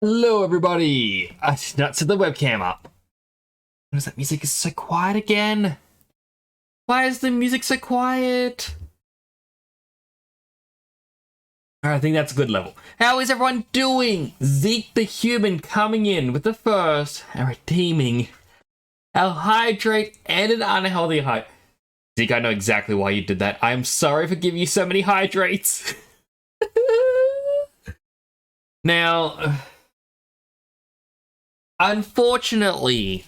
Hello, everybody! I did not set the webcam up. What is that music is so quiet again? Why is the music so quiet? Alright, I think that's a good level. How is everyone doing? Zeke the Human coming in with the first and redeeming our hydrate and an unhealthy hydrate. Zeke, I know exactly why you did that. I am sorry for giving you so many hydrates. Now, unfortunately,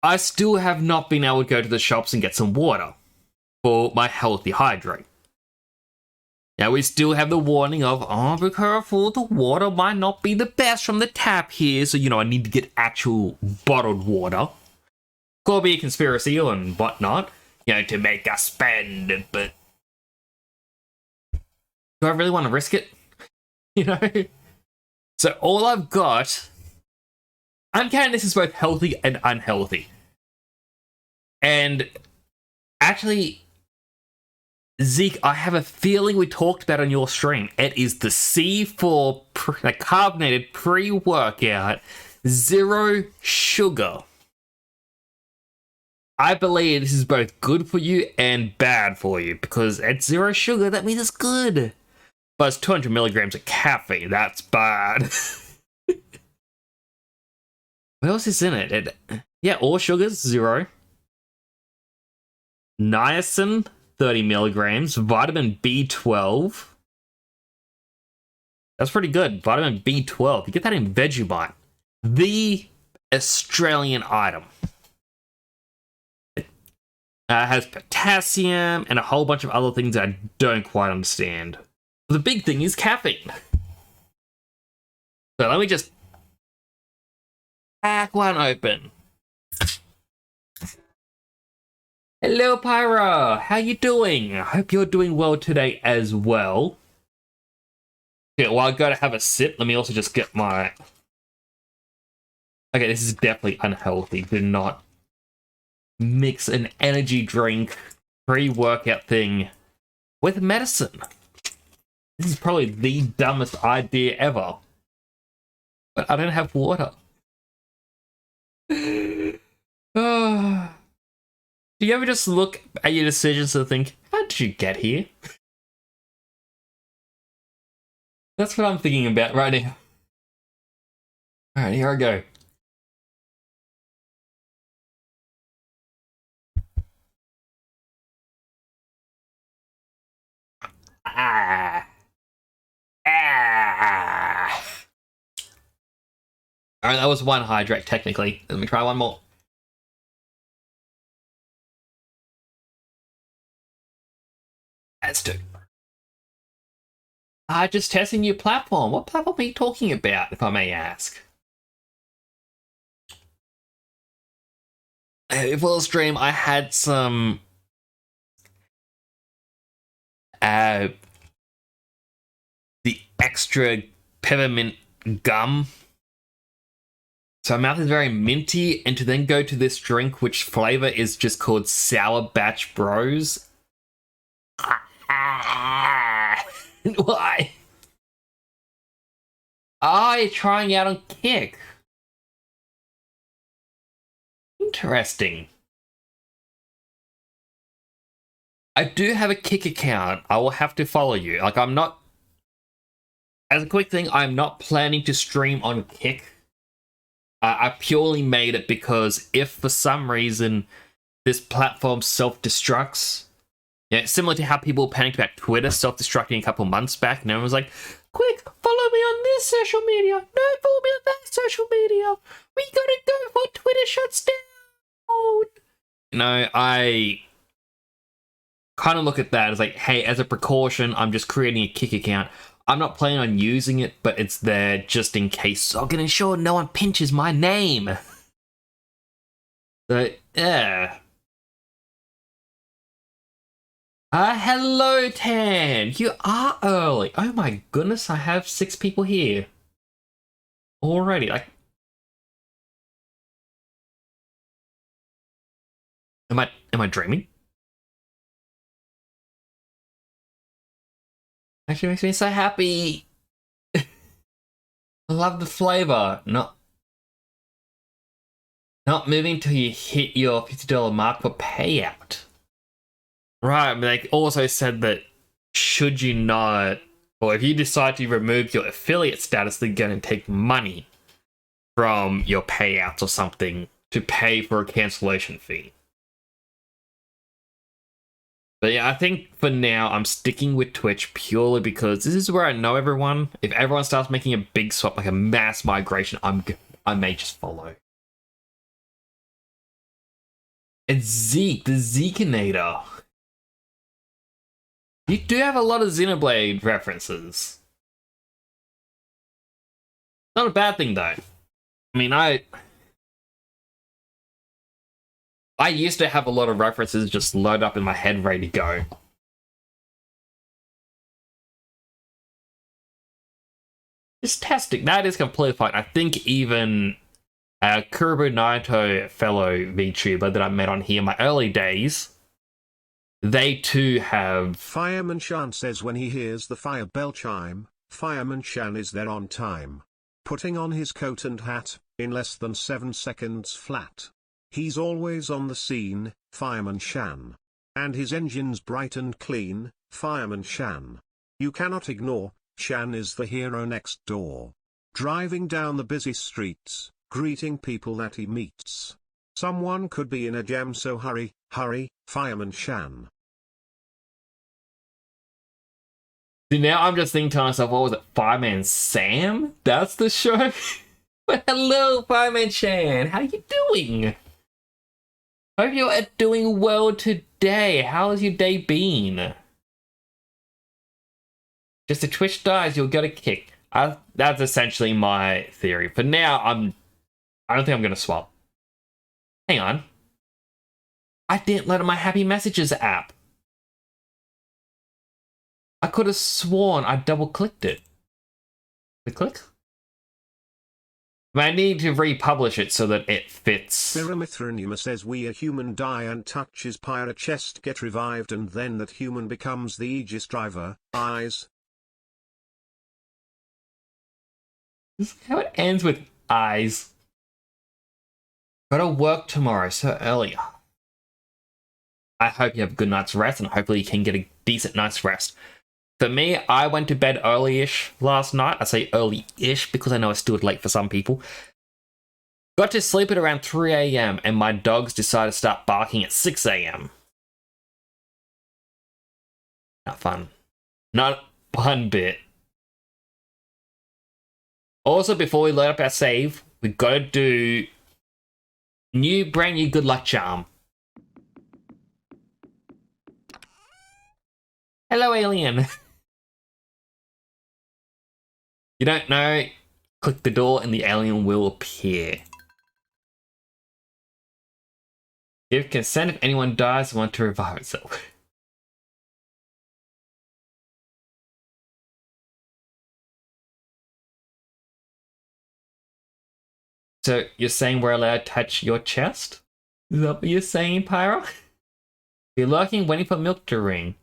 I still have not been able to go to the shops and get some water for my healthy hydrate. Now, we still have the warning of, oh, be careful, the water might not be the best from the tap here, so, I need to get actual bottled water. Could be a conspiracy and whatnot, to make us spend, but do I really want to risk it? So all I've got, I'm counting this as both healthy and unhealthy. And actually, Zeke, I have a feeling we talked about on your stream. It is the C4 carbonated pre-workout, zero sugar. I believe this is both good for you and bad for you because at zero sugar, that means it's good. But it's 200 milligrams of caffeine. That's bad. What else is in it? Yeah, all sugars, zero. Niacin, 30 milligrams. Vitamin B12. That's pretty good. Vitamin B12. You get that in Vegemite. The Australian item. It has potassium and a whole bunch of other things that I don't quite understand. The big thing is caffeine. So let me just crack one open. Hello, Pyra. How you doing? I hope you're doing well today as well. Okay, well, I gotta have a sip. Let me also just get my... Okay, this is definitely unhealthy. Do not mix an energy drink pre-workout thing with medicine. This is probably the dumbest idea ever. But I don't have water. Oh. Do you ever just look at your decisions and think, how did you get here? That's what I'm thinking about right now. Alright, here I go. Ah. Alright, that was one hydrate, technically. Let me try one more. That's two. Just testing new platform. What platform are you talking about, if I may ask? Before the stream, I had some... the extra peppermint gum. So my mouth is very minty, and to then go to this drink, which flavor is just called Sour Batch Bros. Why? Oh, you're trying out on Kick. Interesting. I do have a Kick account. I will have to follow you. Like, I'm not... As a quick thing, I'm not planning to stream on Kick. I purely made it because if for some reason this platform self-destructs, similar to how people panicked about Twitter self-destructing a couple months back, and everyone was like, quick, follow me on this social media. No, follow me on that social media. We gotta go before Twitter shuts down. I kind of look at that as like, hey, as a precaution, I'm just creating a Kick account. I'm not planning on using it, but it's there just in case, so I can ensure no one pinches my name. So, yeah. Hello, Tan. You are early. Oh my goodness, I have 6 people here already. Am I dreaming? Actually makes me so happy. I love the flavor. Not moving till you hit your $50 mark for payout. Right, but they also said that should you not, or if you decide to remove your affiliate status, they're going to take money from your payouts or something to pay for a cancellation fee. But yeah, I think for now I'm sticking with Twitch purely because this is where I know everyone. If everyone starts making a big swap, like a mass migration, I may just follow. It's Zeke, the Zekinator. You do have a lot of Xenoblade references. Not a bad thing though. I mean, I used to have a lot of references just load up in my head ready to go. Just testing. That is completely fine. I think even Kuribo Naito, fellow VTuber that I met on here in my early days, they too have... Fireman Shan says when he hears the fire bell chime, Fireman Shan is there on time. Putting on his coat and hat, in less than 7 seconds flat. He's always on the scene, Fireman Shan. And his engine's bright and clean, Fireman Shan. You cannot ignore, Shan is the hero next door. Driving down the busy streets, greeting people that he meets. Someone could be in a jam, so hurry, hurry, Fireman Shan. See, now I'm just thinking to myself, what was it, Fireman Sam? That's the show? But hello, Fireman Shan, how you doing? Hope you're doing well today. How has your day been? Just a Twitch dies, you'll get a kick. That's essentially my theory. For now, I don't think I'm gonna swap. Hang on. I didn't let my Happy Messages app. I could have sworn I double-clicked it. Click? But I need to republish it so that it fits. Miramithroniuma says we a human die and touches pirate chest get revived and then that human becomes the Aegis driver, eyes. This is how it ends with eyes. Gotta work tomorrow so early. I hope you have a good night's rest and hopefully you can get a decent night's rest. For me, I went to bed early-ish last night. I say early-ish because I know it's still late for some people. Got to sleep at around 3 AM and my dogs decided to start barking at 6 AM. Not fun. Not one bit. Also, before we load up our save, we've got to do brand new good luck charm. Hello, alien. You don't know? Click the door and the alien will appear. Give consent if anyone dies and want to revive itself. So you're saying we're allowed to touch your chest? Is that what you're saying, Pyro? You're lurking, waiting for Milk to ring.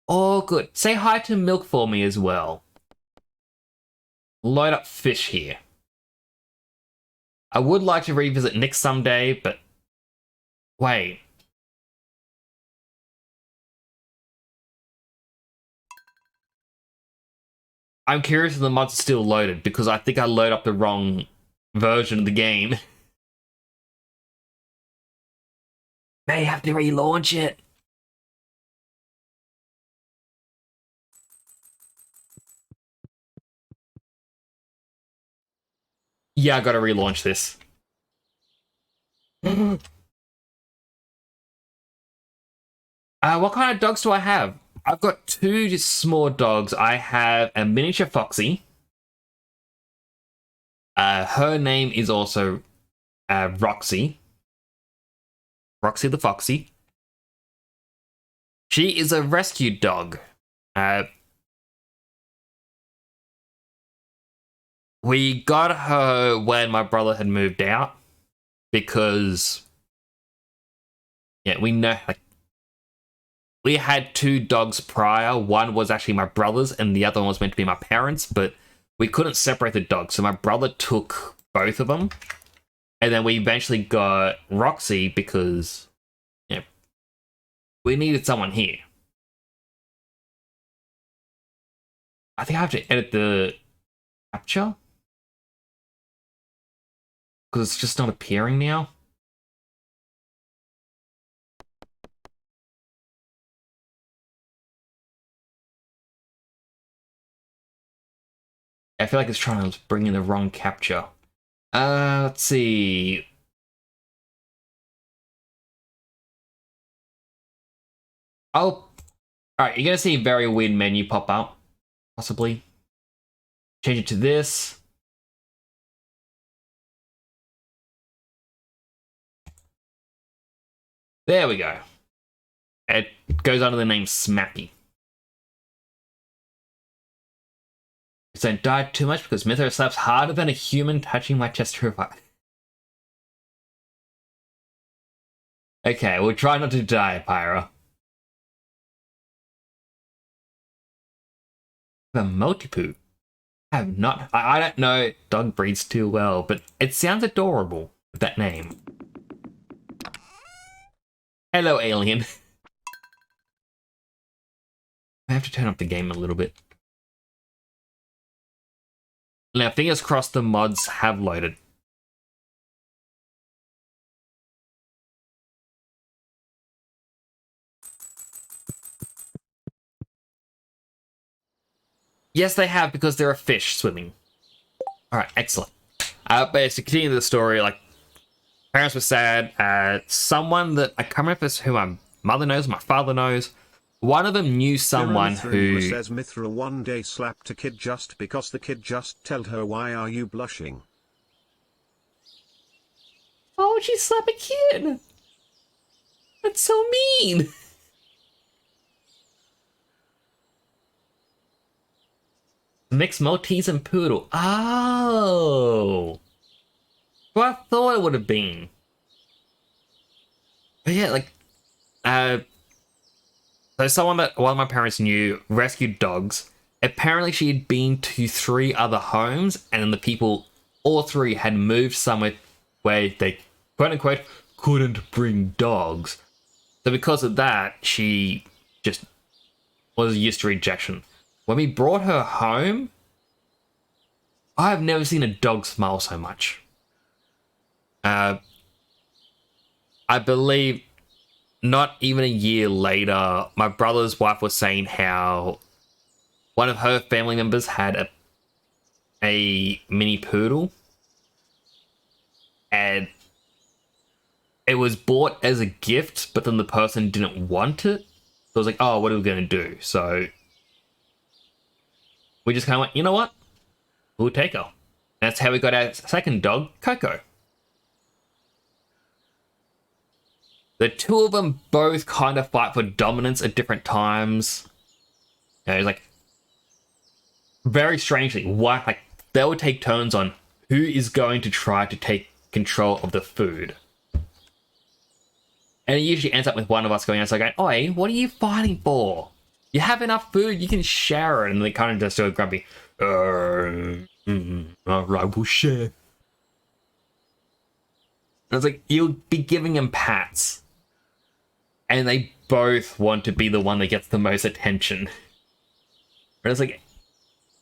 Oh, good. Say hi to Milk for me as well. Load up fish here. I would like to revisit Nick someday, but... Wait. I'm curious if the mod's still loaded, because I think I loaded up the wrong version of the game. May have to relaunch it. Yeah, I gotta relaunch this. What kind of dogs do I have? I've got 2 small dogs. I have a miniature Foxy. Her name is also Roxy. Roxy the Foxy. She is a rescue dog. We got her when my brother had moved out because, yeah, we know, like, we had 2 dogs prior. One was actually my brother's and the other one was meant to be my parents', but we couldn't separate the dogs, so my brother took both of them, and then we eventually got Roxy because we needed someone here. I think I have to edit the capture because it's just not appearing now. I feel like it's trying to bring in the wrong capture. Let's see. Oh, alright, you're gonna see a very weird menu pop up, possibly. Change it to this. There we go. It goes under the name Smappy. Don't die too much because Mythra slaps harder than a human touching my chest to revive. Okay, we'll try not to die, Pyra. The Multipoo. I have not. I don't know dog breeds too well, but it sounds adorable with that name. Hello, alien. I have to turn up the game a little bit. Now, fingers crossed the mods have loaded. Yes, they have, because there are fish swimming. Alright, excellent. But to continue the story, like, parents were sad. Someone that, I can't remember if it's who my mother knows, my father knows. One of them knew someone who... says Mythra one day slapped a kid just because the kid just told her, "Why are you blushing?" Oh, would she slap a kid? That's so mean. Mixed Maltese and Poodle. Oh. Well, I thought it would have been. But yeah, like, so someone that one of my parents knew rescued dogs. Apparently she had been to 3 other homes, and the people, all 3, had moved somewhere where they, quote unquote, couldn't bring dogs. So because of that, she just was used to rejection. When we brought her home, I have never seen a dog smile so much. I believe not even a year later, my brother's wife was saying how one of her family members had a mini poodle, and it was bought as a gift, but then the person didn't want it. So I was like, oh, what are we going to do? So we just kind of went, you know what? We'll take her. That's how we got our second dog, Coco. The 2 of them both kind of fight for dominance at different times. You know, it's like, very strangely, like, they would take turns on who is going to try to take control of the food. And it usually ends up with one of us going outside going, "Oi, what are you fighting for? You have enough food, you can share it." And they kind of just do a grumpy, alright, we'll share. And it's like, you'll be giving them pats. And they both want to be the one that gets the most attention. And it's like,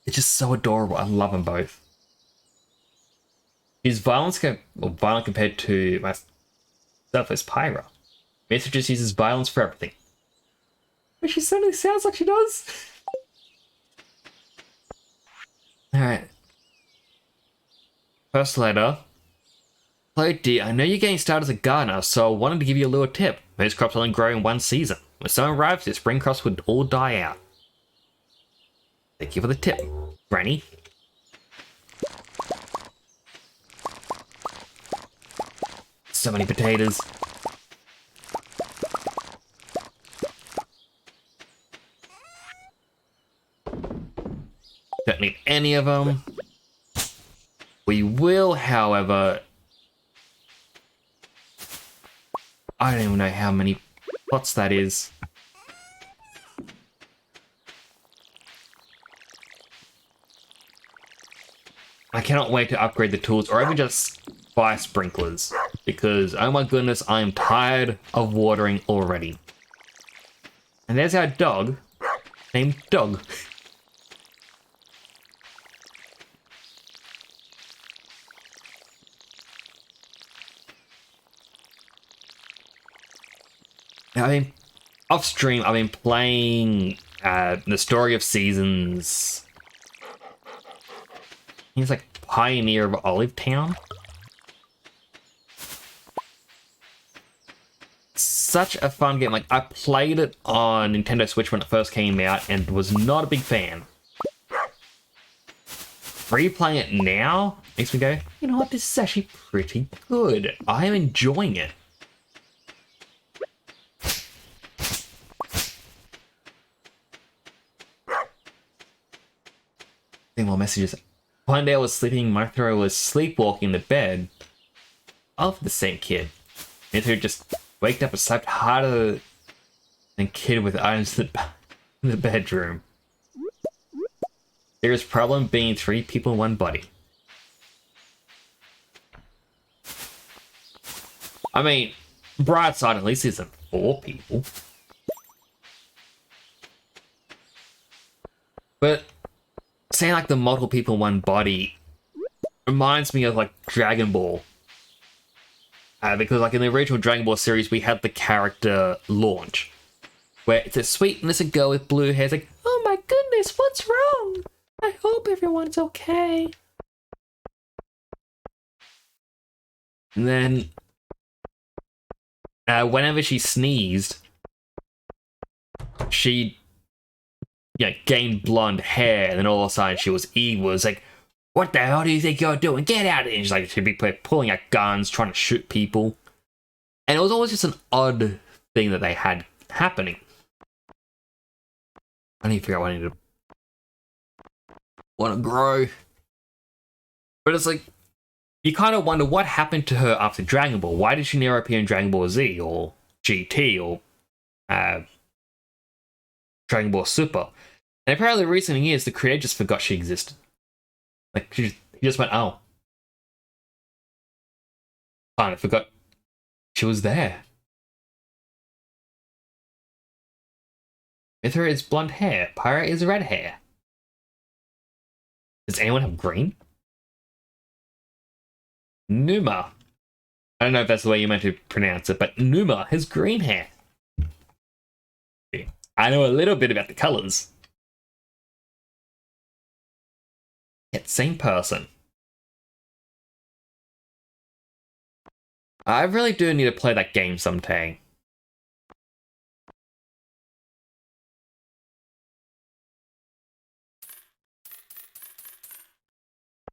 it's just so adorable. I love them both. Is violent compared to myself as Pyra? Mythra just uses violence for everything. But she certainly sounds like she does. Alright. First letter. Hello dear, I know you're getting started as a gardener, so I wanted to give you a little tip. Most crops only grow in one season. When summer arrives, the spring crops would all die out. Thank you for the tip, Granny. So many potatoes. Don't need any of them. We will, however... I don't even know how many pots that is. I cannot wait to upgrade the tools or even just buy sprinklers because, oh my goodness, I am tired of watering already. And there's our dog named Dog. Now, off stream, I've been playing the Story of Seasons. He's like Pioneer of Olive Town. Such a fun game. Like, I played it on Nintendo Switch when it first came out and was not a big fan. Replaying it now makes me go, you know what, this is actually pretty good. I am enjoying it. More messages. One day I was sleeping, Mithra was sleepwalking in the bed of the same kid. Mithra just waked up and slept harder than kid with items in the bedroom. There is problem being 3 people in one body. I mean, bright side, at least isn't 4 people. But saying like the multiple people in one body reminds me of like Dragon Ball. Because like in the original Dragon Ball series, we had the character Launch, where it's a sweet innocent girl with blue hair. It's like, oh my goodness, what's wrong? I hope everyone's okay. And then whenever she sneezed, she gained blonde hair, and then all of a sudden she was evil. It's like, what the hell do you think you're doing? Get out of here! And she'd be pulling out guns, trying to shoot people. And it was always just an odd thing that they had happening. I need to figure out what I need to want to grow. But it's like, you kind of wonder what happened to her after Dragon Ball. Why did she never appear in Dragon Ball Z or GT or Dragon Ball Super? And apparently the reasoning is the creator just forgot she existed. Like, he just went, oh. Kind of forgot she was there. Mithra is blonde hair. Pyra is red hair. Does anyone have green? Numa. I don't know if that's the way you meant to pronounce it, but Numa has green hair. I know a little bit about the colors. Yet same person. I really do need to play that game someday.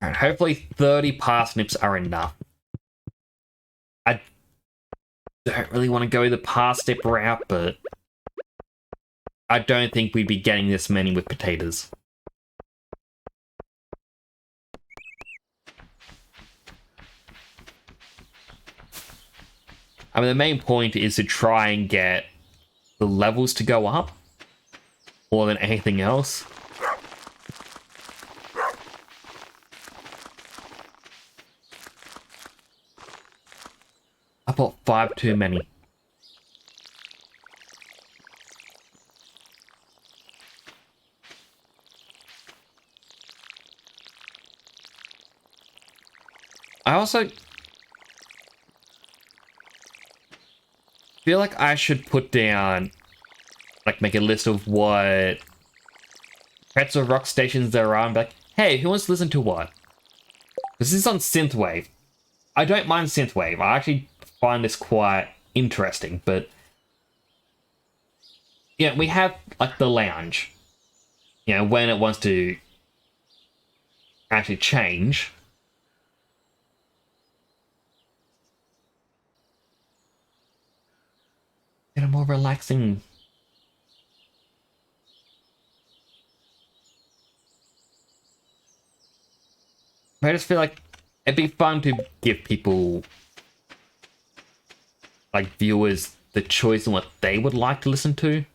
And hopefully 30 parsnips are enough. I don't really want to go the parsnip route, but I don't think we'd be getting this many with potatoes. I mean, the main point is to try and get the levels to go up more than anything else. I bought 5 too many. I also feel like I should put down, like, make a list of what pretzel rock stations there are and be like, hey, who wants to listen to what? This is on Synthwave. I don't mind Synthwave. I actually find this quite interesting, but yeah, we have like the lounge. You know, when it wants to actually change. Get a more relaxing. I just feel like it'd be fun to give people, like viewers, the choice on what they would like to listen to.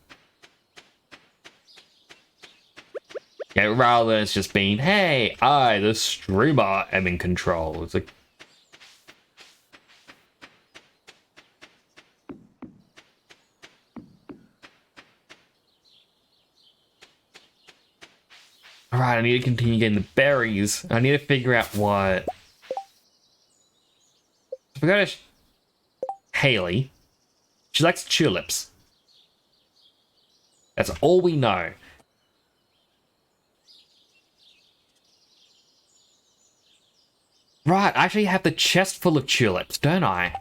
Yeah, rather than it's just being, hey, I, the streamer, am in control. It's like, alright, I need to continue getting the berries. I need to figure out what. I forgot Haley. She likes tulips. That's all we know. Right, I actually have the chest full of tulips, don't I?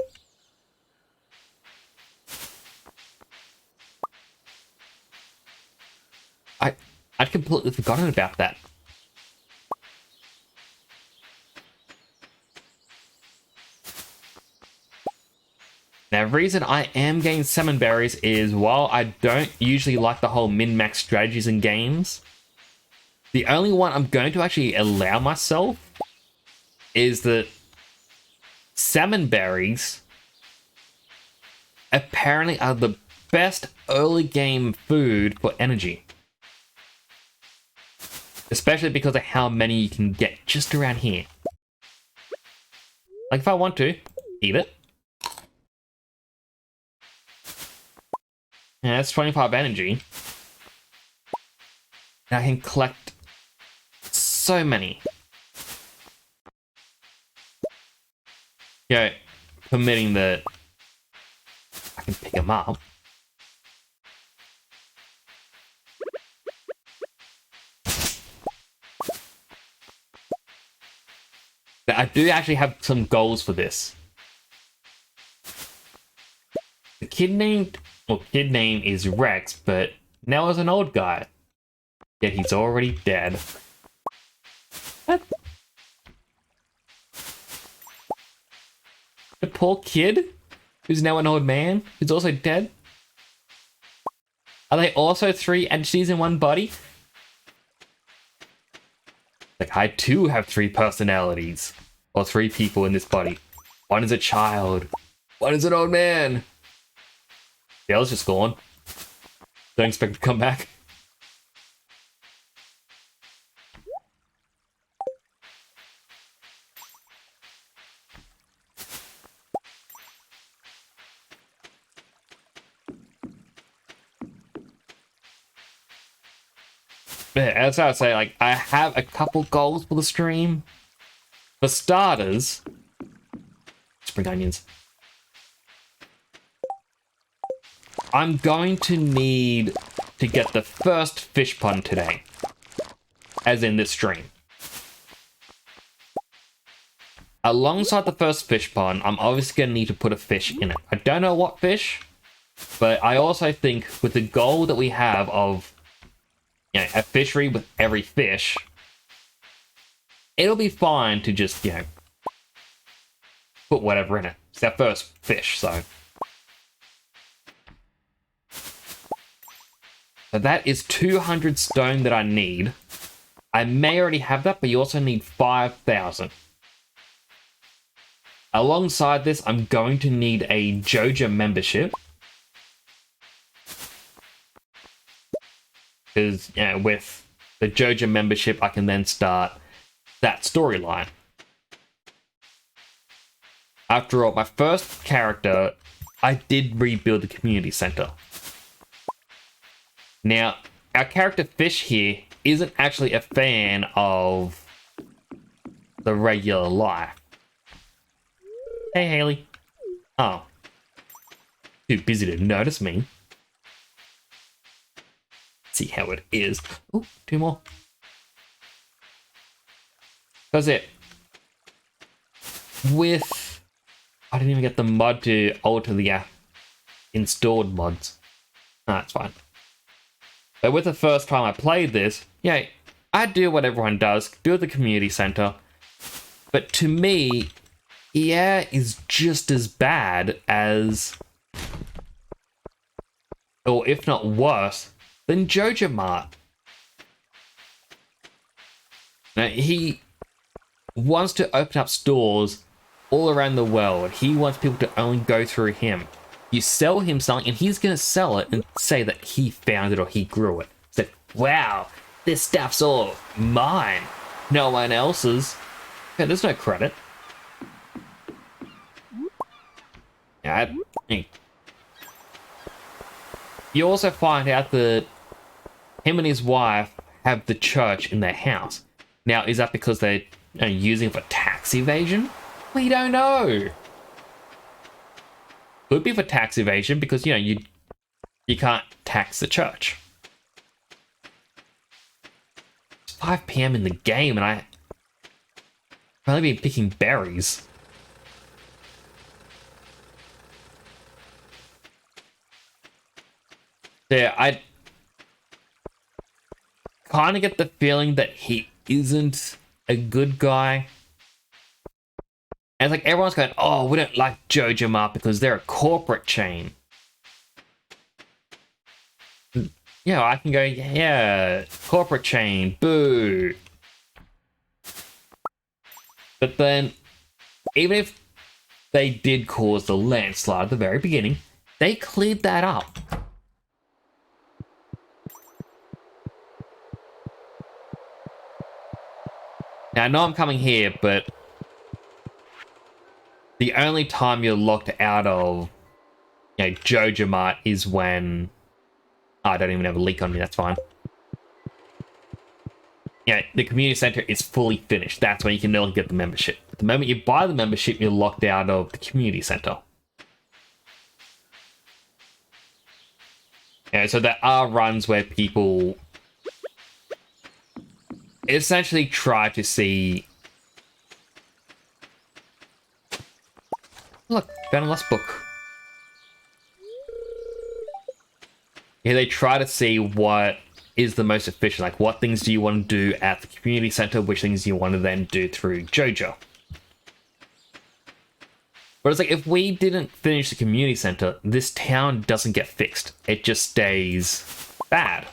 I'd completely forgotten about that. Now, the reason I am getting salmon berries is while I don't usually like the whole min-max strategies in games, the only one I'm going to actually allow myself is that salmon berries apparently are the best early game food for energy. Especially because of how many you can get just around here. Like if I want to, eat it. Yeah, that's 25 energy. And I can collect so many. Yeah, permitting that I can pick them up. I do actually have some goals for this. The kid name is Rex, but now is an old guy. Yet he's already dead. What? The poor kid, who's now an old man, who's also dead? Are they also 3 entities in one body? Like, I too have 3 personalities. Or 3 people in this body. One is a child. One is an old man. The other's just gone. Don't expect to come back. But as I would say, like, I have a couple goals for the stream. For starters, spring onions. I'm going to need to get the first fish pond today. As in this stream. Alongside the first fish pond, I'm obviously going to need to put a fish in it. I don't know what fish, but I also think with the goal that we have of, you know, a fishery with every fish, it'll be fine to just, you know, put whatever in it. It's our first fish, so. So that is 200 stone that I need. I may already have that, but you also need 5,000. Alongside this, I'm going to need a Joja membership. Because, you know, with the Joja membership, I can then start that storyline. After all, my first character, I did rebuild the community center. Now, our character Fish here isn't actually a fan of the regular life. Hey, Haley. Oh. Too busy to notice me. Let's see how it is. Oh, 2 more. That's it. With... I didn't even get the mod to alter the installed mods. No, that's fine. But with the first time I played this, yeah, I do what everyone does, build the community center. But to me, yeah, is just as bad as, or if not worse, than Joja Mart. Now, he wants to open up stores all around the world. He wants people to only go through him. You sell him something and he's going to sell it and say that he found it or he grew it. It's like, wow, This stuff's all mine. No one else's. Yeah, there's no credit. Yeah, you also find out that him and his wife have the church in their house. Now, is that because they're using it for tax evasion? We don't know. Could be for tax evasion because, you can't tax the church. It's 5 p.m. in the game and I've only been picking berries. Yeah, I kind of get the feeling that he isn't a good guy. And it's like everyone's going, oh, we don't like Jojo Mart because they're a corporate chain. I can go, yeah, corporate chain, boo. But then, even if they did cause the landslide at the very beginning, they cleared that up. Now, I know I'm coming here, but the only time you're locked out of, Jojo Mart is when... Oh, I don't even have a leak on me, that's fine. The community center is fully finished. That's when you can no longer get the membership. The moment you buy the membership, you're locked out of the community center. So there are runs where people essentially try to see... Look, found a lost book. They try to see what is the most efficient. Like, what things do you want to do at the community center? Which things do you want to then do through Jojo? But it's like, if we didn't finish the community center, this town doesn't get fixed. It just stays bad.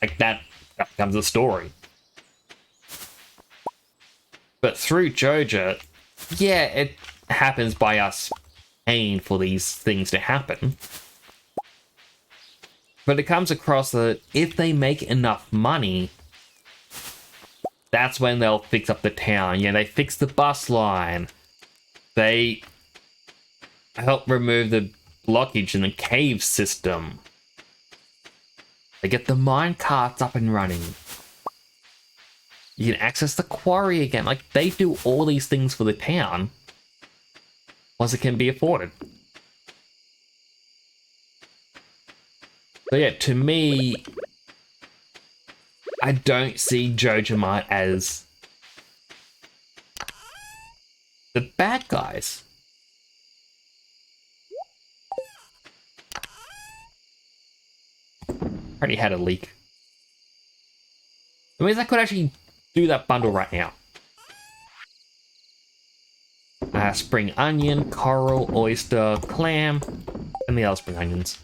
Like, that becomes the story. But through Jojo, it happens by us paying for these things to happen. But it comes across that if they make enough money, that's when they'll fix up the town. They fix the bus line. They help remove the blockage in the cave system. They get the mine carts up and running. You can access the quarry again. Like, they do all these things for the town once it can be afforded. So to me, I don't see Jojo Mart as the bad guys. Already had a leak. It means I could actually do that bundle right now. Spring onion, coral, oyster, clam, and the other spring onions.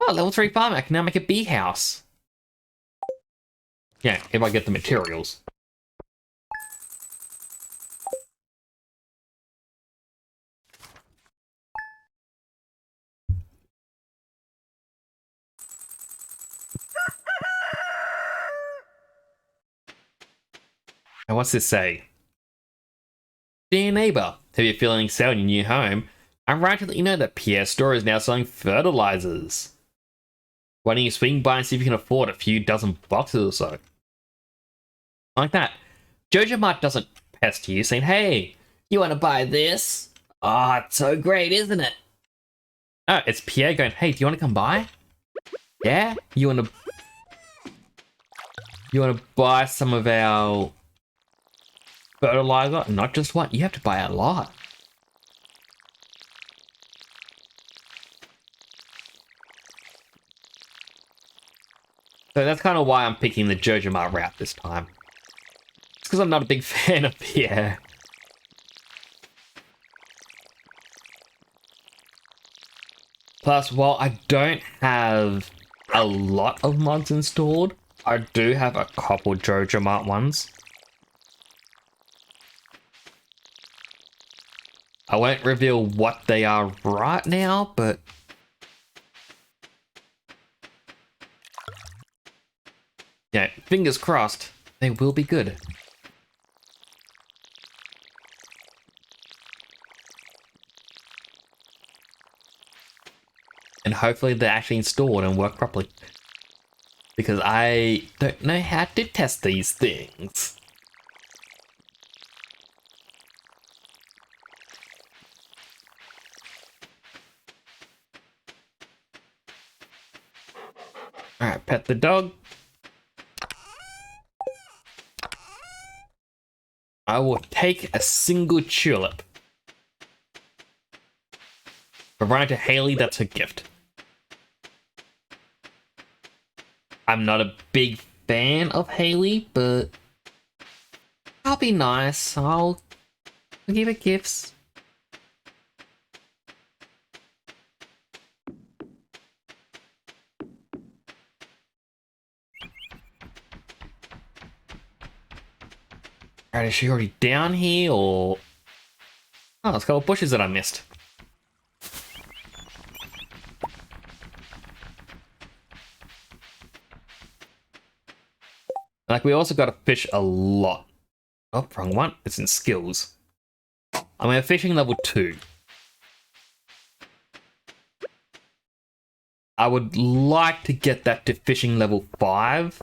Oh, level 3 farm, I can now make a bee house. If I get the materials. And what's this say? Dear neighbor, have you feeling sad in your new home? I'm right to let you know that Pierre's store is now selling fertilizers. Why don't you swing by and see if you can afford a few dozen boxes or so? Like that. Jojo Mart doesn't pester you, saying, hey, you want to buy this? Oh, it's so great, isn't it? Oh, it's Pierre going, hey, do you want to come by? Yeah? You want to buy some of our fertilizer? Not just one, you have to buy a lot. So that's kind of why I'm picking the Jojo Mart route this time. It's because I'm not a big fan of Pierre. Plus, while I don't have a lot of mods installed, I do have a couple Jojo Mart ones. I won't reveal what they are right now, but yeah, fingers crossed, they will be good. And hopefully they're actually installed and work properly. Because I don't know how to test these things. Alright, pet the dog. I will take a single tulip. Provide to Haley, that's her gift. I'm not a big fan of Haley, but I'll be nice. I'll give her gifts. Alright, is she already down here or... Oh, there's a couple bushes that I missed. Like, we also got to fish a lot. Oh, wrong one. It's in skills. I'm at fishing level 2. I would like to get that to fishing level 5.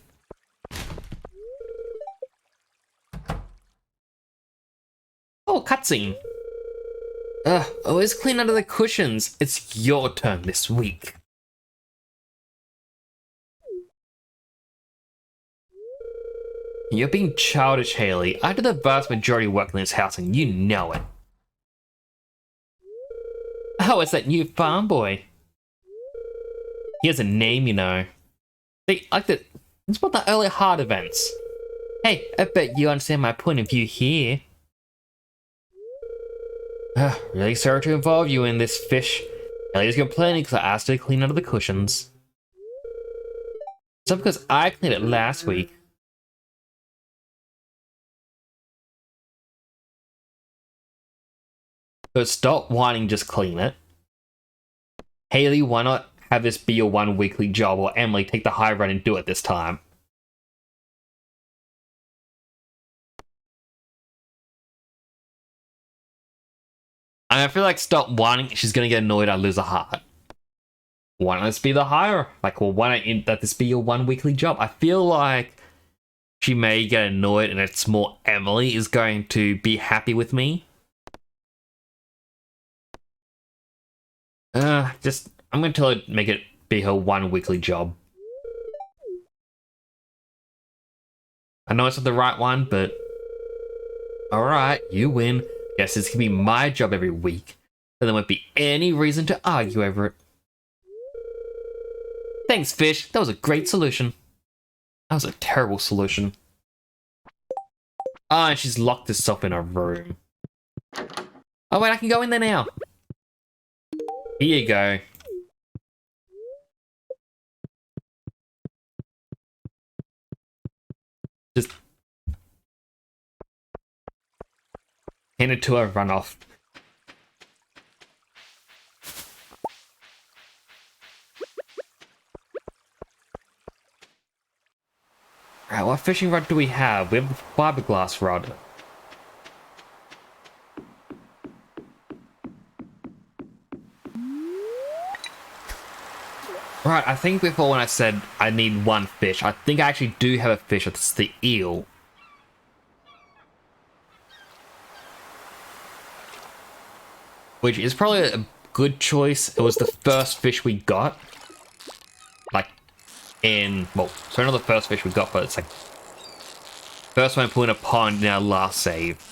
Oh, cutscene. Always clean under the cushions. It's your turn this week. You're being childish, Haley. I do the vast majority of work in this house and you know it. Oh, it's that new farm boy. He has a name, you know. See, like the... It's about the early heart events. Hey, I bet you understand my point of view here. Really sorry to involve you in this, Fish. Haley's complaining because I asked her to clean under the cushions. It's not because I cleaned it last week. So stop whining, just clean it. Haley, why not have this be your one weekly job, or Emily, take the high road and do it this time? I feel like stop whining, she's gonna get annoyed I lose a heart. Why not this be the higher? Like, well, why not let this be your one weekly job? I feel like she may get annoyed and it's more Emily is going to be happy with me. I'm gonna tell her to make it be her one weekly job. I know it's not the right one, but... Alright, you win. Guess this can be my job every week. And there won't be any reason to argue over it. Thanks, Fish. That was a great solution. That was a terrible solution. Ah, and she's locked herself in her room. Oh wait, I can go in there now. Here you go. Just hand it to her, run off. Alright, what fishing rod do we have? We have the fiberglass rod. Right, I think before when I said I need one fish, I think I actually do have a fish. It's the eel. Which is probably a good choice. It was the first fish we got. Like, well, so not the first fish we got, but it's like first one I put in a pond in our last save.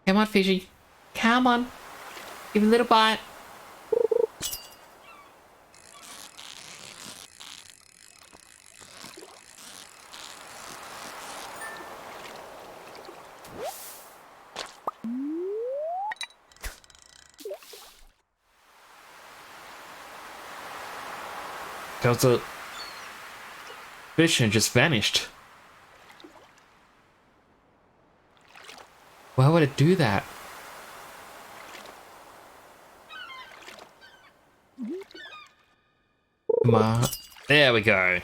Come on, fishy. Come on. Give me a little bite. There was a fish and just vanished. Why would it do that? Come on. There we go.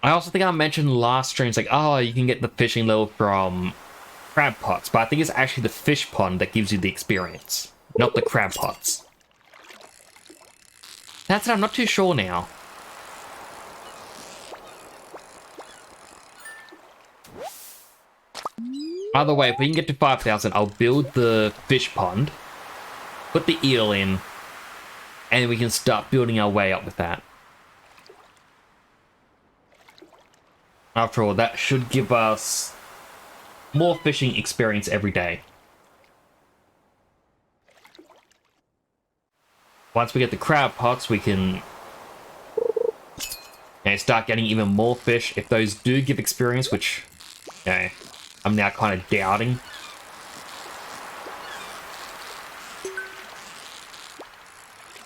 I also think I mentioned last streams, like, oh, you can get the fishing level from crab pots, but I think it's actually the fish pond that gives you the experience, not the crab pots. That's it, I'm not too sure now. Either way, if we can get to 5,000, I'll build the fish pond, put the eel in, and we can start building our way up with that. After all, that should give us more fishing experience every day. Once we get the crab pots, we can start getting even more fish. If those do give experience, which I'm now kind of doubting.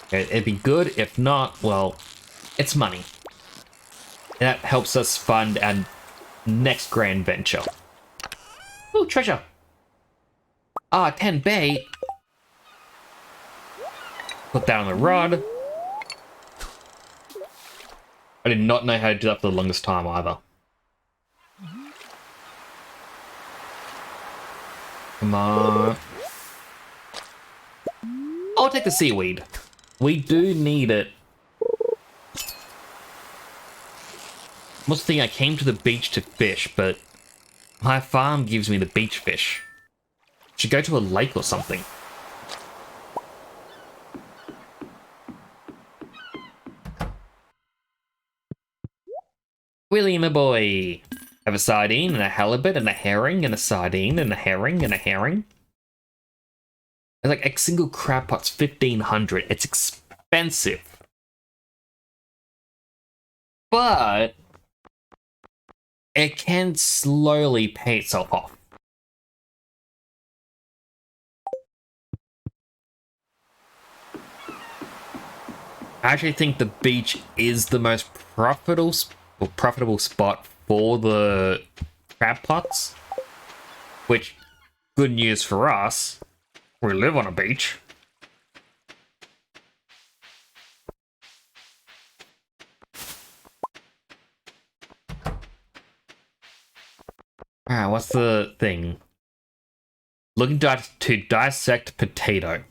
It'd be good. If not, well, it's money. That helps us fund our next grand venture. Ooh, treasure. Ah, 10 bait. Put that on the rod. I did not know how to do that for the longest time either. Come on. I'll take the seaweed. We do need it. Must think I came to the beach to fish, but my farm gives me the beach fish. Should go to a lake or something. Willie, my boy. Have a sardine and a halibut and a herring and a sardine and a herring and a herring. It's like a single crab pot's 1,500. It's expensive. But it can slowly pay itself off. I actually think the beach is the most profitable spot for the crab pots, which, good news for us, we live on a beach. Alright, what's the thing? Looking to dissect potato.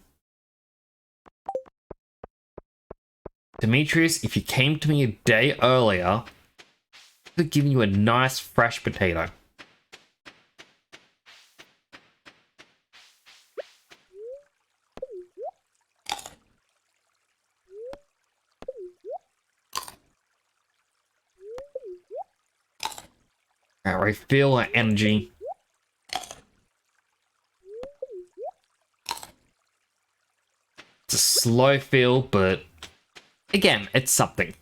Demetrius, if you came to me a day earlier, I could have given you a nice fresh potato. Alright, refill our energy. It's a slow fill, but again, it's something.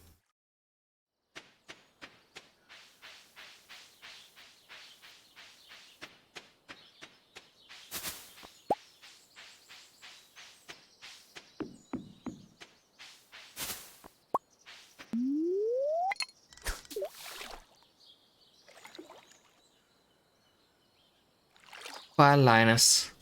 Bye, Linus.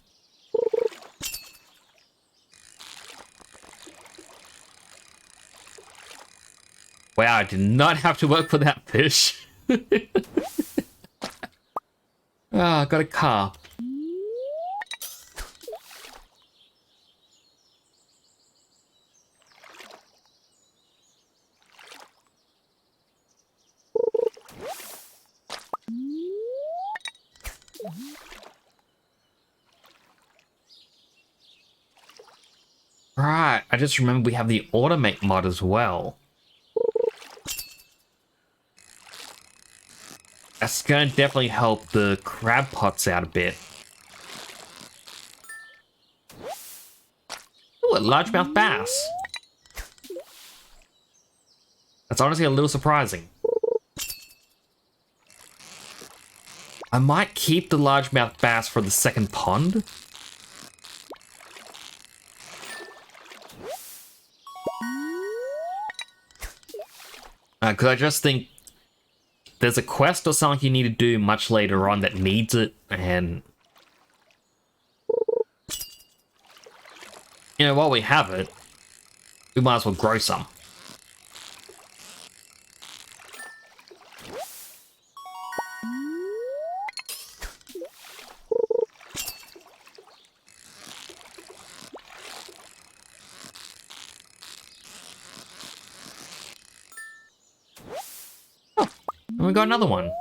Wow, I did not have to work for that fish. Ah, I got a car. Right, I just remembered we have the automate mod as well. That's gonna definitely help the crab pots out a bit. Ooh, a largemouth bass. That's honestly a little surprising. I might keep the largemouth bass for the second pond. Because I just think there's a quest or something you need to do much later on that needs it, and you know, while we have it, we might as well grow some. Oh, and we got another one.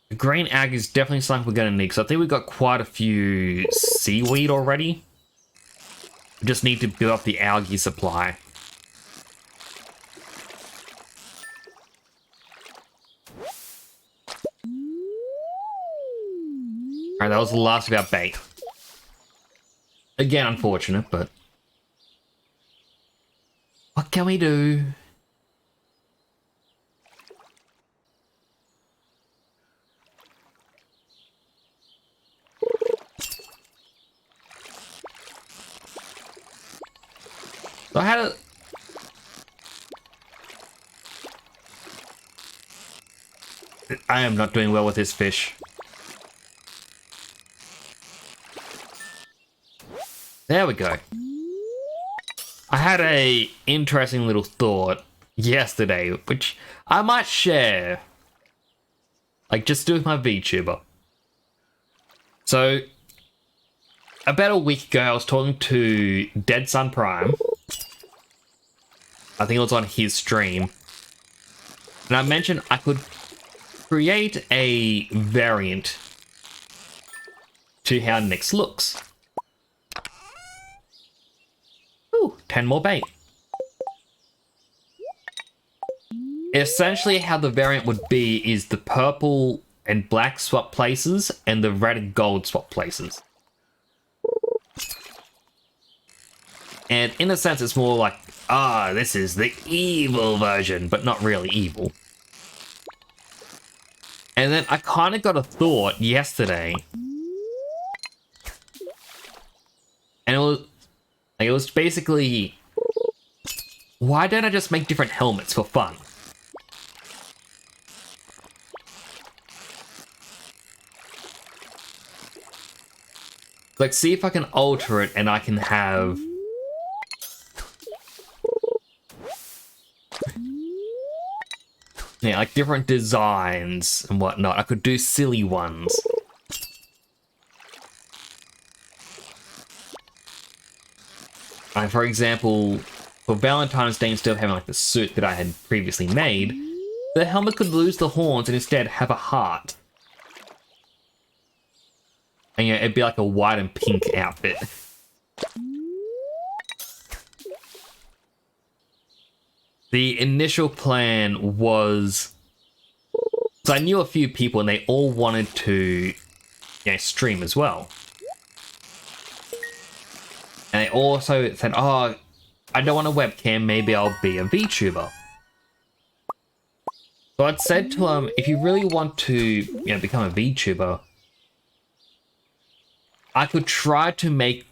The green algae is definitely something we're going to need, because I think we've got quite a few seaweed already. We just need to build up the algae supply. Alright, that was the last of our bait. Again, unfortunate, but what can we do? So I had a... I am not doing well with this fish. There we go. I had a interesting little thought yesterday, which I might share. Like, just do with my VTuber. So, about a week ago, I was talking to Dead Sun Prime. I think it was on his stream. And I mentioned I could create a variant to how Nyx looks. Ooh, 10 more bait. Essentially how the variant would be is the purple and black swap places and the red and gold swap places. And in a sense it's more like, this is the evil version, but not really evil. And then I kind of got a thought yesterday. And it was basically, why don't I just make different helmets for fun? Like, see if I can alter it and I can have... yeah, like different designs and whatnot. I could do silly ones. Like, for example, for Valentine's Day, instead of having like the suit that I had previously made, the helmet could lose the horns and instead have a heart. And yeah, it'd be like a white and pink outfit. The initial plan was... so I knew a few people and they all wanted to, stream as well. And they also said, I don't want a webcam, maybe I'll be a VTuber. So I'd said to them, if you really want to, become a VTuber, I could try to make,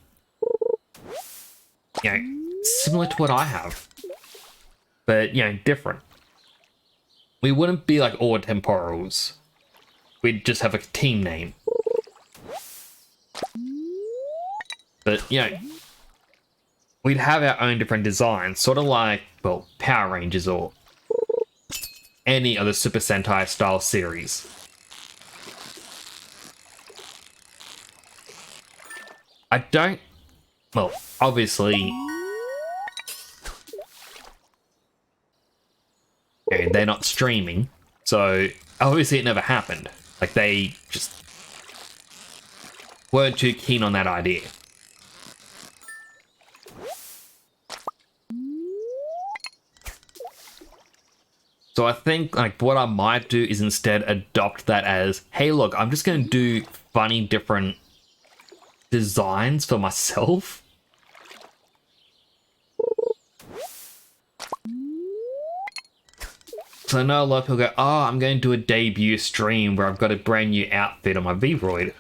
similar to what I have. But, different. We wouldn't be like all temporals. We'd just have a team name. But, we'd have our own different designs, sort of like, well, Power Rangers or any other Super Sentai style series. I don't... well, obviously... they're not streaming, so obviously it never happened. Like, they just weren't too keen on that idea. So I think, like, what I might do is instead adopt that as, hey, look, I'm just going to do funny different designs for myself. So I know a lot of people go, oh, I'm going to do a debut stream where I've got a brand new outfit on my V-Roid.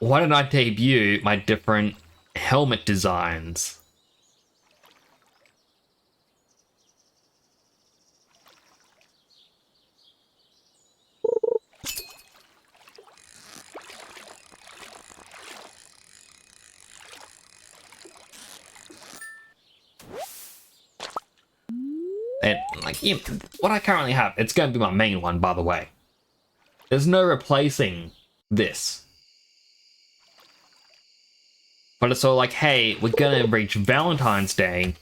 Why don't I debut my different helmet designs? And like, you know, what I currently have, it's going to be my main one, by the way. There's no replacing this. But it's all like, hey, we're gonna reach Valentine's Day.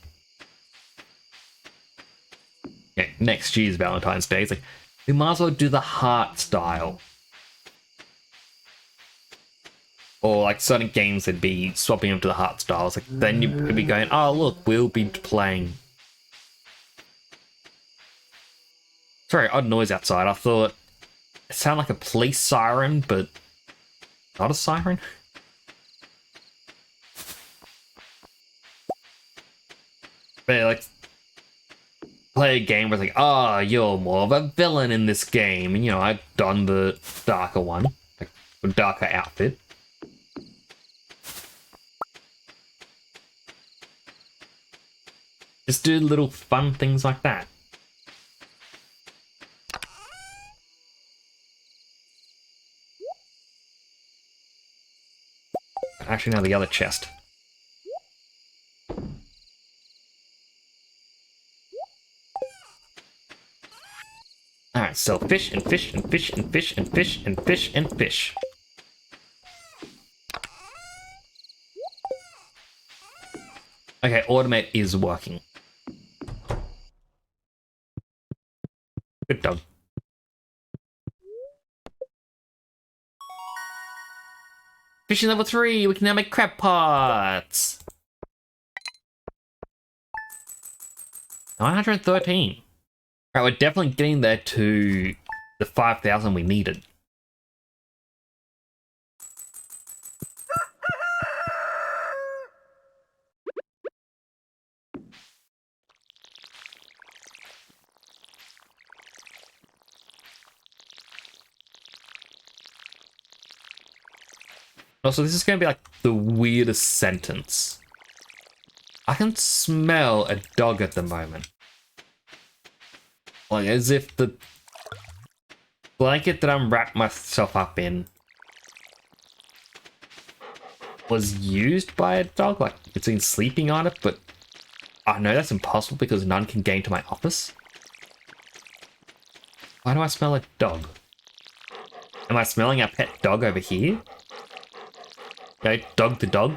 Yeah, next year's Valentine's Day. It's like, we might as well do the heart style. Or like certain games would be swapping them to the heart style. It's like, then you would be going, oh look, we'll be playing. Sorry, odd noise outside. I thought it sounded like a police siren, but not a siren. But like, play a game where it's like, oh, you're more of a villain in this game. And you know, I done the darker one, like a darker outfit. Just do little fun things like that. Actually, no, the other chest. Alright, so fish and fish and fish and fish and fish and fish and fish. Okay, automate is working. Good dog. Fishing level 3, we can now make crab pots. 913. Alright, we're definitely getting there to the 5,000 we needed. Also, this is going to be like the weirdest sentence. I can smell a dog at the moment. Like, as if the blanket that I'm wrapped myself up in was used by a dog. Like, it's been sleeping on it, but I know that's impossible because none can get into my office. Why do I smell like dog? Am I smelling our pet dog over here? Okay, dog to dog.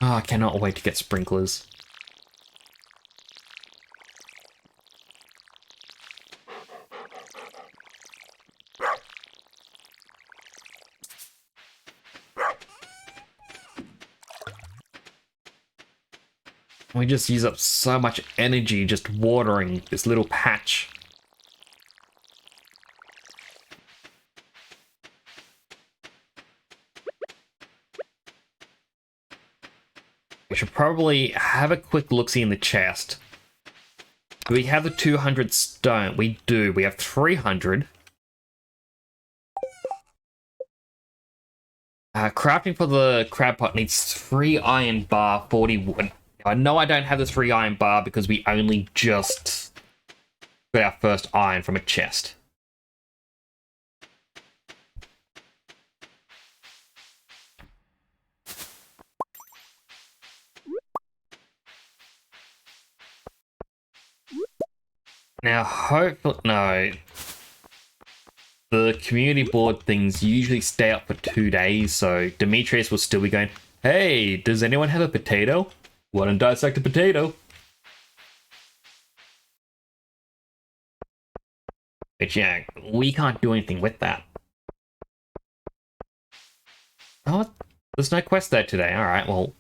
Oh, I cannot wait to get sprinklers. We just use up so much energy just watering this little patch. We should probably have a quick look-see in the chest. Do we have the 200 stone? We do. We have 300. Crafting for the crab pot needs 3 iron bar, 40 wood. I know I don't have the 3 iron bar because we only just got our first iron from a chest. Now, hopefully, no. The community board things usually stay up for 2 days, so Demetrius will still be going, hey, does anyone have a potato? Want to dissect a potato? But yeah, we can't do anything with that. Oh, there's no quest there today. Alright, well,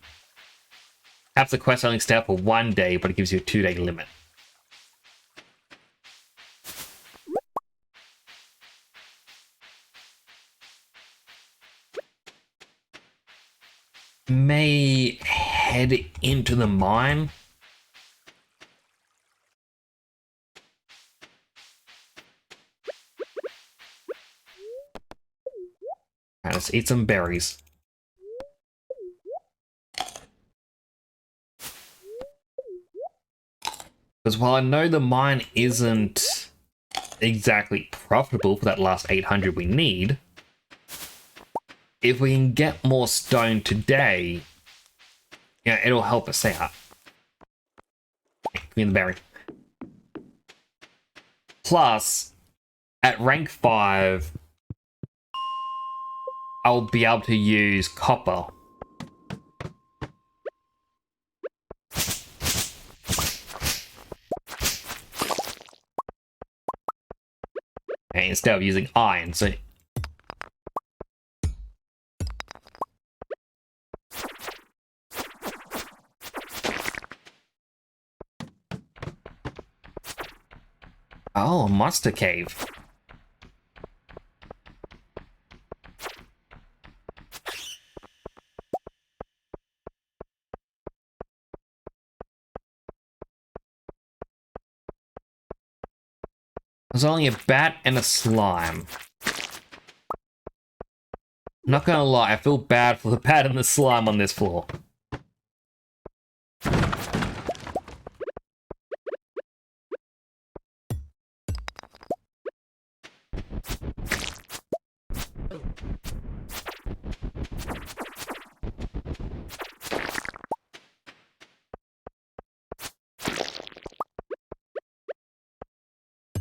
Caps the quest only stay up for 1 day, but it gives you a 2-day limit. May head into the mine. Alright, let's eat some berries. Because while I know the mine isn't exactly profitable for that last 800 we need, if we can get more stone today, yeah, it'll help us out. Give me the berry. Plus, at rank 5, I'll be able to use copper. Okay, instead of using iron, so... Oh, a monster cave. There's only a bat and a slime. Not gonna lie, I feel bad for the bat and the slime on this floor.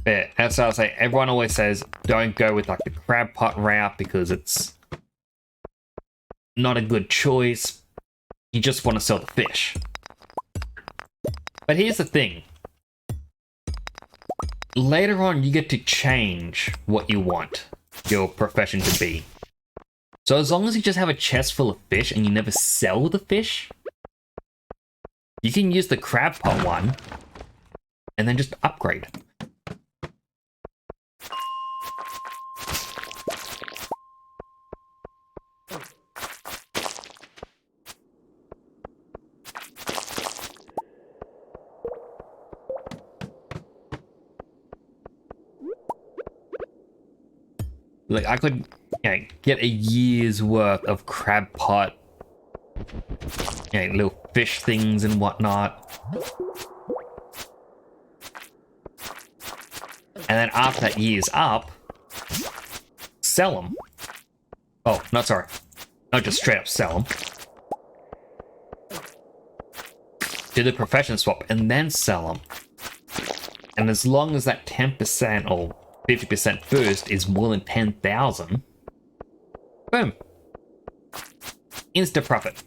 But that's what I was saying. Everyone always says don't go with like the crab pot route because it's not a good choice. You just want to sell the fish. But here's the thing. Later on, you get to change what you want your profession to be. So as long as you just have a chest full of fish and you never sell the fish, you can use the crab pot one and then just upgrade. Like, I could, get a year's worth of crab pot, little fish things and whatnot. And then after that year's up, sell them. Oh, not sorry. Not just straight up sell them. Do the profession swap and then sell them. And as long as that 10% or 50% boost is more than 10,000, boom. Insta profit.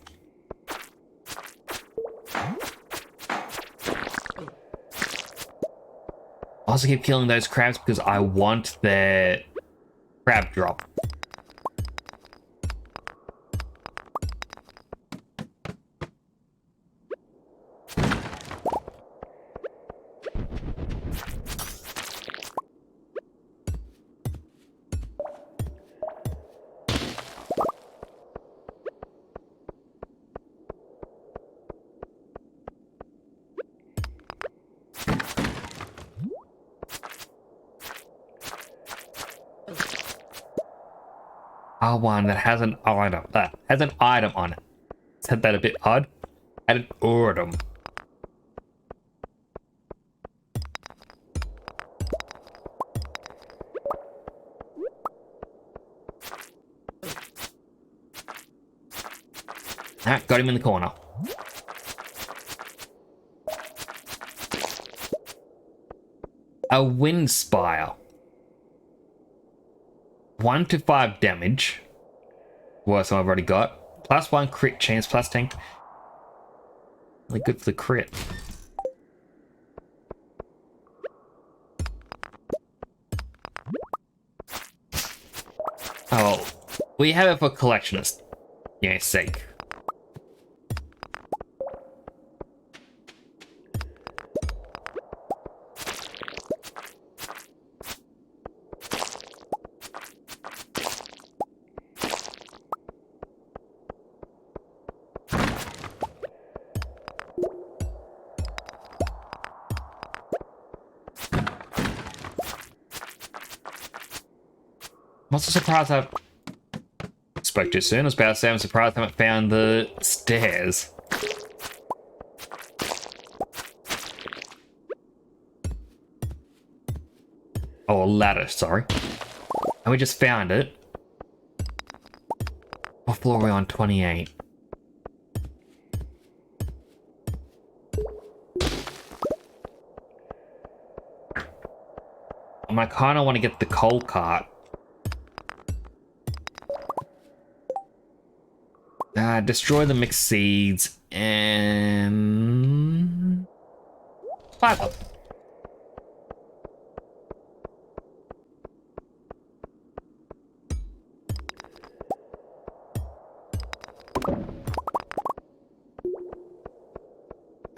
I also keep killing those crabs because I want their crab drop. R1 that has an item. Has an item on it. Said that a bit odd. Had an item. Alright, got him in the corner. A wind spire. 1 to 5 damage. Worse than I've already got. +1 crit chance, plus 10. Really good for the crit. Oh, we have it for collectionist. Yeah, sake. I'm also surprised I spoke too soon. I was about to say I'm surprised I haven't found the stairs. Oh, a ladder, sorry. And we just found it. What floor are we on? 28. I kind of want to get the coal cart. Destroy the mixed seeds and fiber.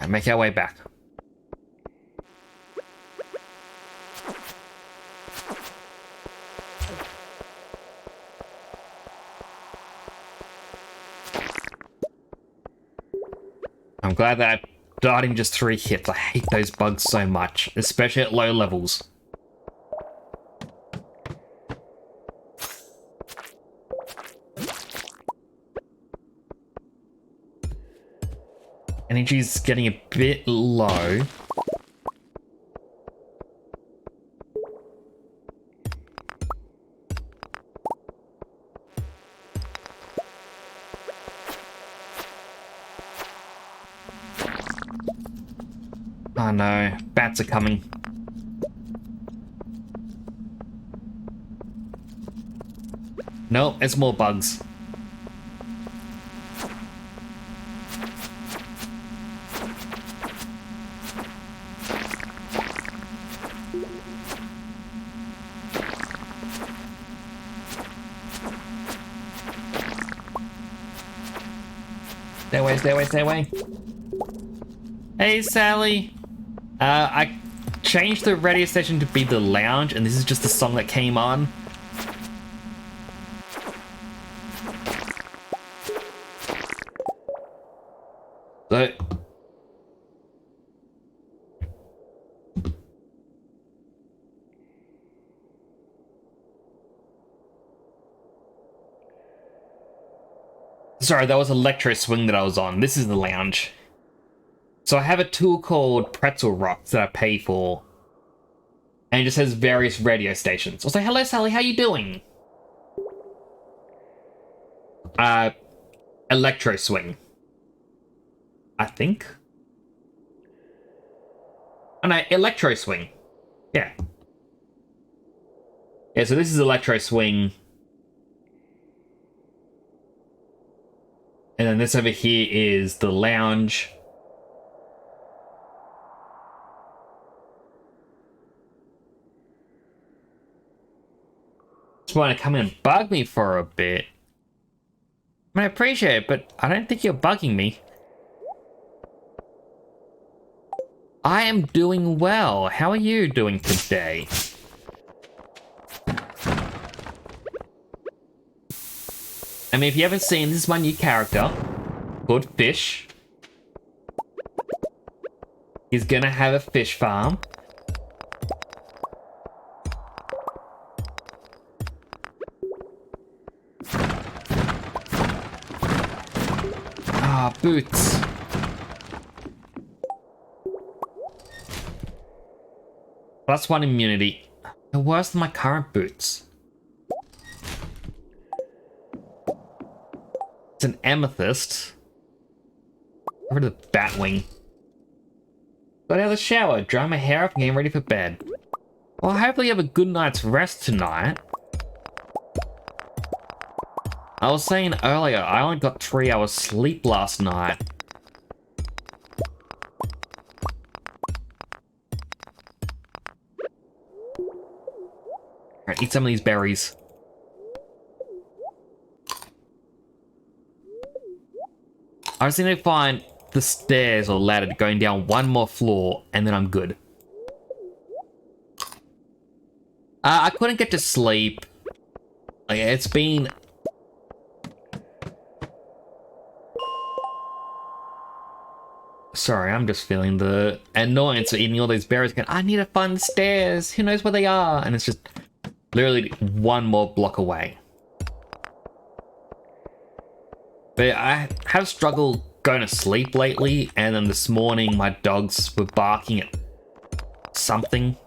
And make our way back. I'm glad that I died in just 3 hits. I hate those bugs so much, especially at low levels. Energy's getting a bit low. Oh no, bats are coming. Nope, it's more bugs. Stay away, stay away, stay away. Hey, Sally. I changed the radio station to be the lounge, and this is just the song that came on. So... Sorry, that was Electro Swing that I was on. This is the lounge. So I have a tool called Pretzel Rocks that I pay for. And it just has various radio stations. I'll say, hello Sally, how you doing? Electro Swing. I think. Oh no, Electro Swing. Yeah. Yeah, so this is Electro Swing. And then this over here is the lounge. Just want to come in and bug me for a bit. I mean, I appreciate it, but I don't think you're bugging me. I am doing well. How are you doing today? I mean, if you haven't seen, this is my new character called Fish. He's gonna have a fish farm. Ah, boots. +1 immunity. They're worse than my current boots. It's an amethyst. Get rid of the bat wing. Got out of the shower, dry my hair up and getting ready for bed. Well, hopefully you have a good night's rest tonight. I was saying earlier, I only got 3 hours sleep last night. Alright, eat some of these berries. I just need to find the stairs or ladder going down 1 more floor, and then I'm good. I couldn't get to sleep. Like, it's been... Sorry, I'm just feeling the annoyance of eating all those berries again. I need to find the stairs. Who knows where they are? And it's just Literally one more block away. But I have struggled going to sleep lately, and then this morning my dogs were barking at something.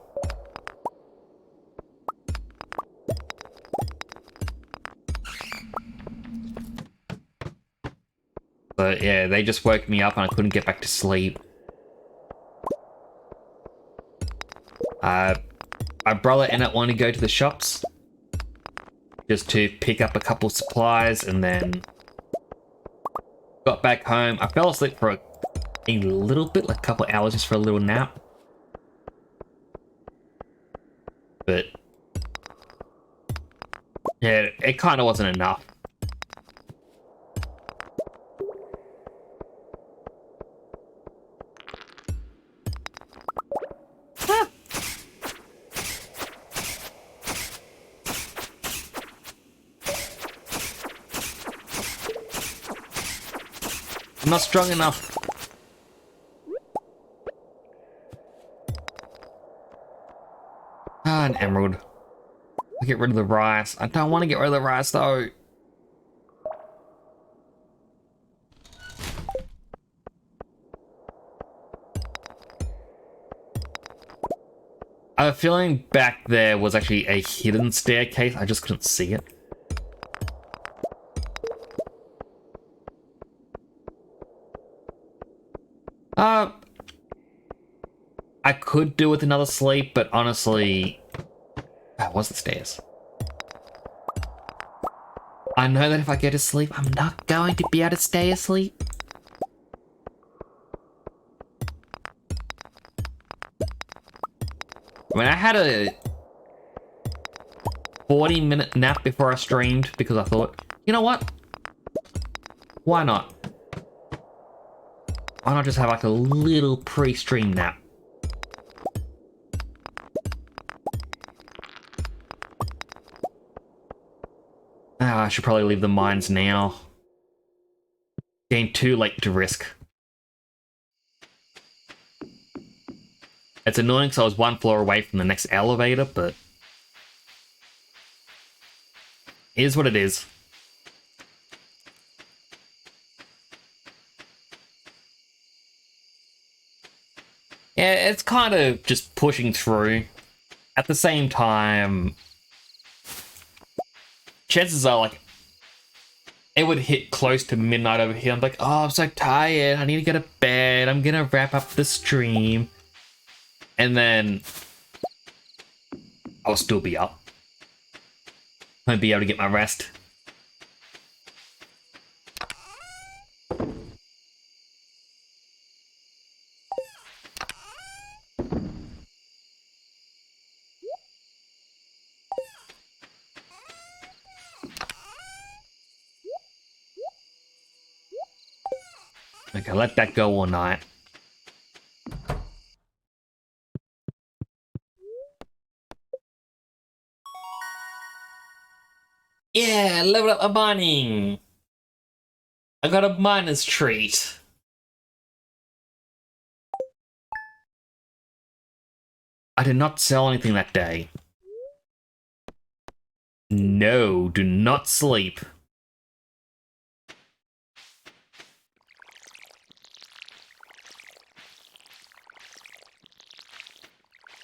But yeah, they just woke me up and I couldn't get back to sleep. My brother ended up wanting to go to the shops just to pick up a couple supplies, and then got back home. I fell asleep for a little bit, like a couple hours, just for a little nap. But yeah, it kind of wasn't enough. I'm not strong enough. Ah, an emerald. I'll get rid of the rice. I don't want to get rid of the rice though. I have a feeling back there was actually a hidden staircase. I just couldn't see it. I could do with another sleep, but honestly, that was the stairs. I know that if I get to sleep, I'm not going to be able to stay asleep. I mean, I had a 40-minute nap before I streamed because I thought, you know what? Why not? Why not just have like a little pre-stream nap? I should probably leave the mines now. Getting too late to risk. It's annoying because I was one floor away from the next elevator, but it is what it is. Yeah, it's kind of just pushing through. At the same time, chances are, like, it would hit close to midnight over here. I'm like, oh, I'm so tired. I need to go to bed. I'm gonna wrap up the stream. And then I'll still be up. Won't be able to get my rest. Okay, let that go all night. Yeah, level up my mining. I got a miner's treat. I did not sell anything that day. No, do not sleep.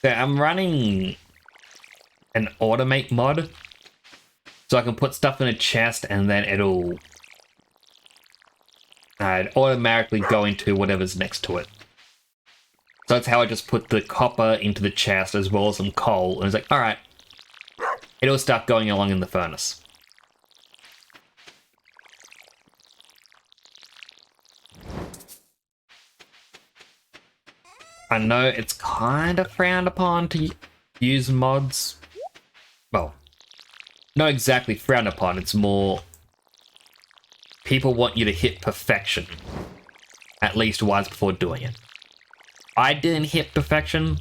Okay, I'm running an automate mod, so I can put stuff in a chest and then it'll automatically go into whatever's next to it. So that's how I just put the copper into the chest as well as some coal, and it's like, alright, it'll start going along in the furnace. I know it's kind of frowned upon to use mods. Well, not exactly frowned upon, it's more people want you to hit perfection at least once before doing it. I didn't hit perfection,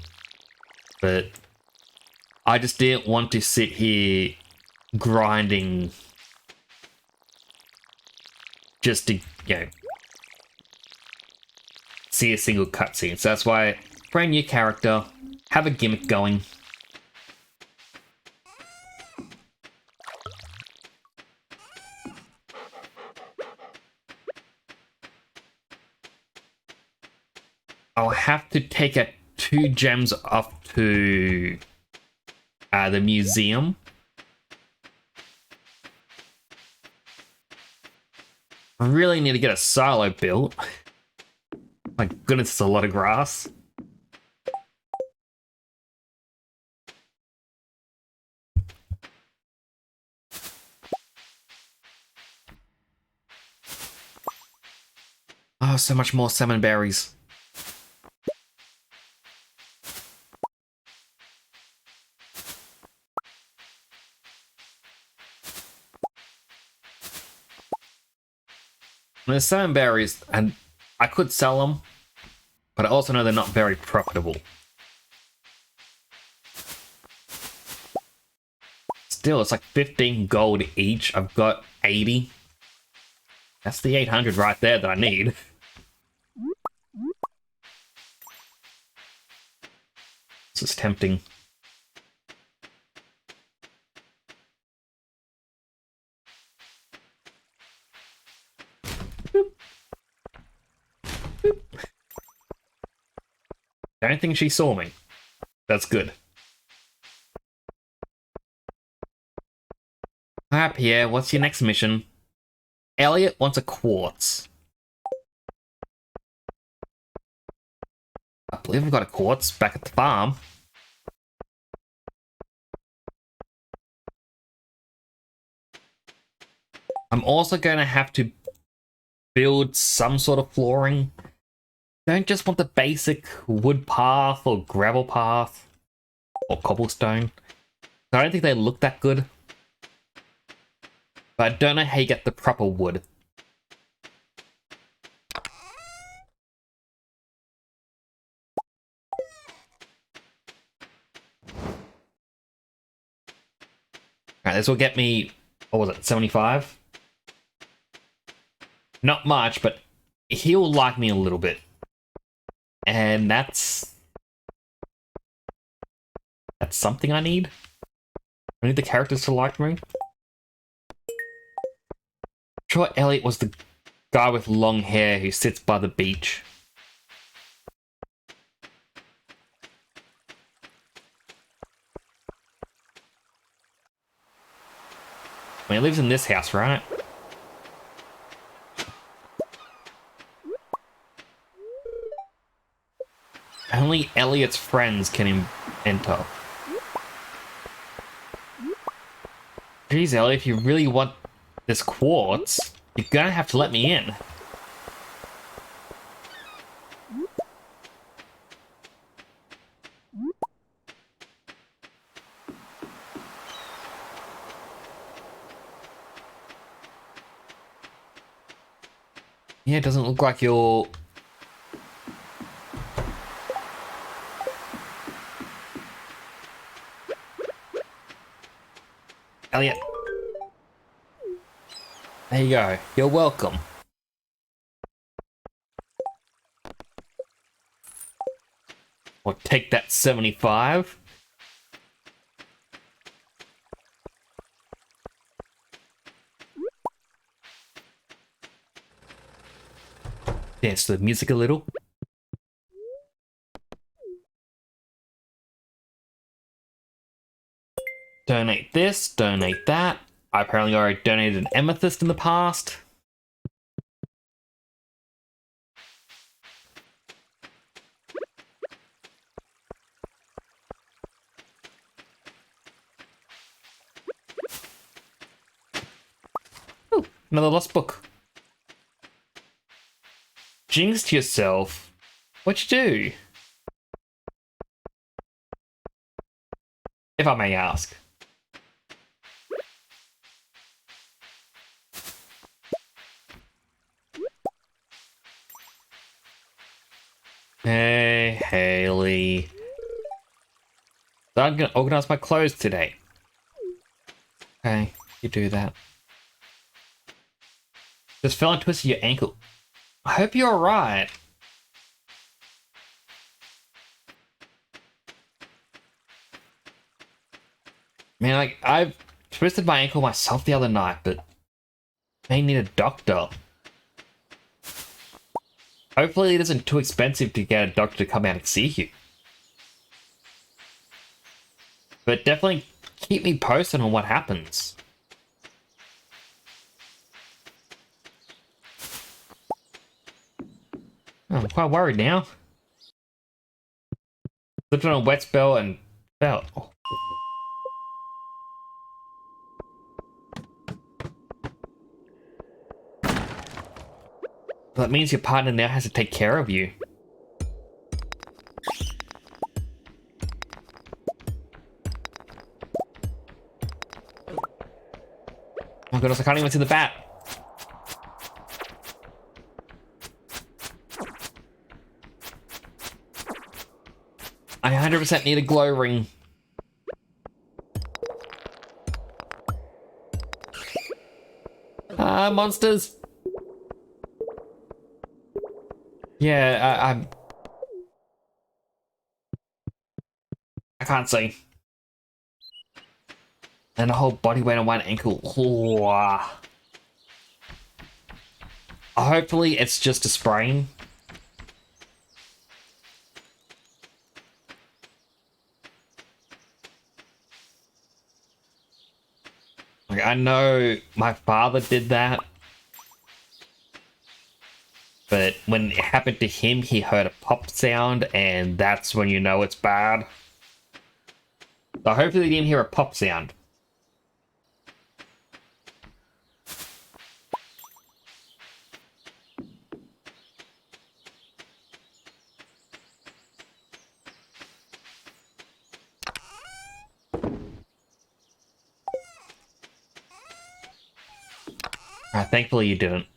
but I just didn't want to sit here grinding just to, see a single cutscene. So that's why, brand new character, have a gimmick going. have to take 2 gems off to the museum. I really need to get a silo built. My goodness, it's a lot of grass. Oh, so much more salmon berries. There's salmon berries, and I could sell them, but I also know they're not very profitable. Still, it's like 15 gold each. I've got 80. That's the 800 right there that I need. This is tempting. Boop. Boop. I don't think she saw me. That's good. Ah, Pierre, what's your next mission? Elliot wants a quartz. I believe I've got a quartz back at the farm. I'm also going to have to build some sort of flooring. Don't just want the basic wood path or gravel path or cobblestone. I don't think they look that good. But I don't know how you get the proper wood. Alright, this will get me, what was it, 75? Not much, but he'll like me a little bit. And that's something I need. I need the characters to like me. I'm sure Elliot was the guy with long hair who sits by the beach. I mean, he lives in this house, right? Only Elliot's friends can enter. Jeez, Elliot, if you really want this quartz, you're gonna have to let me in. Yeah, it doesn't look like you're... Elliot. There you go. You're welcome. Or take that 75. Dance to the music a little. Donate this, donate that. I apparently already donated an amethyst in the past. Ooh, another lost book. Jinxed yourself. What'd you do? If I may ask. Hey, Haley. So I'm gonna organize my clothes today. Okay, you do that. Just fell and twisted your ankle. I hope you're alright. Man, like, I've twisted my ankle myself the other night, but I may need a doctor. Hopefully it isn't too expensive to get a doctor to come out and see you. But definitely keep me posted on what happens. Oh, I'm quite worried now. Lived on a wet spell and fell. Oh. That means your partner now has to take care of you. Oh my goodness, I can't even see the bat. I 100% need a glow ring. Monsters. Yeah, I can't see. And a whole body weight on one ankle. Oh. Hopefully it's just a sprain. Like, I know my father did that. But when it happened to him, he heard a pop sound, and that's when you know it's bad. So hopefully he didn't hear a pop sound. Thankfully you didn't.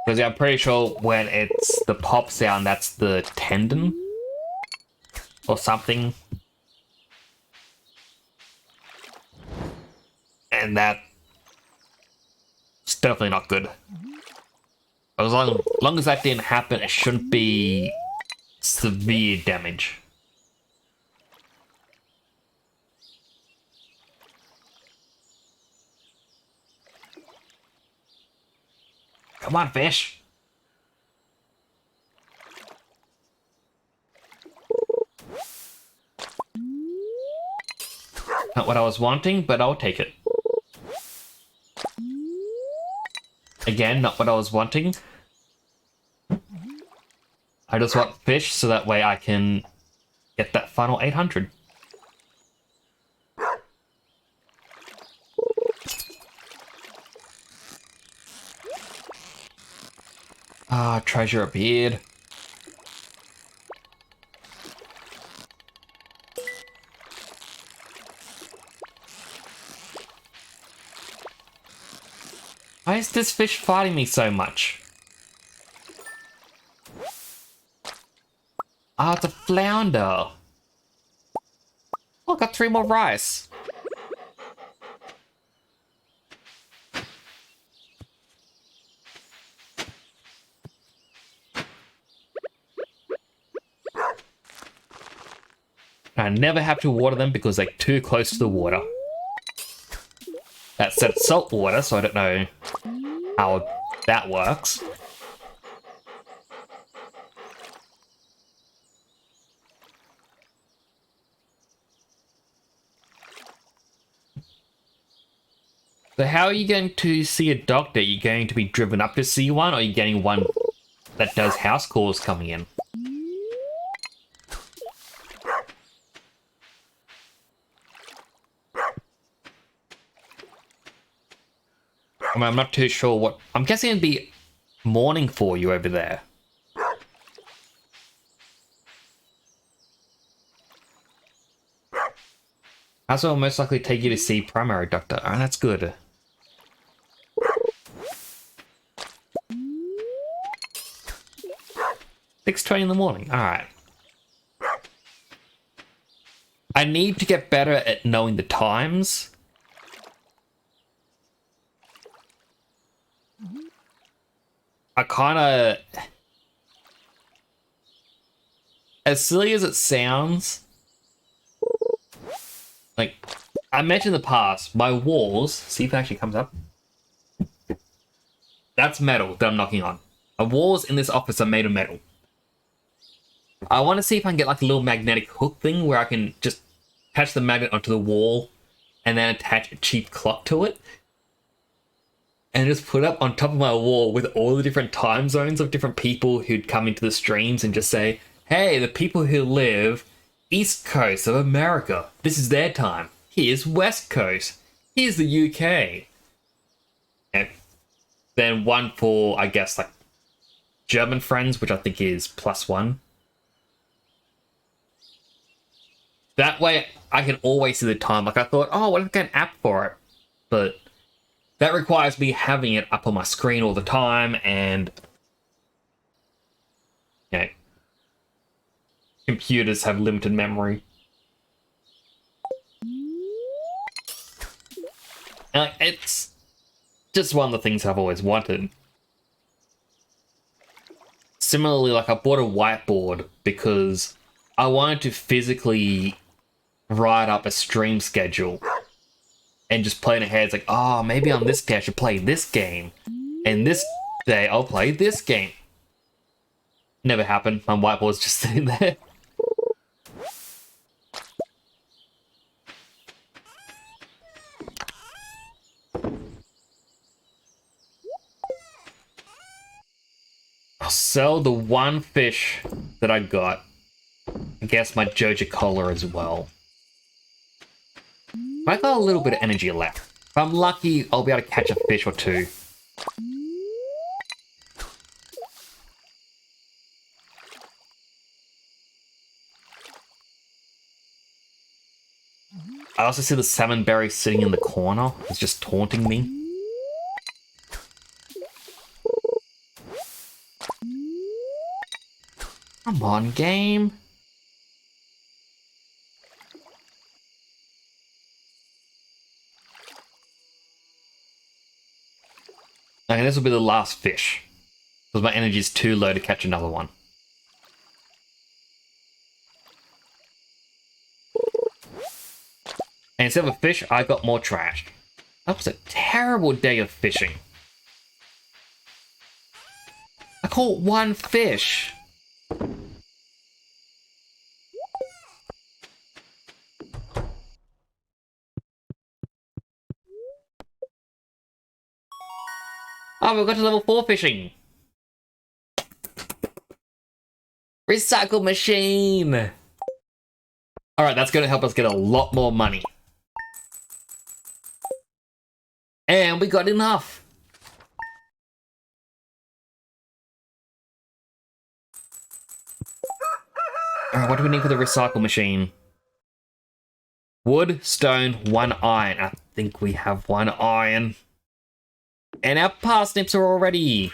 Because I'm pretty sure when it's the pop sound, that's the tendon or something. And that's definitely not good. As long as that didn't happen, it shouldn't be severe damage. Come on, fish. Not what I was wanting, but I'll take it. Again, not what I was wanting. I just want fish so that way I can get that final 800. Treasure appeared. Why is this fish fighting me so much? It's a flounder. Oh, I got 3 more rice. I never have to water them because they're too close to the water. That said, salt water, so I don't know how that works. So how are you going to see a doctor? Are you going to be driven up to see one, or are you getting one that does house calls coming in? I mean, I'm not too sure what... I'm guessing it'd be morning for you over there. That's what will most likely take you to see primary doctor. Oh, that's good. 6:20 in the morning. Alright. I need to get better at knowing the times. I kind of... As silly as it sounds, Like, I mentioned in the past, my walls, see if it actually comes up. That's metal that I'm knocking on. The walls in this office are made of metal. I want to see if I can get like a little magnetic hook thing where I can just attach the magnet onto the wall and then attach a cheap clock to it. And just put it up on top of my wall with all the different time zones of different people who'd come into the streams and just say, hey, the people who live East Coast of America, this is their time. Here's West Coast. Here's the UK. And then one for, I guess, like German friends, which I think is +1. That way I can always see the time. Like I thought, oh, what if I get an app for it? But that requires me having it up on my screen all the time, and you know, computers have limited memory. And it's just one of the things I've always wanted. Similarly, like I bought a whiteboard because I wanted to physically write up a stream schedule and just plan ahead. It's like, oh, maybe on this day I should play this game, and this day I'll play this game. Never happened. My whiteboard's just sitting there. I'll sell the one fish that I got. I guess my Joja Cola as well. I got a little bit of energy left. If I'm lucky, I'll be able to catch a fish or two. I also see the salmon berry sitting in the corner. It's just taunting me. Come on, game. Okay, this will be the last fish, because my energy is too low to catch another one. And instead of a fish, I got more trash. That was a terrible day of fishing. I caught one fish. Oh, we got to level 4 fishing. Recycle machine. All right, that's going to help us get a lot more money. And we got enough. All right, what do we need for the recycle machine? Wood, stone, 1 iron. I think we have 1 iron. And our parsnips are all ready.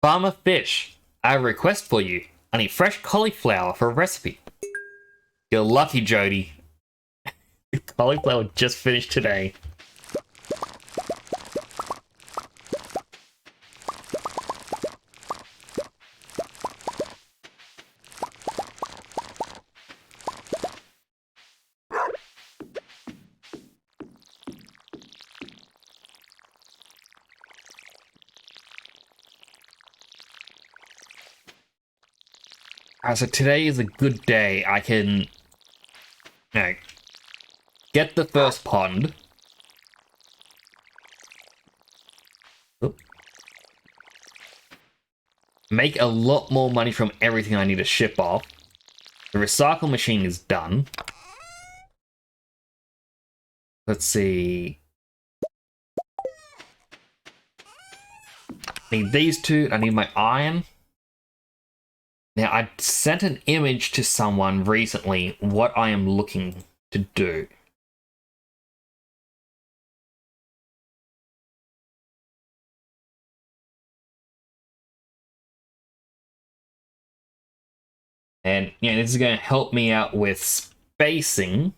Farmer Fish, I have a request for you. I need fresh cauliflower for a recipe. You're lucky, Jody. Cauliflower just finished today. Alright, so today is a good day. I can, get the first pond. Oop. Make a lot more money from everything I need to ship off. The recycle machine is done. Let's see. I need these two. I need my iron. Now, I sent an image to someone recently what I am looking to do. And, this is going to help me out with spacing.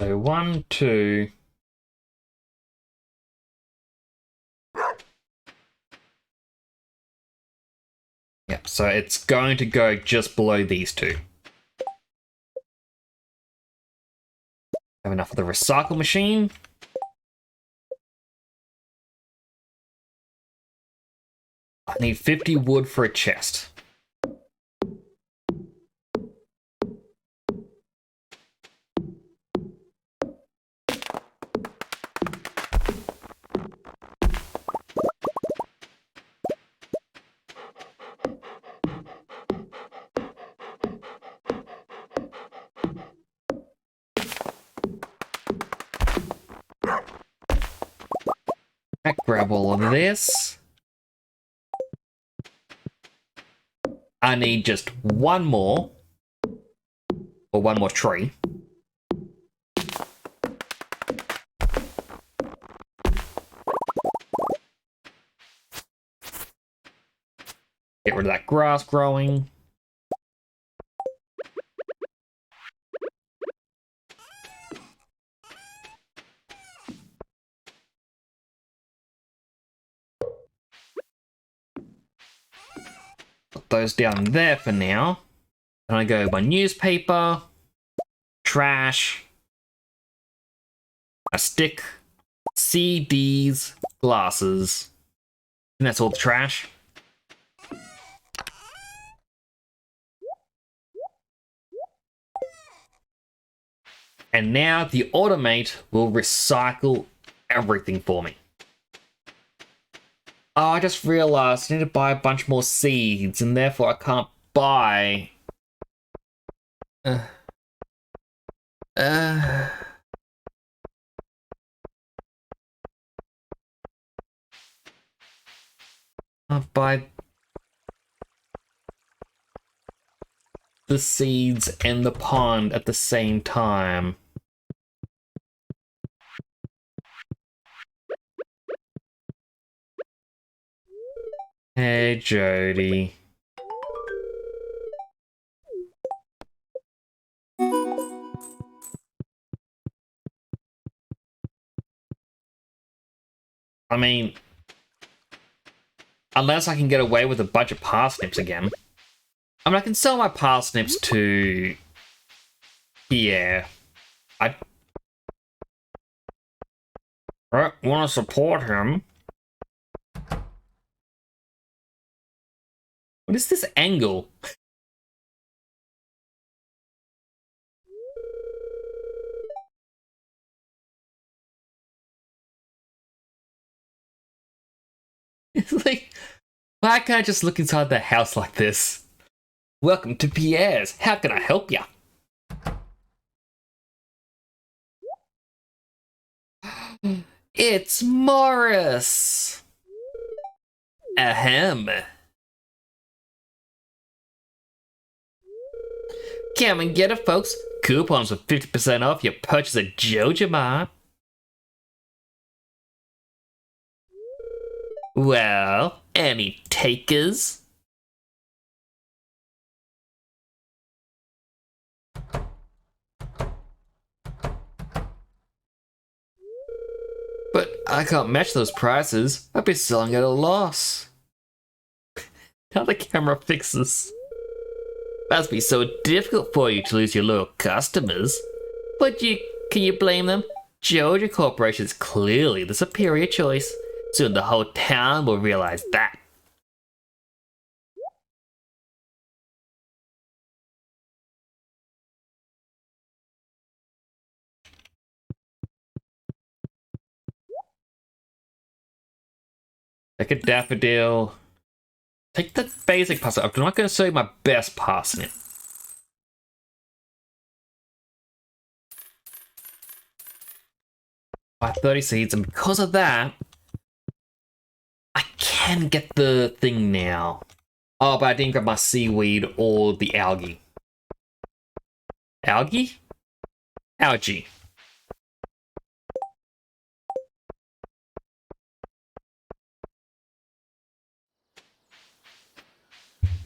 So 1, 2. Yep, so it's going to go just below these two. Have enough of the recycle machine. I need 50 wood for a chest. I grab all of this. I need just one more, or one more tree. Get rid of that grass growing. Put those down there for now. And I go my newspaper, trash, a stick, CDs, glasses. And that's all the trash. And now the automate will recycle everything for me. Oh, I just realized I need to buy a bunch more seeds, and therefore I can't buy. I'll buy the seeds and the pond at the same time. Hey, Jody. I mean, unless I can get away with a bunch of parsnips again. I mean, I can sell my parsnips to... Yeah. I want to support him. What is this angle? It's like, why can't I just look inside the house like this? Welcome to Pierre's. How can I help ya? It's Morris. Ahem. Come and get it, folks. Coupons for 50% off your purchase at Jojamar. Well, any takers? But I can't match those prices. I'd be selling at a loss. How the camera fixes. Must be so difficult for you to lose your loyal customers. But can you blame them? Georgia Corporation is clearly the superior choice. Soon the whole town will realize that. Take a daffodil. Take the basic parsnip. I'm not going to show you my best parsnip. Buy 30 seeds, and because of that, I can get the thing now. Oh, but I didn't grab my seaweed or the algae. Algae? Algae.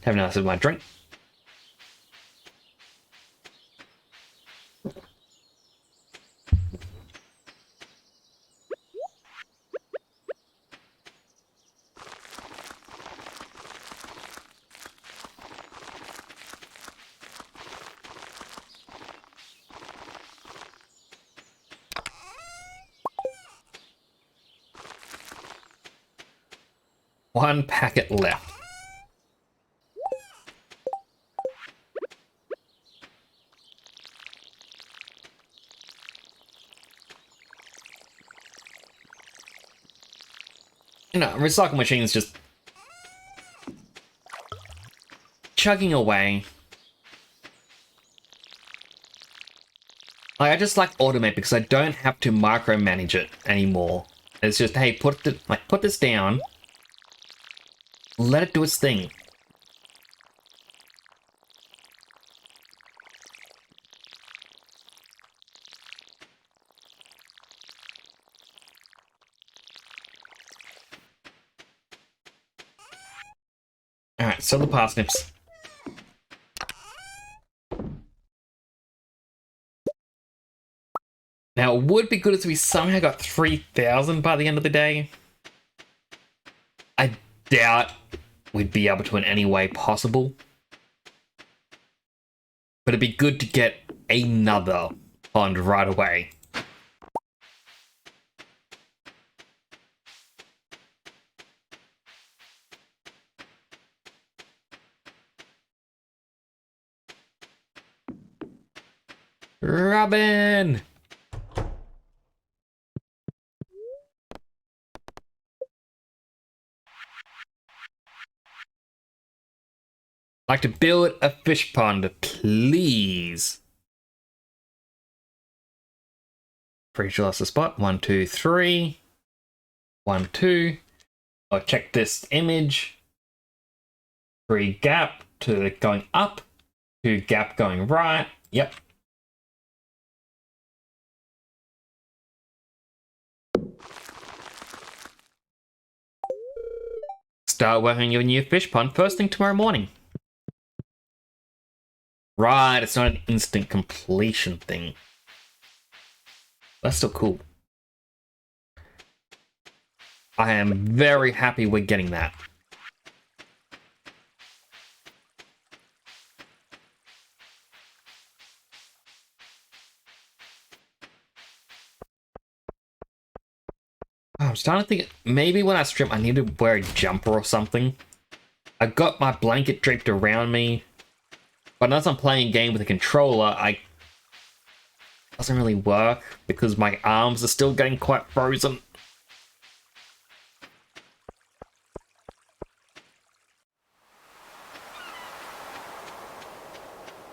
Have a nice sip of my drink. One packet left. You know, recycle machine's just chugging away. Like, I just like automate because I don't have to micromanage it anymore. It's just, hey, put this down. Let it do its thing. Alright, sell the parsnips. Now, it would be good if we somehow got 3,000 by the end of the day. I doubt we'd be able to in any way possible. But it'd be good to get another pond right away. Robin! Like to build a fish pond, please. Pretty sure that's the spot. 1, 2, 3. 1, 2. I'll check this image. 3 gap to going up. 2 gap going right. Yep. Start working on your new fish pond first thing tomorrow morning. Right, it's not an instant completion thing. That's still cool. I am very happy we're getting that. Oh, I'm starting to think maybe when I stream I need to wear a jumper or something. I got my blanket draped around me, but unless I'm playing a game with a controller, it doesn't really work because my arms are still getting quite frozen.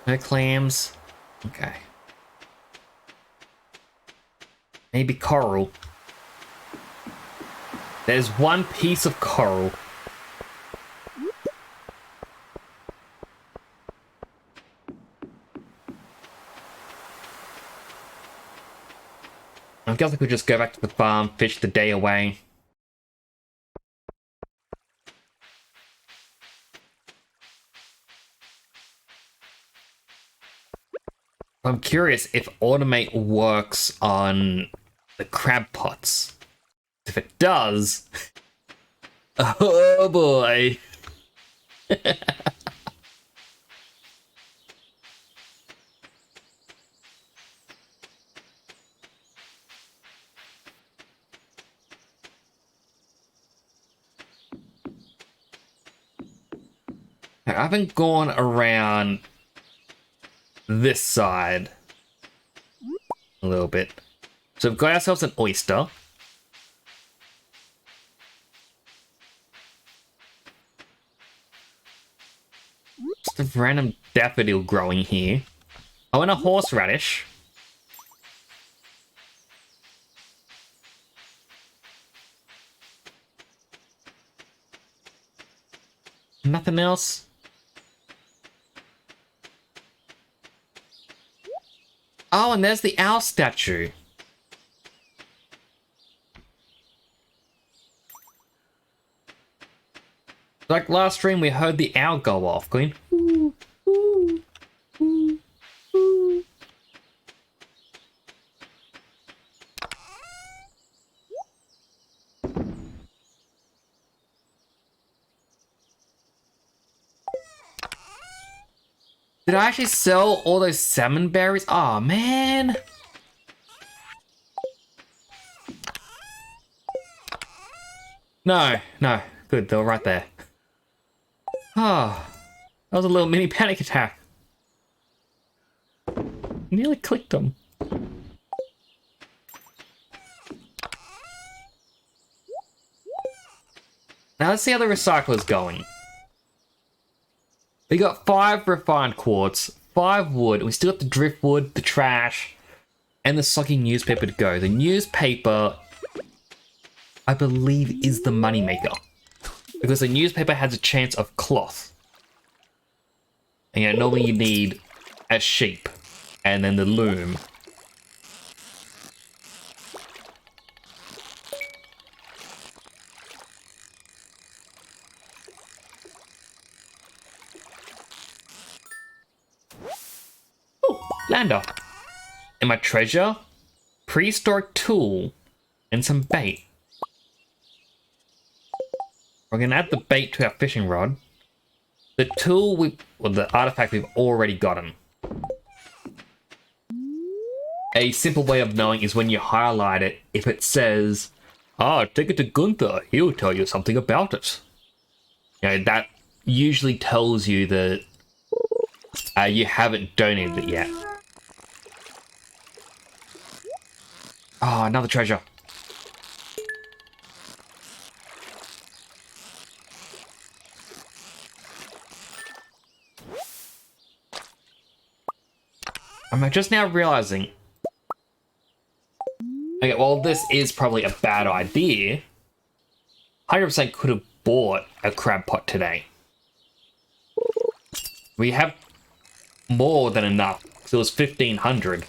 No clams. Okay. Maybe coral. There's one piece of coral. I guess I could just go back to the farm, fish the day away. I'm curious if automate works on the crab pots. If it does, oh boy. I haven't gone around this side a little bit. So we've got ourselves an oyster. Just a random daffodil growing here. Oh, and a horseradish. Nothing else. Oh, and there's the owl statue. Like last stream, we heard the owl go off, going. Ooh, ooh, ooh, ooh. Did I actually sell all those salmon berries? Oh man. No, good. They were right there. Ah, that was a little mini panic attack. Nearly clicked them. Now let's see how the recycler's going. We got 5 refined quartz, 5 wood, and we still got the driftwood, the trash, and the soggy newspaper to go. The newspaper, I believe, is the moneymaker. Because the newspaper has a chance of cloth. And yeah, normally you need a sheep, and then the loom. Lander. And my treasure, prehistoric tool, and some bait. We're gonna add the bait to our fishing rod. The tool, the artifact we've already gotten. A simple way of knowing is when you highlight it, if it says, take it to Gunther, he'll tell you something about it. You know, that usually tells you that you haven't donated it yet. Oh, another treasure. I'm just now realizing. Okay, well, this is probably a bad idea. 100% could have bought a crab pot today. We have more than enough, because it was 1,500.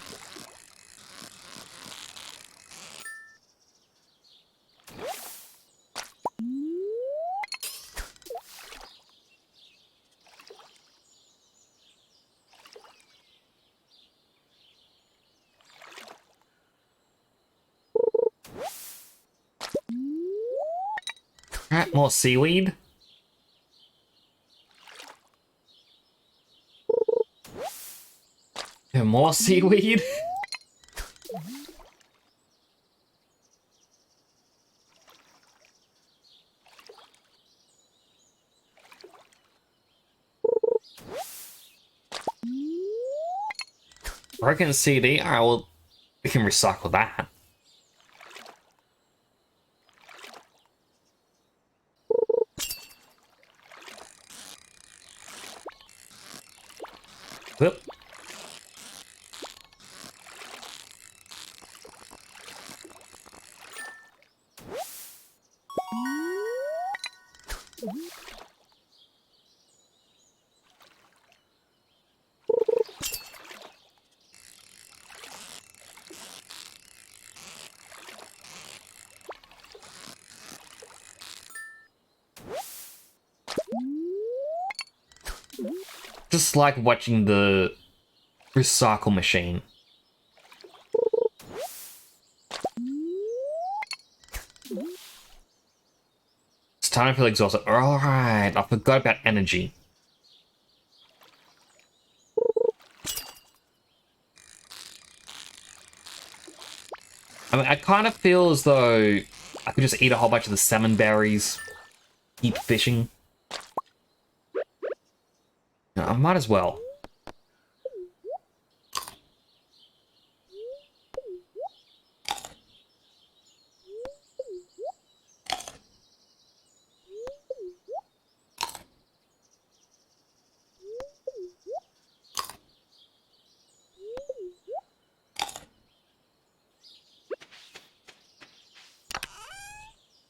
Alright, more seaweed. And more seaweed. Broken CD. Alright, well, we can recycle that. Whoop. Just like watching the recycle machine. It's time to feel exhausted. Alright, I forgot about energy. I mean, I kind of feel as though I could just eat a whole bunch of the salmon berries, keep fishing. I might as well.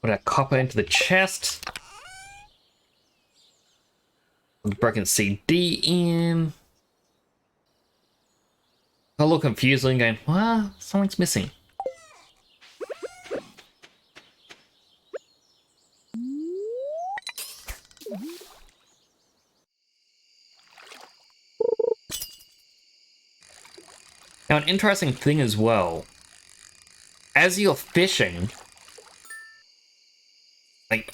Put our copper into the chest. Put the broken CD in. A little confusing, going, well, something's missing. Now, an interesting thing as well, as you're fishing, like,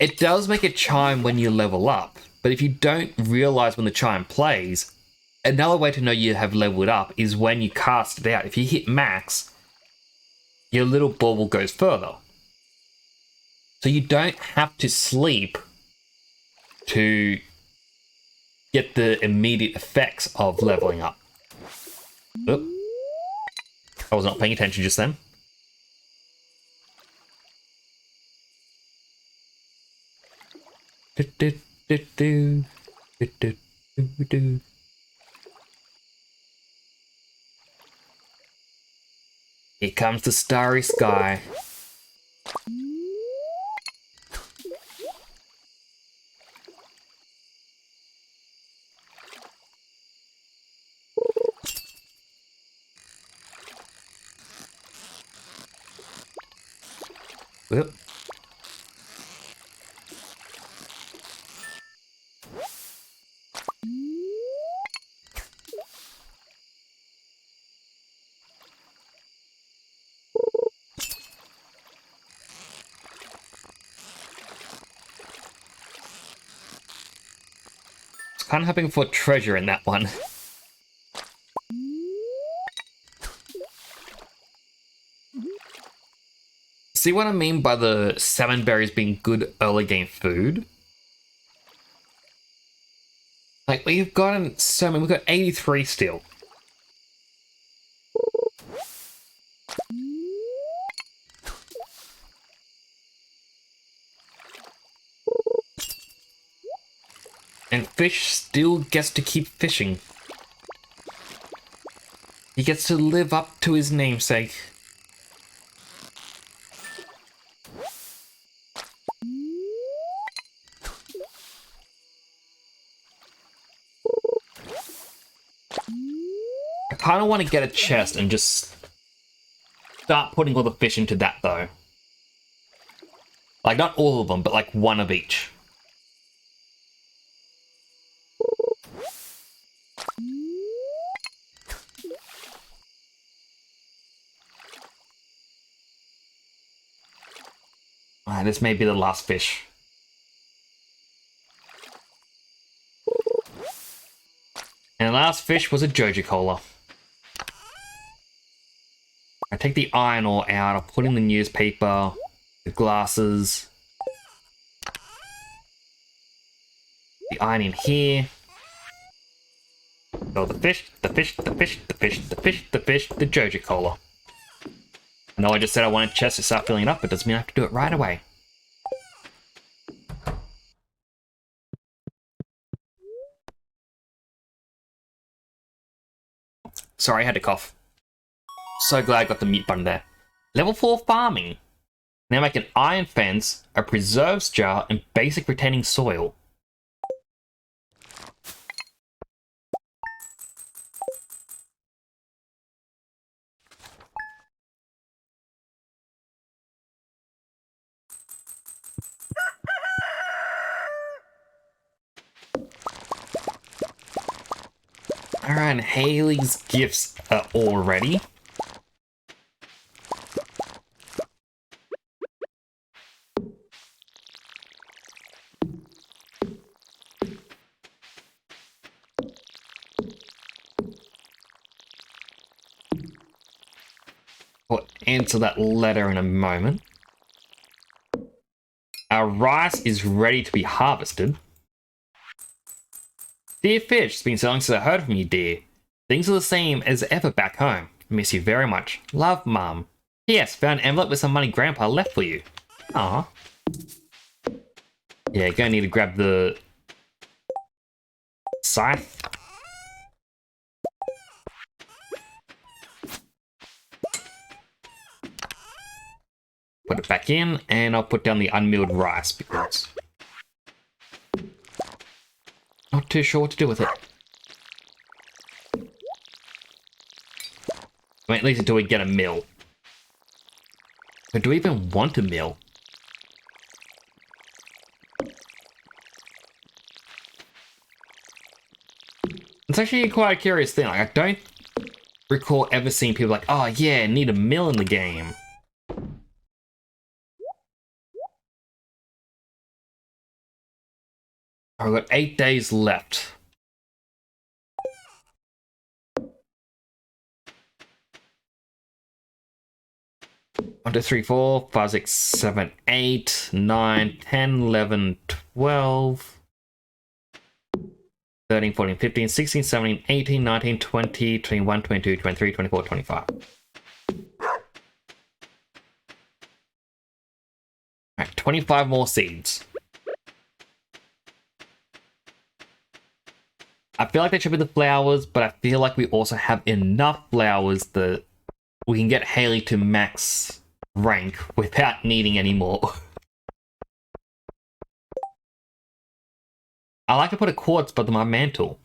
it does make a chime when you level up, but if you don't realize when the chime plays, another way to know you have leveled up is when you cast it out. If you hit max, your little bauble goes further. So you don't have to sleep to get the immediate effects of leveling up. Oop. I was not paying attention just then. Here comes the starry sky. Oop. Kind of hoping for treasure in that one. See what I mean by the 7 berries being good early game food? Like, we've gotten so many. We've got 83 still. And fish still gets to keep fishing. He gets to live up to his namesake. I kind of want to get a chest and just start putting all the fish into that, though. Like, not all of them, but like one of each. Alright, this may be the last fish. And the last fish was a Joja Cola. I take the iron ore out, I put in the newspaper, the glasses, the iron in here. So the fish, the fish, the fish, the fish, the fish, the fish, the Joja Cola. I know I just said I wanted chests to start filling it up, it doesn't mean I have to do it right away. Sorry, I had to cough. So glad I got the mute button there. Level 4 farming. Now make an iron fence, a preserves jar, and basic retaining soil. Alright, Haley's gifts are all ready. We'll answer that letter in a moment. Our rice is ready to be harvested. Dear Fish, it's been so long since I heard from you, dear. Things are the same as ever back home. Miss you very much. Love, Mum. P.S. Found an envelope with some money Grandpa left for you. Aw. Yeah, gonna need to grab the scythe. Put it back in, and I'll put down the unmilled rice because not too sure what to do with it. I mean, at least until we get a mill. But do we even want a mill? It's actually quite a curious thing. Like, I don't recall ever seeing people like, oh yeah, need a mill in the game. I've got 8 days left. 1, 2, 3, 4, 5, 6, 7, 8, 9, 10, 11, 12, 13, 14, 15, 16, 17, 18, 19, 20, 21, 22, 23, 24, 25. Alright, 25 more seeds. I feel like they should be the flowers, but I feel like we also have enough flowers that we can get Haley to max rank without needing any more. I like to put a quartz by my mantle.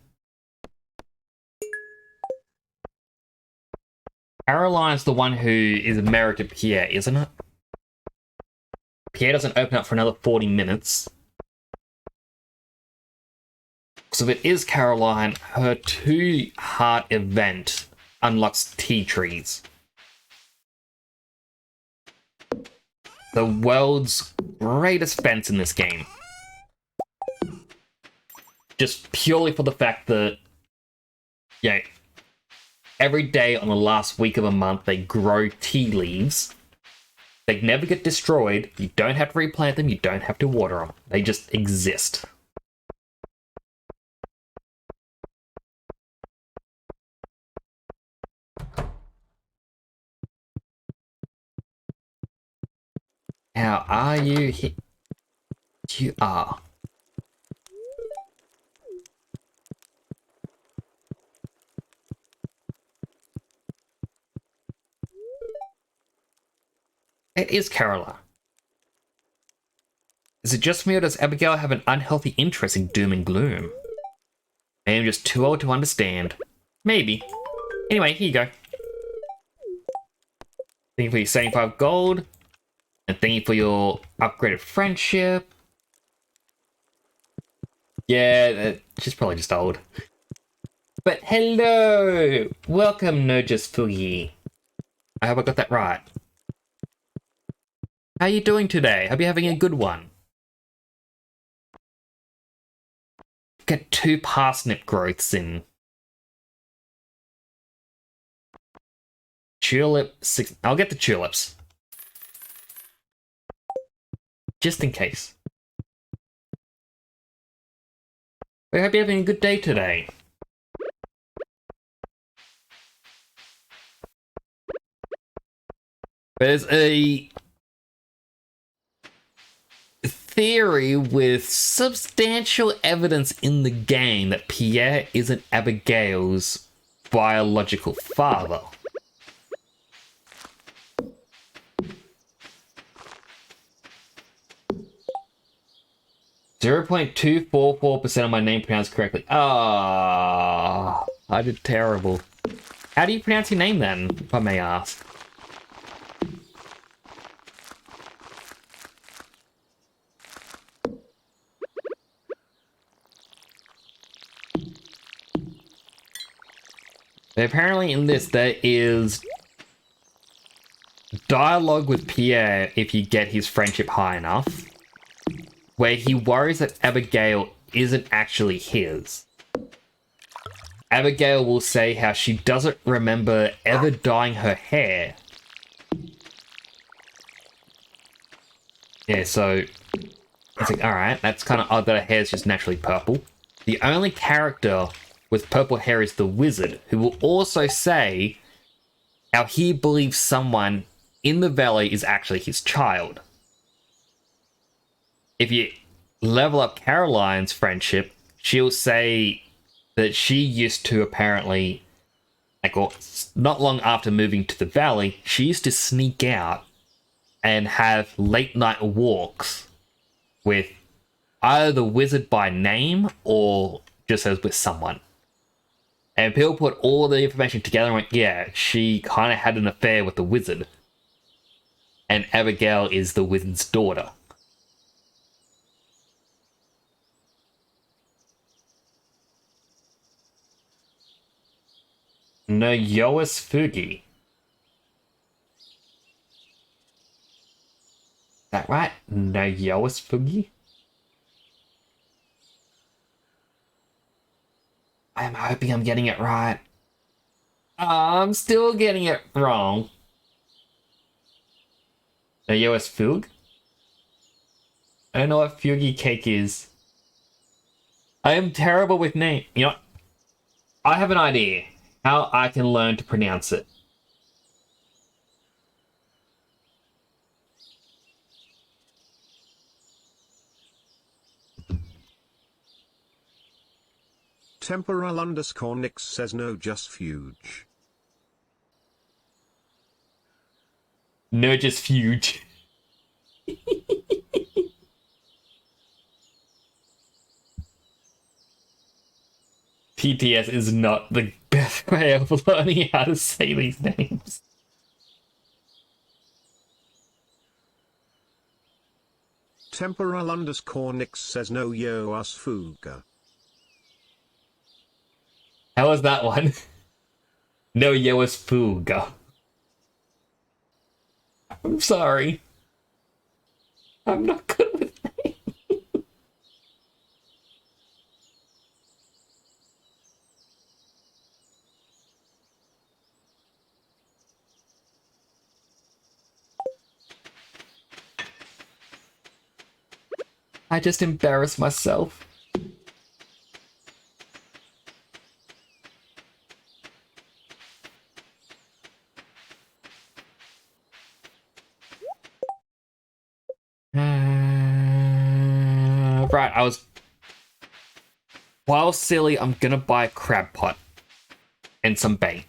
Caroline's the one who is married to Pierre, isn't it? Pierre doesn't open up for another 40 minutes. So if it is Caroline, her 2-heart event unlocks tea trees. The world's greatest fence in this game. Just purely for the fact that, yeah, every day on the last week of a month they grow tea leaves. They never get destroyed. You don't have to replant them. You don't have to water them. They just exist. How are you? You are. It is Caroline. Is it just me or does Abigail have an unhealthy interest in doom and gloom? I am just too old to understand. Maybe. Anyway, here you go. Thank you for your 75 gold. And thank you for your upgraded friendship. Yeah, she's probably just old. But hello! Welcome, No Just Fugi. I hope I got that right. How are you doing today? Hope you're having a good one. Get 2 parsnip growths in. Tulip 6. I'll get the tulips. Just in case. I hope you're having a good day today. There's a theory with substantial evidence in the game that Pierre isn't Abigail's biological father. .244% of my name pronounced correctly. Ah, I did terrible. How do you pronounce your name then, if I may ask? But apparently in this there is dialogue with Pierre if you get his friendship high enough, where he worries that Abigail isn't actually his. Abigail will say how she doesn't remember ever dyeing her hair. Yeah, so it's like, alright, that's kind of odd that her hair's just naturally purple. The only character with purple hair is the wizard, who will also say how he believes someone in the valley is actually his child. If you level up Caroline's friendship, she'll say that she used to apparently, like, not long after moving to the valley, she used to sneak out and have late night walks with either the wizard by name or just as with someone. And people put all the information together and went, yeah, she kind of had an affair with the wizard. And Abigail is the wizard's daughter. No Yoas Fugi. Is that right? No Yoas Fugi? I'm hoping I'm getting it right. I'm still getting it wrong. No US Fug? I don't know what Fugi cake is. I am terrible with name. You know, I have an idea how I can learn to pronounce it. Temporal_Nix says no, just Fuge. No, just Fuge. PTS is not the best way of learning how to say these names. Temporal_Nix says no, yo us Fuga. How was that one? No, Yoas Fuga. I'm sorry. I'm not good with names. I just embarrassed myself. Right, while silly, I'm gonna buy a crab pot and some bait.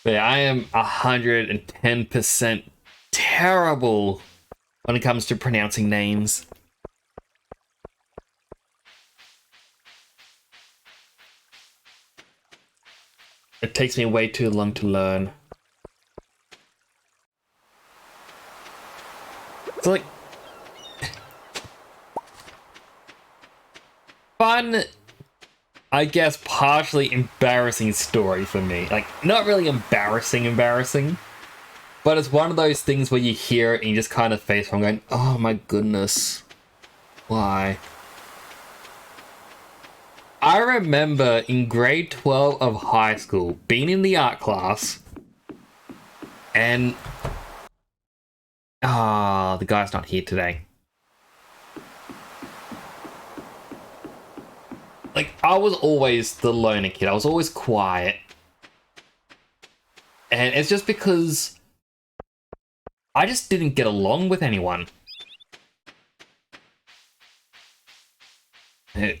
But yeah, I am 110% terrible when it comes to pronouncing names. It takes me way too long to learn. It's like fun, I guess, partially embarrassing story for me. Like, not really embarrassing, but it's one of those things where you hear it and you just kind of face from going, oh my goodness, why? I remember in grade 12 of high school being in the art class and the guy's not here today. Like, I was always the loner kid. I was always quiet. And it's just because I just didn't get along with anyone. When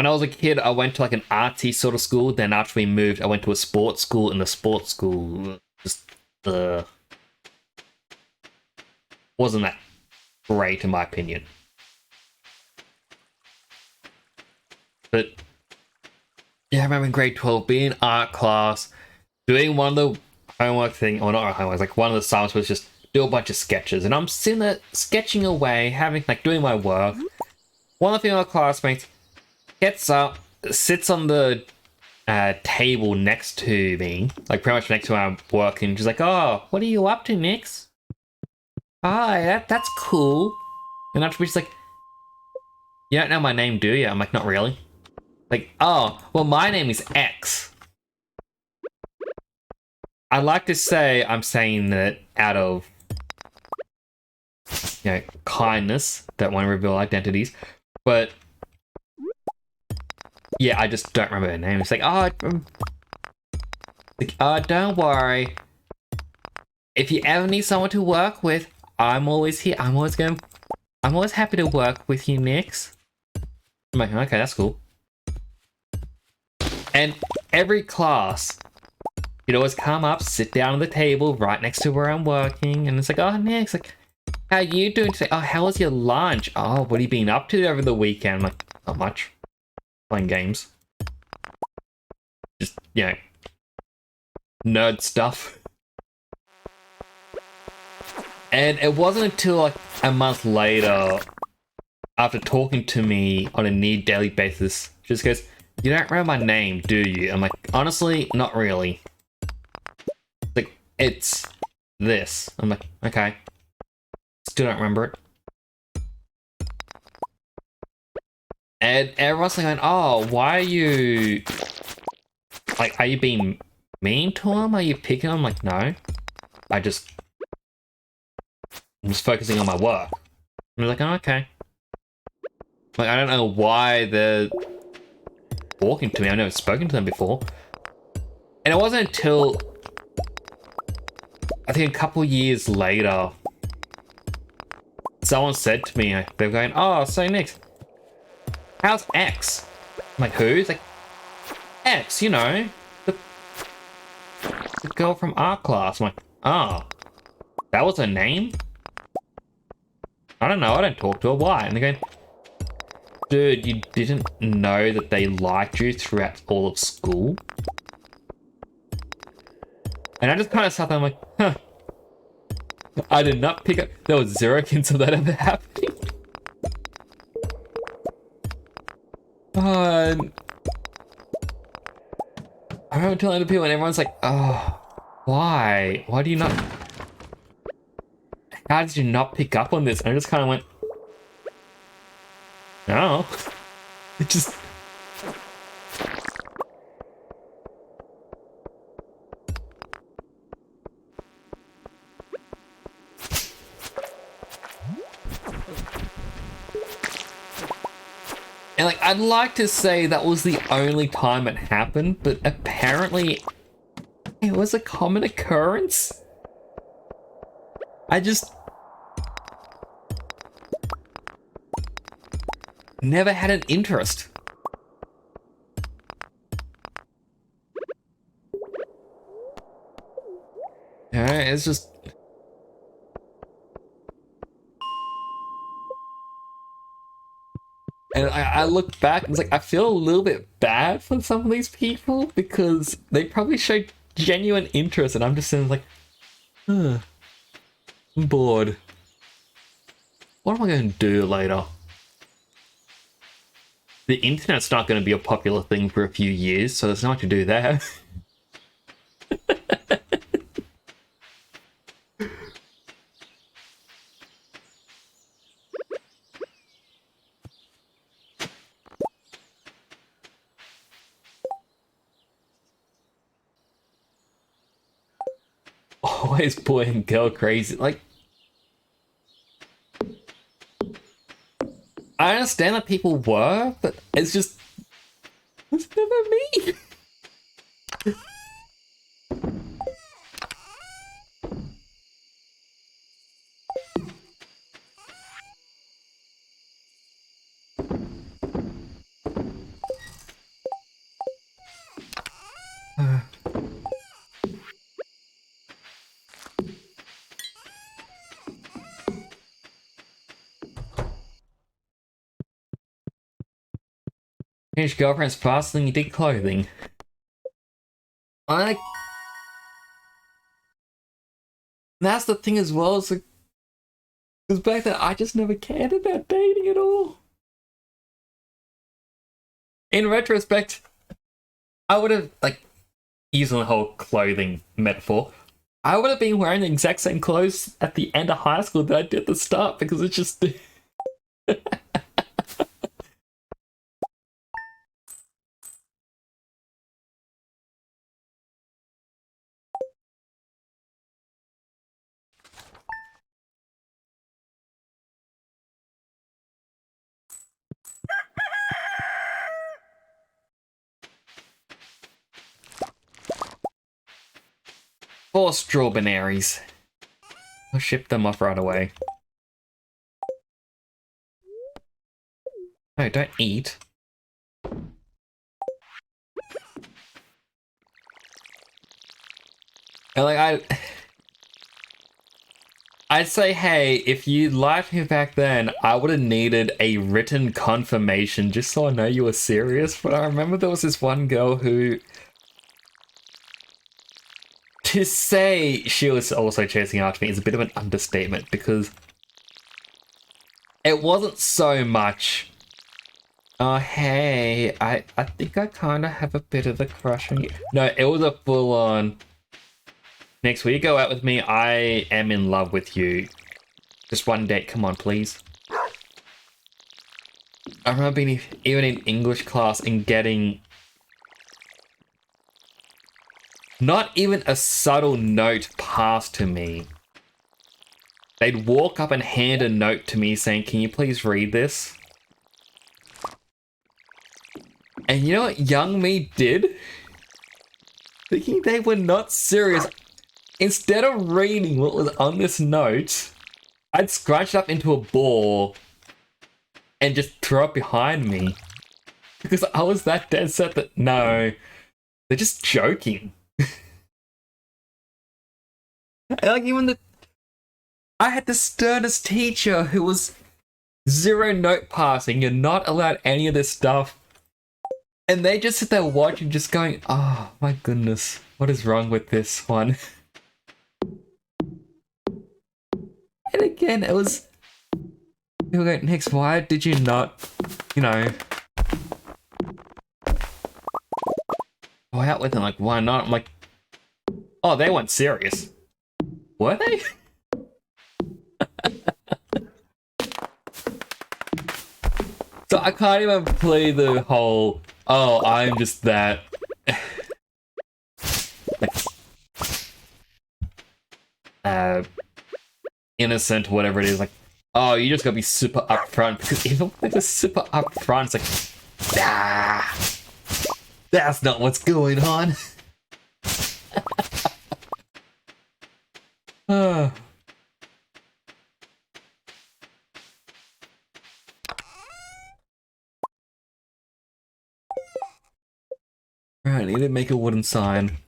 I was a kid, I went to like an artsy sort of school. Then after we moved, I went to a sports school, and the sports school just wasn't that great in my opinion. But yeah, I remember in grade 12 being in art class, doing one of the homework thing, or not homework, like one of the assignments was just do a bunch of sketches, and I'm sitting there sketching away, having like doing my work. One of the female classmates gets up, sits on the table next to me, like pretty much next to where I'm working. She's like, "Oh, what are you up to, Nix?" "Hi, that's cool." And after she's like, "You don't know my name, do you?" I'm like, "Not really." Like, "Oh, well, my name is X." I like to say I'm saying that out of, kindness. Don't want to reveal identities, but yeah, I just don't remember her name. It's like, don't worry. If you ever need someone to work with, I'm always here. I'm always happy to work with you, Nix. I'm like, okay, that's cool. And every class, you'd always come up, sit down at the table right next to where I'm working, and it's like, oh, Nix, like, how you doing today? Oh, how was your lunch? Oh, what have you been up to over the weekend? I'm like, not much. Playing games. Just, nerd stuff. And it wasn't until like a month later, after talking to me on a near daily basis, she just goes, "You don't remember my name, do you?" I'm like, honestly, not really. it's this. I'm like, okay. Still don't remember it. And everyone's like, oh, why are you... Like, are you being mean to him? Are you picking him? I'm like, no. I'm just focusing on my work. I'm like, oh, okay. Like, I don't know why they're talking to me. I've never spoken to them before. And it wasn't until, I think a couple years later, someone said to me, they're going, oh, so Nick, how's X? I'm like, who? It's like, X, you know, the girl from art class. I'm like, oh, that was her name? I don't know, I don't talk to her, why? And they're going, dude, you didn't know that they liked you throughout all of school? And I just kind of sat there, I'm like, huh. I did not pick up, there was zero hints of that ever happening. I remember telling the people and everyone's like, oh, why? Why do you not... How did you not pick up on this? And I just kind of went, no. It just... And like, I'd like to say that was the only time it happened, but apparently it was a common occurrence. I just never had an interest. Yeah, it's just... And I look back and it's like, I feel a little bit bad for some of these people because they probably showed genuine interest and I'm just sitting like, huh, I'm bored. What am I going to do later? The internet's not going to be a popular thing for a few years, so there's not to do there. Always boy and girl crazy. Like, I understand that people were, but it's just, it's never me. Finish girlfriend's faster than you did clothing. Like, that's the thing as well. Because back then I just never cared about dating at all. In retrospect, I would have, like, using the whole clothing metaphor, I would have been wearing the exact same clothes at the end of high school that I did at the start because it's just... Four strawberries. I'll ship them off right away. No, don't eat. And like, I'd say, hey, if you liked me back then, I would have needed a written confirmation just so I know you were serious. But I remember there was this one girl who, to say she was also chasing after me is a bit of an understatement because it wasn't so much, oh, hey, I think I kind of have a bit of a crush on you. No, it was a full-on, Next, will you go out with me? I am in love with you. Just one date, come on, please. I remember being even in English class and getting not even a subtle note passed to me. They'd walk up and hand a note to me saying, can you please read this? And you know what young me did? Thinking they were not serious. Instead of reading what was on this note, I'd scratch it up into a ball and just throw it behind me. Because I was that dead set that, no, they're just joking. Like, even I had the sternest teacher who was zero note passing. You're not allowed any of this stuff. And they just sit there watching, just going, oh my goodness, what is wrong with this one? And again, it was, people go, Nix, why did you not, you know, go out with them? Like, why not? I'm like, oh, they weren't serious. Were they? So I can't even play the whole, oh, I'm just that. Innocent, whatever it is. Like, oh, you just gotta be super upfront. Because even if they're super upfront, it's like, nah, that's not what's going on. Right, I need to make a wooden sign.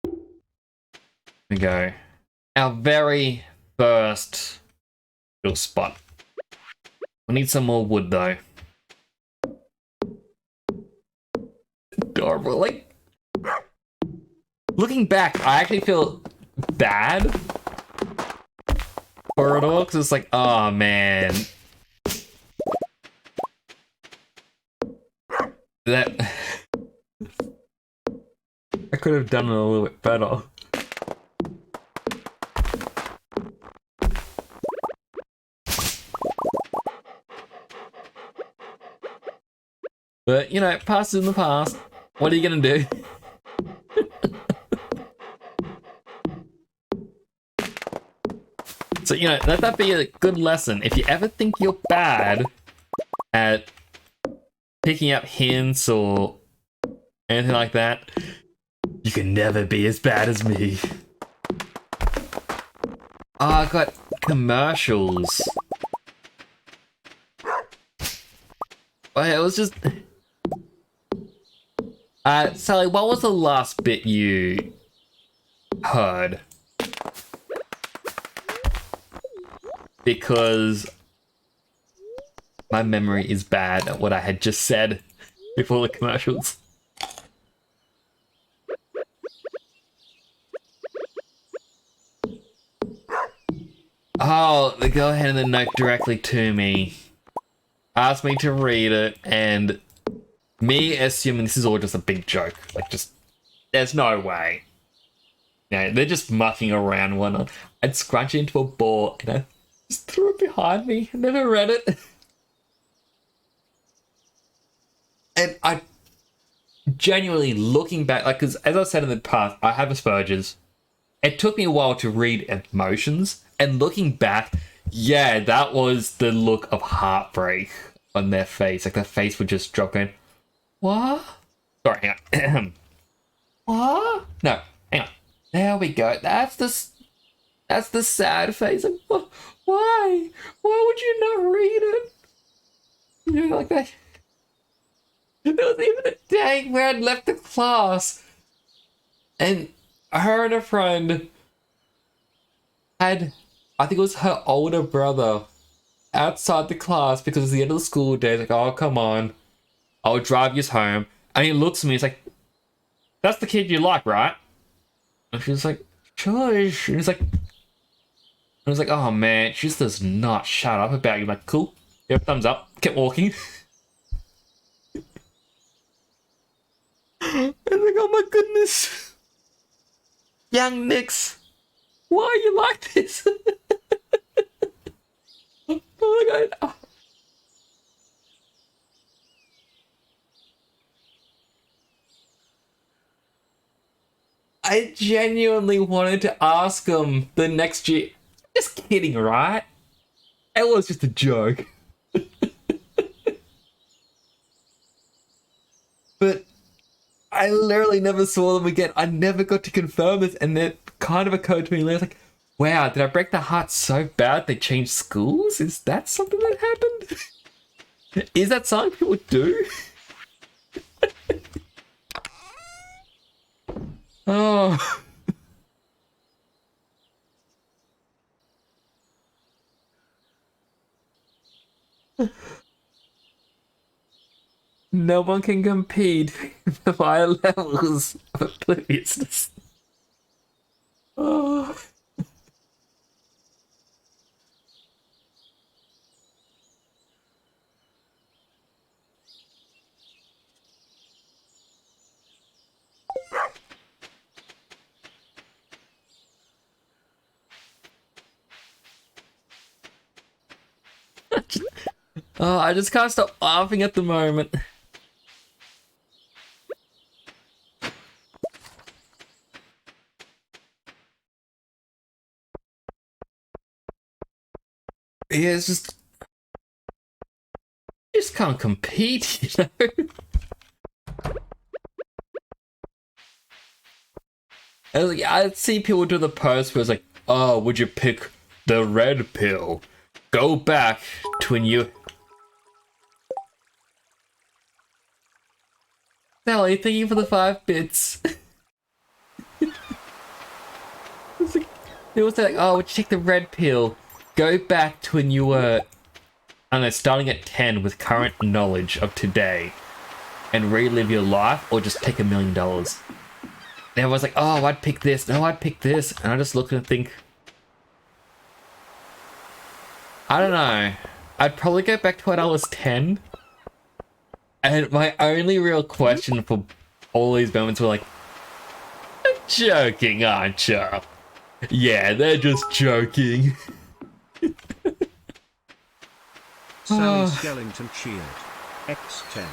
Here we go. Our very first little spot. We need some more wood though. Adorable. Like, looking back, I actually feel bad for it all because it's like, oh man. That I could have done it a little bit better. But you know, past is in the past. What are you gonna do? So you know, let that be a good lesson. If you ever think you're bad at picking up hints or anything like that, you can never be as bad as me. Oh, I got commercials. Oh, it was just... Sally, what was the last bit you heard? Because my memory is bad at what I had just said before the commercials. Oh, they go ahead and then note directly to me. Asked me to read it, and me assuming this is all just a big joke. Like, just, there's no way. You know, they're just mucking around one. I'd scrunch it into a ball, and I just threw it behind me. I never read it. And I genuinely looking back, like, because as I said in the past, I have Asperger's. It took me a while to read emotions, and looking back, yeah, that was the look of heartbreak on their face. Like, their face would just drop going, what? Sorry, hang on. What? No, hang on. There we go. That's the sad face. Like, why? Why would you not read it? You know, like that. There was even a day where I'd left the class and her and a friend had, I think it was her older brother, outside the class because it's the end of the school day. Like, oh, come on, I'll drive you home. And he looks at me, he's like, that's the kid you like, right? And she's like, sure. And he's like, oh man, she just does not shut up about you. I'm like, cool. Yep, thumbs up. Kept walking. like, oh my goodness. Young Nix, why are you like this? Oh my god. I genuinely wanted to ask him the next year. Just kidding, right? It was just a joke. But I literally never saw them again. I never got to confirm this, and it kind of occurred to me later, like, wow, did I break the heart so bad they changed schools? Is that something that happened? Is that something people do? Oh. No one can compete with the higher levels of obliviousness. Oh. Oh, I just can't stop laughing at the moment. Yeah, it's just can't compete, you know? And like, I'd see people do the post where it's like, oh, would you pick the red pill? Go back to when you... Sally, thank you for the 5 bits. It's like, they will say like, oh, would you take the red pill? Go back to when you were, I don't know, starting at 10 with current knowledge of today and relive your life, or just take $1 million. And everyone's like, oh, I'd pick this. No, I'd pick this. And I just look and think, I don't know. I'd probably go back to when I was 10. And my only real question for all these moments were like, you're joking, aren't you? Yeah, they're just joking. Sally Skellington cheered. X10.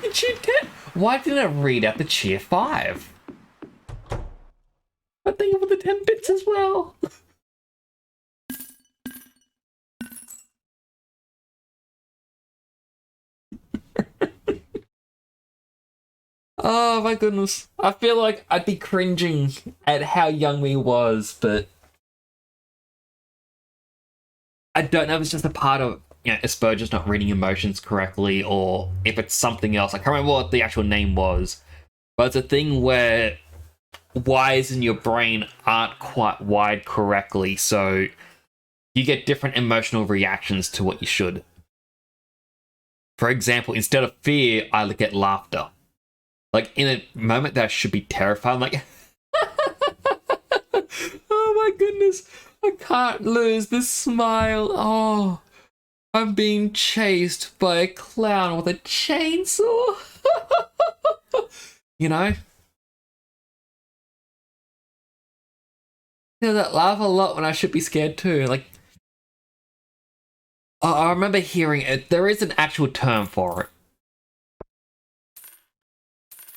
Did you get? Why didn't it read out the cheer 5? I think for the 10 bits as well. Oh my goodness. I feel like I'd be cringing at how young we was, but I don't know if it's just a part of, you know, Asperger's not reading emotions correctly, or if it's something else. I can't remember what the actual name was, but it's a thing where wires in your brain aren't quite wired correctly, so you get different emotional reactions to what you should. For example, instead of fear, I get laughter. Like, in a moment that I should be terrified, I'm like, oh my goodness, I can't lose this smile. Oh, I'm being chased by a clown with a chainsaw. You know? You know, that laugh a lot when I should be scared too. Like, I remember hearing it. There is an actual term for it.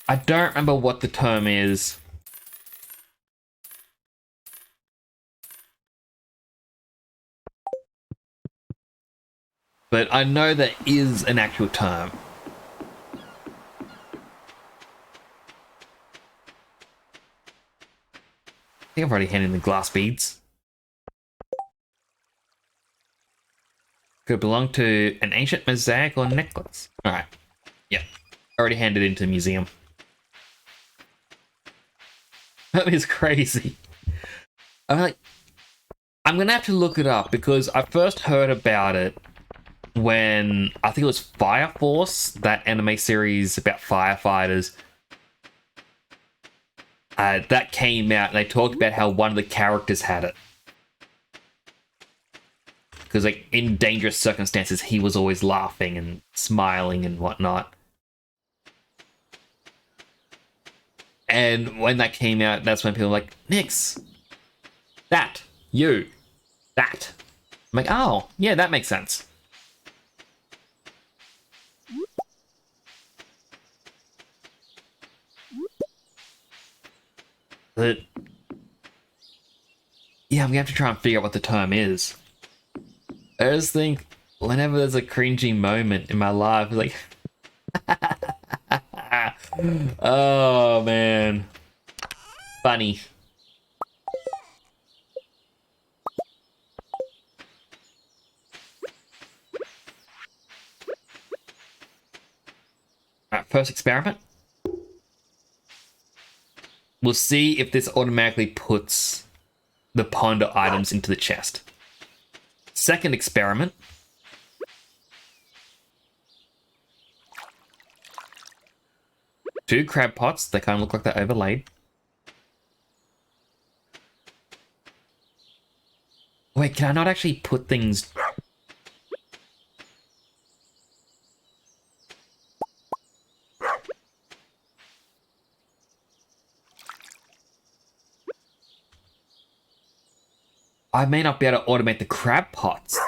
I don't remember what the term is. But I know there is an actual term. I think I've already handed in the glass beads. Could belong to an ancient mosaic or necklace. Alright. Yep. Already handed into the museum. That is crazy. I'm like, I'm gonna have to look it up because I first heard about it when I think it was Fire Force, that anime series about firefighters. That came out and they talked about how one of the characters had it. Because, like, in dangerous circumstances, he was always laughing and smiling and whatnot. And when that came out, that's when people were like, Nix, that, you, that. I'm like, oh, yeah, that makes sense. But yeah, I'm gonna have to try and figure out what the term is. I just think whenever there's a cringy moment in my life, like, oh man, funny. Alright, first experiment. We'll see if this automatically puts the ponder items into the chest. Second experiment. Two crab pots. They kind of look like they're overlaid. Wait, can I not actually put things... I may not be able to automate the crab pots.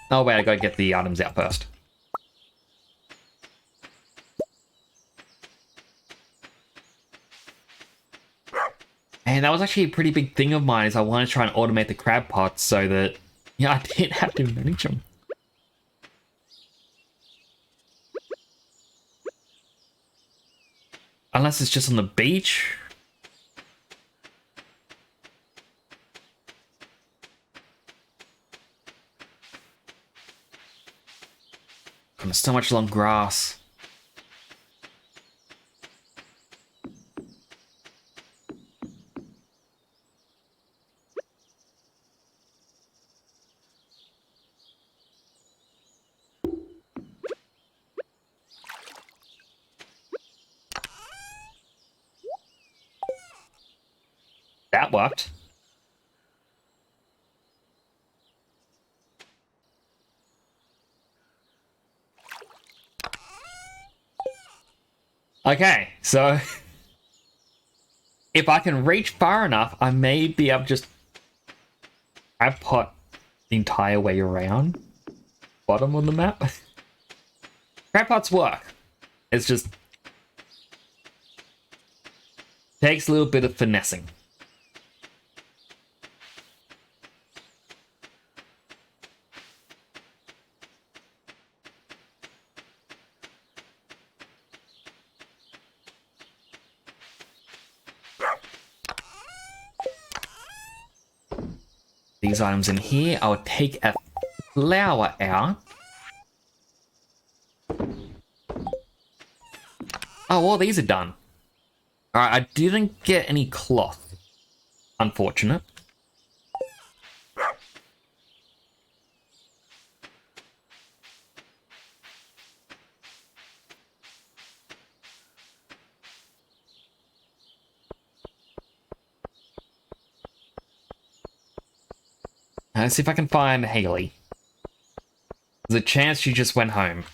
Oh wait, I gotta get the items out first. And that was actually a pretty big thing of mine, is I wanted to try and automate the crab pots so that, yeah, I didn't have to manage them. Unless it's just on the beach. There's so much long grass. That worked. Okay, so if I can reach far enough, I may be able to just crab pot the entire way around. Bottom of the map. Crab pots work. It's just takes a little bit of finessing. These items in here, I'll take a flower out. Oh, well, these are done. Alright, I didn't get any cloth. Unfortunate. Let's see if I can find Haley. There's a chance she just went home.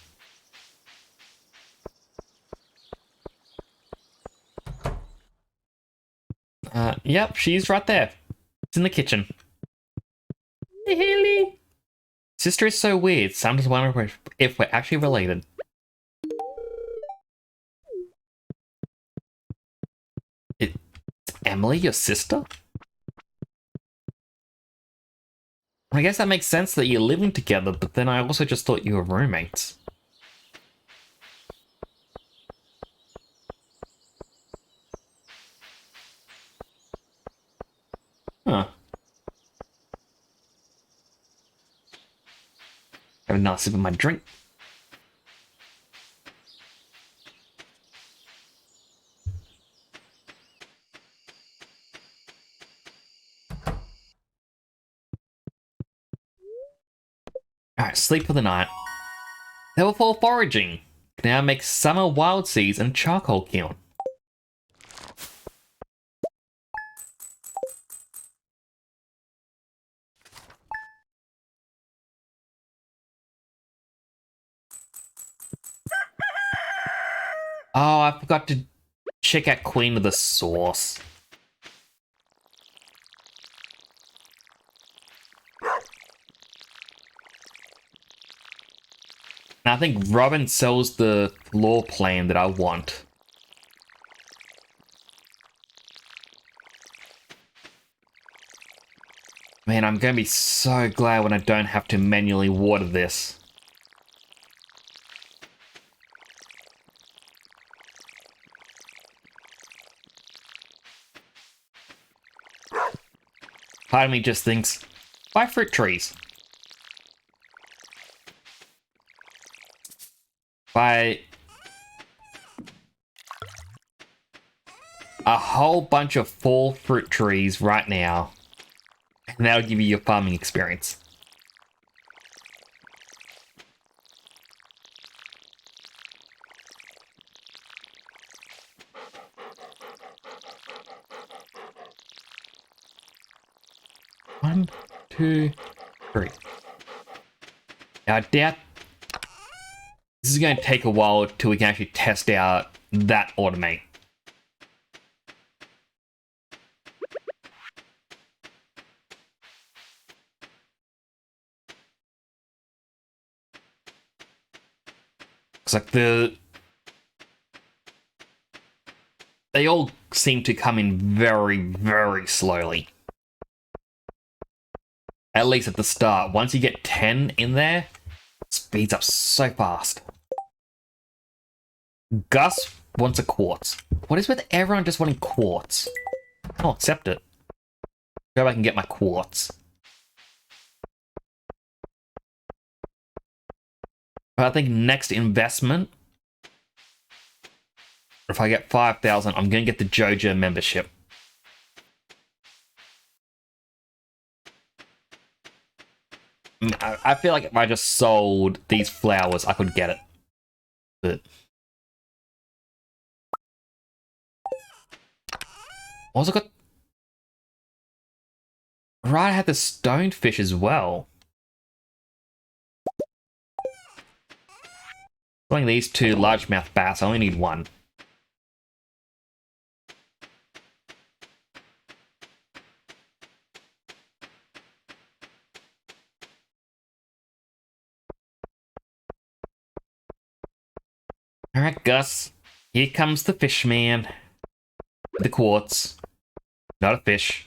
Yep, she's right there. It's in the kitchen. Hey, Haley! Sister is so weird. Sometimes wonder if we're actually related. It's Emily, your sister? I guess that makes sense that you're living together, but then I also just thought you were roommates. Huh. Have a nice sip of my drink. Alright, sleep for the night. Level 4 foraging. Can now make summer wild seeds and charcoal kiln. Oh, I forgot to check out Queen of the Source. Now, I think Robin sells the floor plan that I want. Man, I'm going to be so glad when I don't have to manually water this. Part of me just thinks, buy fruit trees. Buy a whole bunch of fall fruit trees right now. And that'll give you your farming experience. One, two, three. Now, I doubt this is going to take a while till we can actually test out that automate. It's like they all seem to come in very, very slowly. At least at the start. Once you get 10 in there, it speeds up so fast. Gus wants a quartz. What is with everyone just wanting quartz? I'll accept it. Go back and get my quartz. But I think next investment, if I get 5,000, I'm going to get the Jojo membership. I feel like if I just sold these flowers, I could get it. But also got... Right, I had the stonefish as well. Selling these two largemouth bass, I only need one. Alright, Gus. Here comes the fish man. The quartz. Not a fish.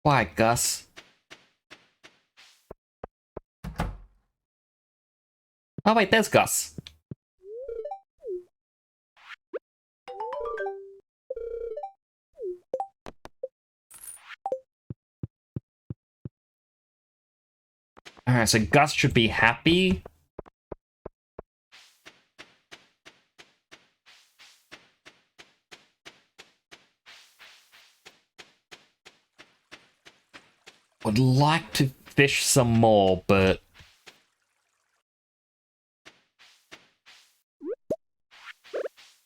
Why, Gus? Oh wait, there's Gus. Alright, so Gus should be happy. Would like to fish some more, but...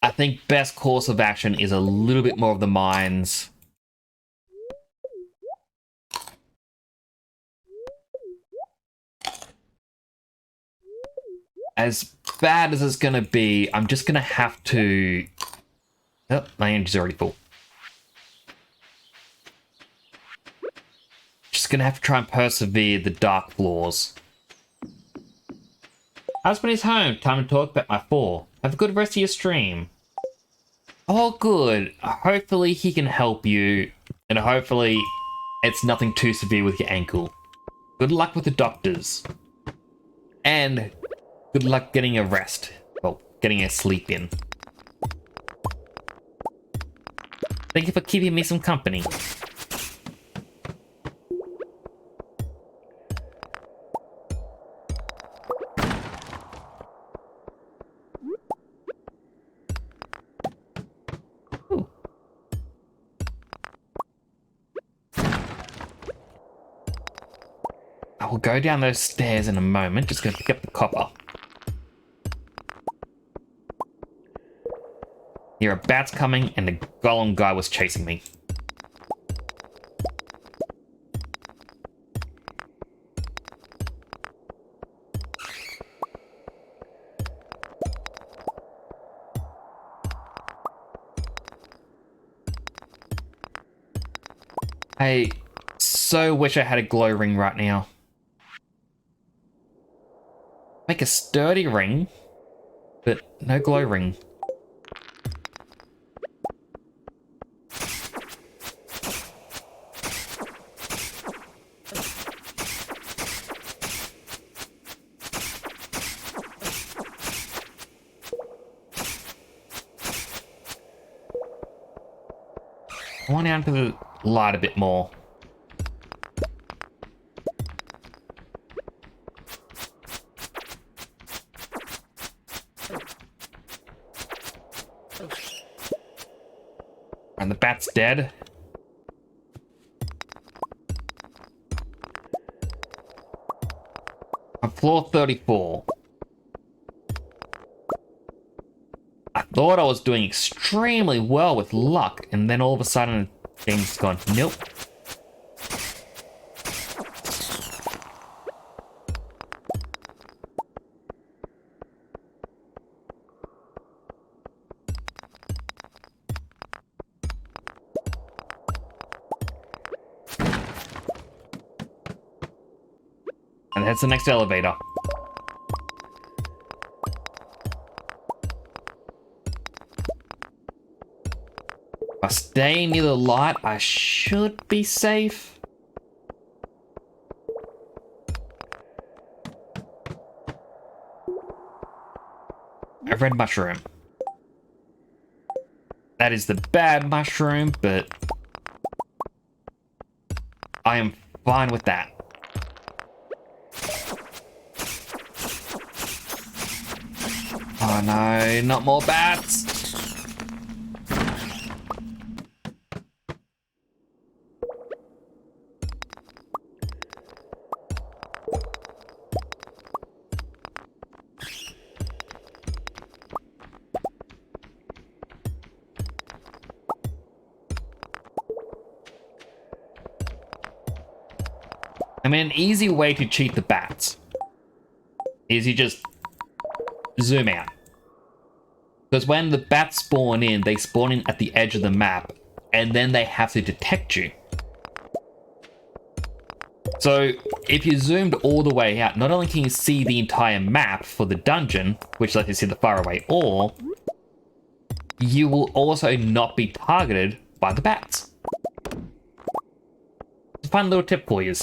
I think best course of action is a little bit more of the mines. As bad as it's gonna be, I'm just gonna have to... Oh, my energy's already full. Just gonna have to try and persevere the dark floors. Husband is home. Time to talk about my fall. Have a good rest of your stream. Oh, good. Hopefully he can help you. And hopefully it's nothing too severe with your ankle. Good luck with the doctors. And good luck getting a rest. Well, getting a sleep in. Thank you for keeping me some company. I will go down those stairs in a moment. Just gonna pick up the copper. Here are bats coming, and the golem guy was chasing me. I so wish I had a glow ring right now. Make a sturdy ring, but no glow ring. I want down to the light a bit more. And the bat's dead. On floor 34. I thought I was doing extremely well with luck, and then all of a sudden, things gone, nope. And that's the next elevator. If I stay near the light, I should be safe. A red mushroom. That is the bad mushroom, but I am fine with that. Oh no, not more bats! I mean, an easy way to cheat the bats is you just zoom out. Because when the bats spawn in, they spawn in at the edge of the map, and then they have to detect you. So if you zoomed all the way out, not only can you see the entire map for the dungeon, which lets you see the faraway ore, you will also not be targeted by the bats. It's a fun little tip for you.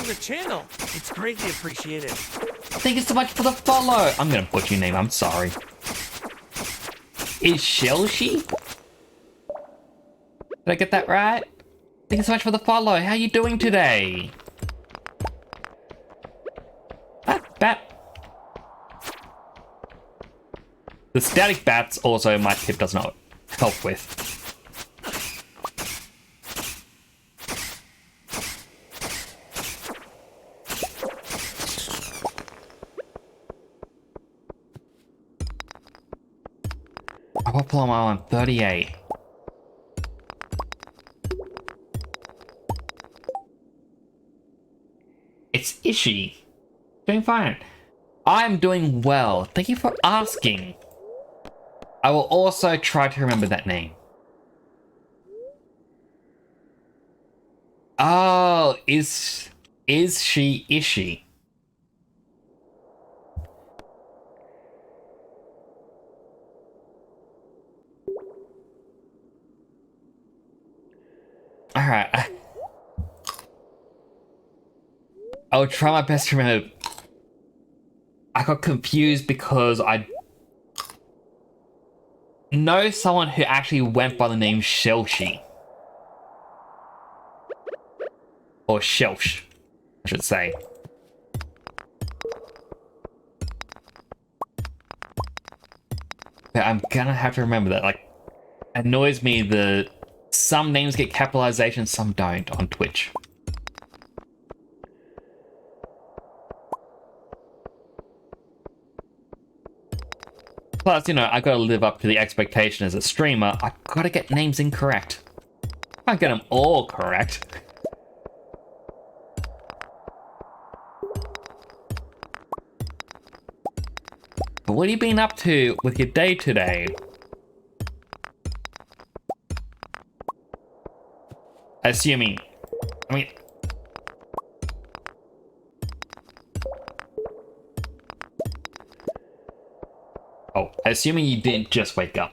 The channel. It's greatly appreciated. Thank you so much for the follow. I'm gonna butcher your name, I'm sorry. Is Shelshi? Did I get that right? Thank you so much for the follow. How are you doing today? Ah, bat. The static bats also my tip does not help with. What floor am I on? 38. It's Ishi. Doing fine. I'm doing well. Thank you for asking. I will also try to remember that name. Oh, is she Ishi? Alright. I'll try my best to remember. I got confused because I know someone who actually went by the name Shelshi. Or Shelsh, I should say. But I'm gonna have to remember that. Like, it annoys me that some names get capitalization, some don't on Twitch. Plus, you know, I gotta live up to the expectation as a streamer. I gotta get names incorrect. I get them all correct. But what have you been up to with your day today? Assuming, I mean, oh, assuming you didn't just wake up.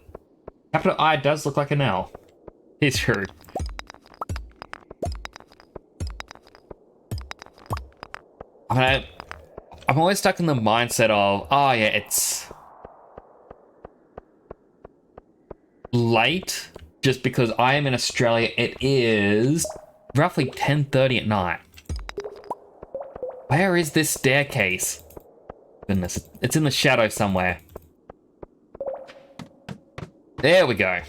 Capital I does look like an L. It's true. I mean, I'm always stuck in the mindset of, oh yeah, it's late just because I am in Australia. It is roughly 10:30 at night. Where is this staircase? Goodness, it's in the shadow somewhere. There we go.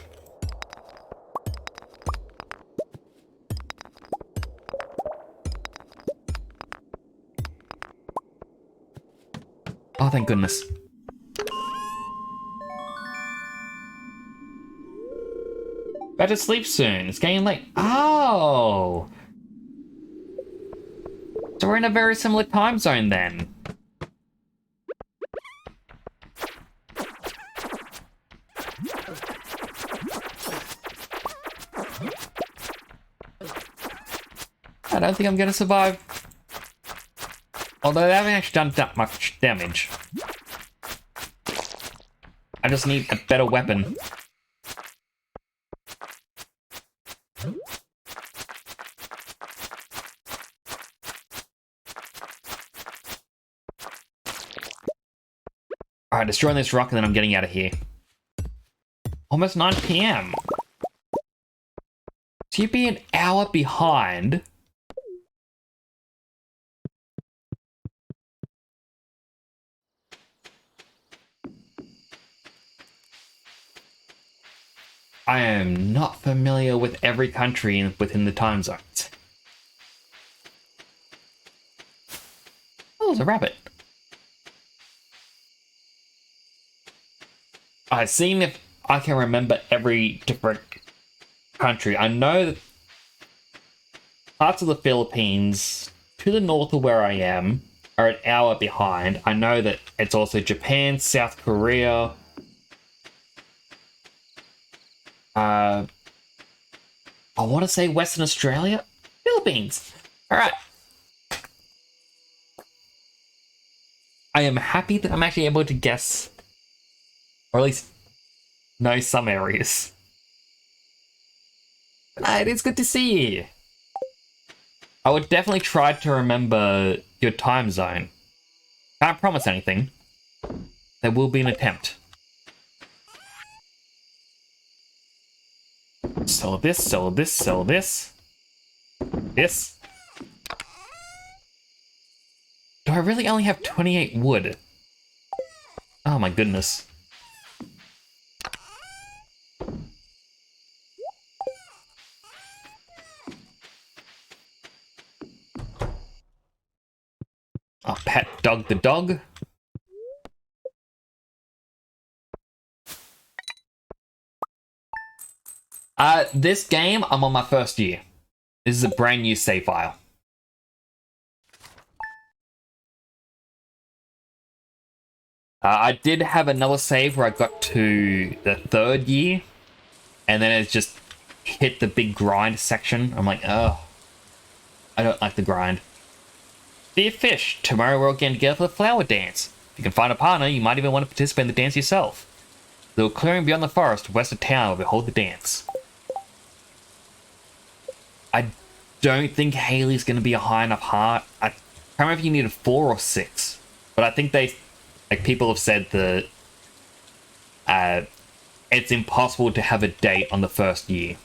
Oh, thank goodness. Better sleep soon. It's getting late. Oh! So we're in a very similar time zone then. I don't think I'm gonna survive. Although they haven't actually done that much damage. I just need a better weapon. Alright, destroying this rock and then I'm getting out of here. Almost 9 PM. So you'd be an hour behind. I am not familiar with every country within the time zones. Oh, there's a rabbit. I've seen if I can remember every different country. I know that parts of the Philippines to the north of where I am are an hour behind. I know that it's also Japan, South Korea. I want to say Western Australia, Philippines. All right. I am happy that I'm actually able to guess, or at least know some areas. It is good to see you. I would definitely try to remember your time zone. Can't promise anything. There will be an attempt. Sell this, sell this, sell this. This. Do I really only have 28 wood? Oh my goodness. Oh, pet dog the dog. This game, I'm on my first year. This is a brand new save file. I did have another save where I got to the 3rd year, and then it just hit the big grind section. I'm like, oh, I don't like the grind. Dear Fish, tomorrow we're all getting together for the flower dance. If you can find a partner, you might even want to participate in the dance yourself. The little clearing beyond the forest west of town will behold the dance. I don't think Haley's going to be a high enough heart. I can't remember if you needed 4 or 6, but I think people have said that it's impossible to have a date on the first year.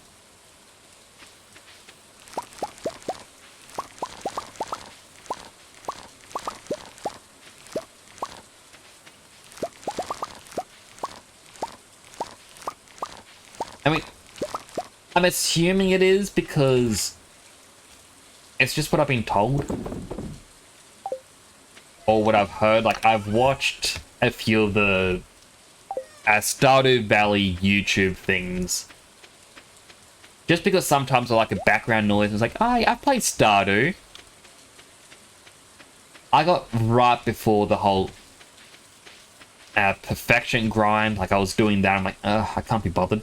I mean, I'm assuming it is because it's just what I've been told. Or what I've heard. Like, I've watched a few of the Stardew Valley YouTube things. Just because sometimes I like a background noise. It's like, oh, yeah, I've played Stardew. I got right before the whole perfection grind. Like, I was doing that. I'm like, I can't be bothered.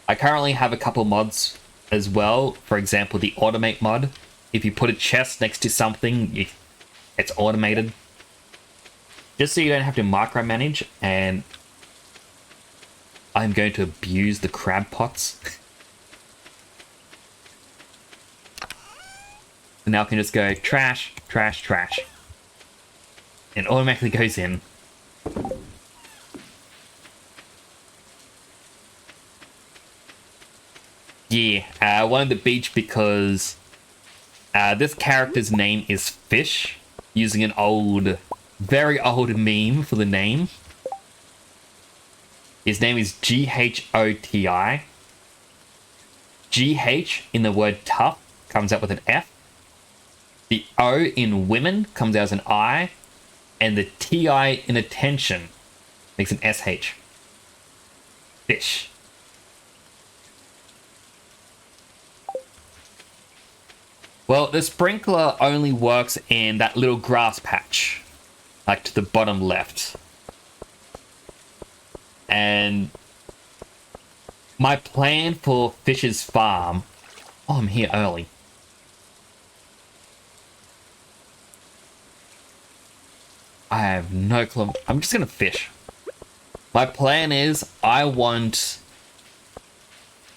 I currently have a couple mods as well. For example, the automate mod. If you put a chest next to something, it's automated. Just so you don't have to micromanage, and I'm going to abuse the crab pots. And now I can just go trash, trash, trash. And it automatically goes in. Yeah, I wanted the beach because this character's name is Fish, using an old, very old meme for the name. His name is G-H-O-T-I. G-H in the word tough comes out with an F. The O in women comes out as an I. And the T-I in attention makes an S-H. Fish. Well, the sprinkler only works in that little grass patch, like to the bottom left. And my plan for Fish's farm... Oh, I'm here early. I have no clue. I'm just going to fish. My plan is I want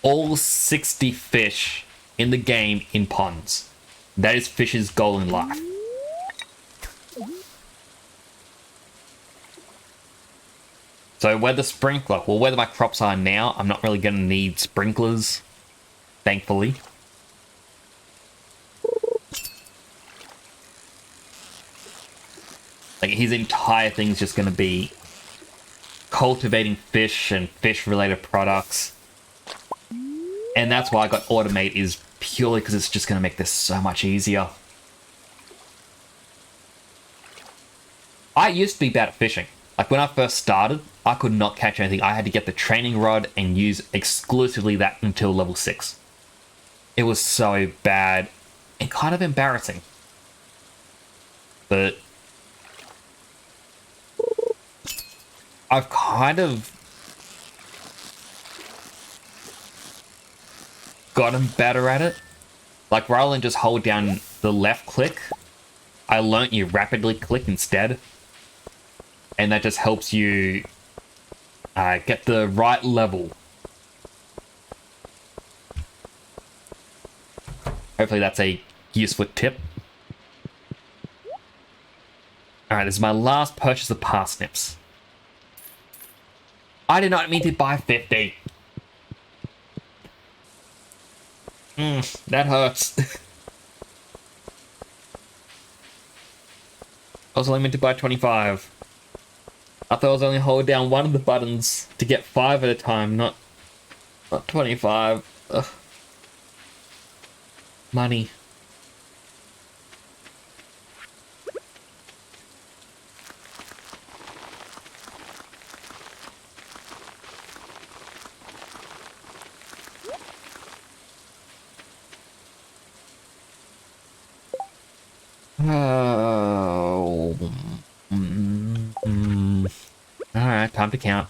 all 60 fish in the game in ponds. That is Fish's goal in life. So where the sprinkler, well, where my crops are now, I'm not really going to need sprinklers, thankfully. Like, his entire thing's just going to be cultivating fish and fish-related products. And that's why I got Automate, is purely because it's just going to make this so much easier. I used to be bad at fishing. Like, when I first started, I could not catch anything. I had to get the training rod and use exclusively that until level 6. It was so bad and kind of embarrassing. But I've kind of gotten better at it. Like, rather than just hold down the left click, I learnt you rapidly click instead. And that just helps you get the right level. Hopefully that's a useful tip. Alright, this is my last purchase of parsnips. I did not mean to buy 50. That hurts. I was only meant to buy 25. I thought I was only holding down one of the buttons to get 5 at a time, not 25. Ugh. Money. Oh. Alright, time to count.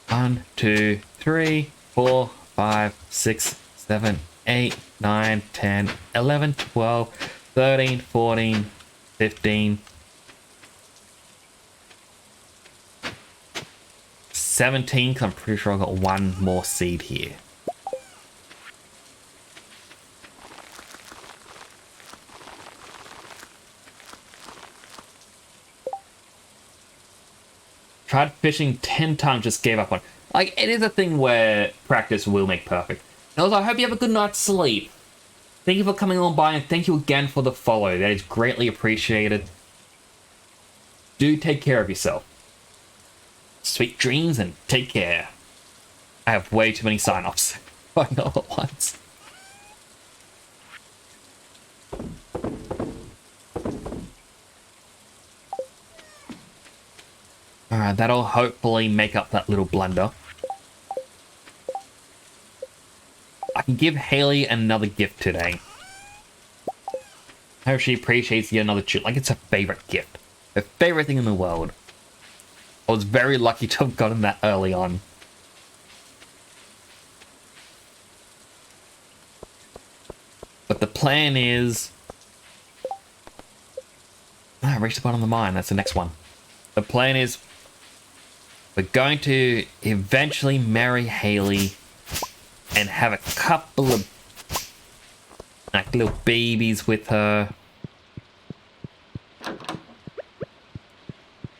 1, 2, 3, 4, 5, 6, 7, 8, 9, 10, 11, 12, 13, 14, 15, 17, because I'm pretty sure I've got one more seed here. Tried fishing 10 times, just gave up on. Like, it is a thing where practice will make perfect. And also, I hope you have a good night's sleep. Thank you for coming on by, and thank you again for the follow. That is greatly appreciated. Do take care of yourself. Sweet dreams, and take care. I have way too many sign-offs. I know at once. Alright, that'll hopefully make up that little blunder. I can give Haley another gift today. I hope she appreciates yet another like it's her favorite gift. Her favorite thing in the world. I was very lucky to have gotten that early on. But the plan is... I reached the bottom of the mine. That's the next one. The plan is... we're going to eventually marry Haley and have a couple of like little babies with her.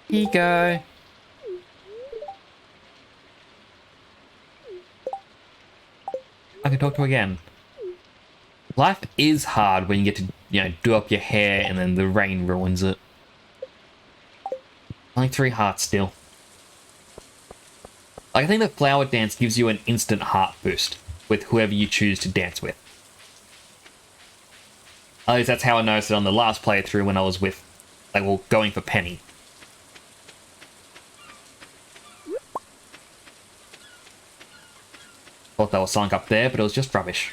Here you go. I can talk to her again. Life is hard when you get to, you know, do up your hair and then the rain ruins it. Only 3 hearts still. Like, I think the flower dance gives you an instant heart boost with whoever you choose to dance with. At least that's how I noticed it on the last playthrough when I was with, like, well, going for Penny. Thought there was something up there, but it was just rubbish.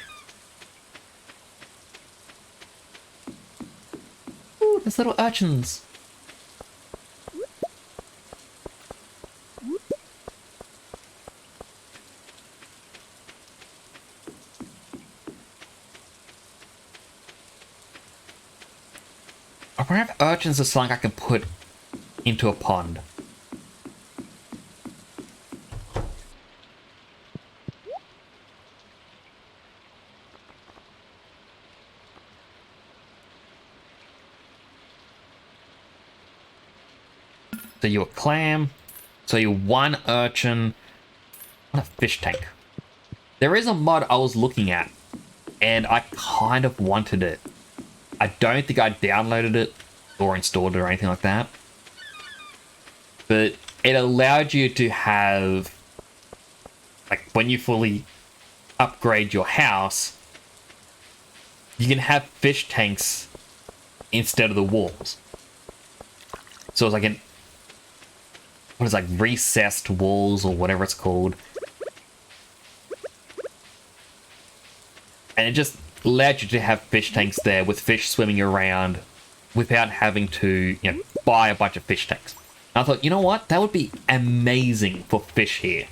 Ooh, there's little urchins. I wonder if urchins are something I can put into a pond. So you're a clam. So you're 1 urchin. What a fish tank. There is a mod I was looking at, and I kind of wanted it. I don't think I downloaded it or installed it or anything like that. But it allowed you to have, like, when you fully upgrade your house, you can have fish tanks instead of the walls. So it's like an, what is it, like recessed walls or whatever it's called. And it just allowed you to have fish tanks there with fish swimming around without having to, you know, buy a bunch of fish tanks. And I thought, you know what? That would be amazing for fish here.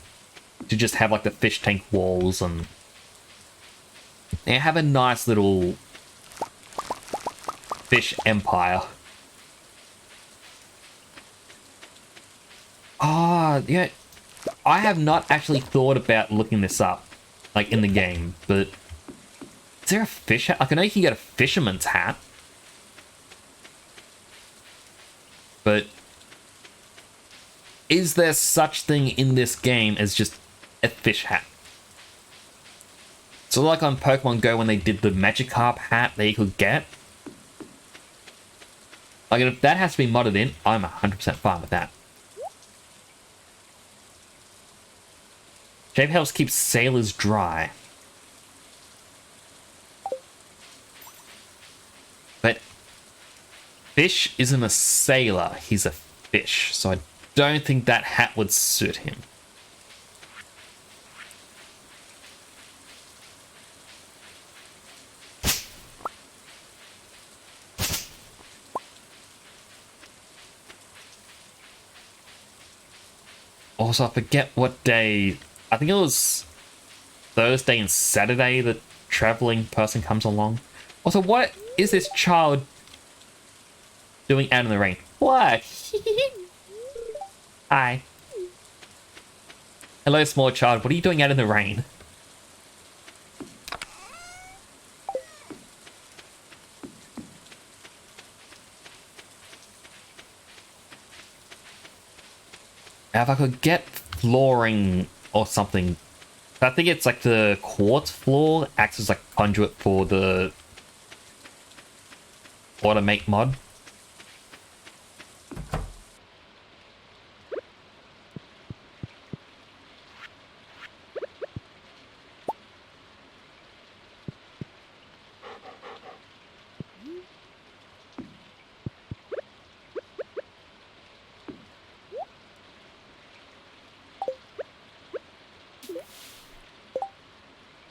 To just have like the fish tank walls and have a nice little fish empire. Ah, yeah. I have not actually thought about looking this up, like in the game, but is there a fish hat? Like, I know you can get a fisherman's hat, but is there such thing in this game as just a fish hat? So like on Pokemon Go when they did the Magikarp hat that you could get. Like, if that has to be modded in, I'm 100% fine with that. Shape helps keep sailors dry. But Fish isn't a sailor, he's a fish, so I don't think that hat would suit him. Also, I forget what day. I think it was Thursday and Saturday the traveling person comes along. Also, what is this child doing out in the rain? What? Hi. Hello, small child. What are you doing out in the rain? Now, if I could get flooring or something. I think it's like the quartz floor acts as like conduit for the automate mod.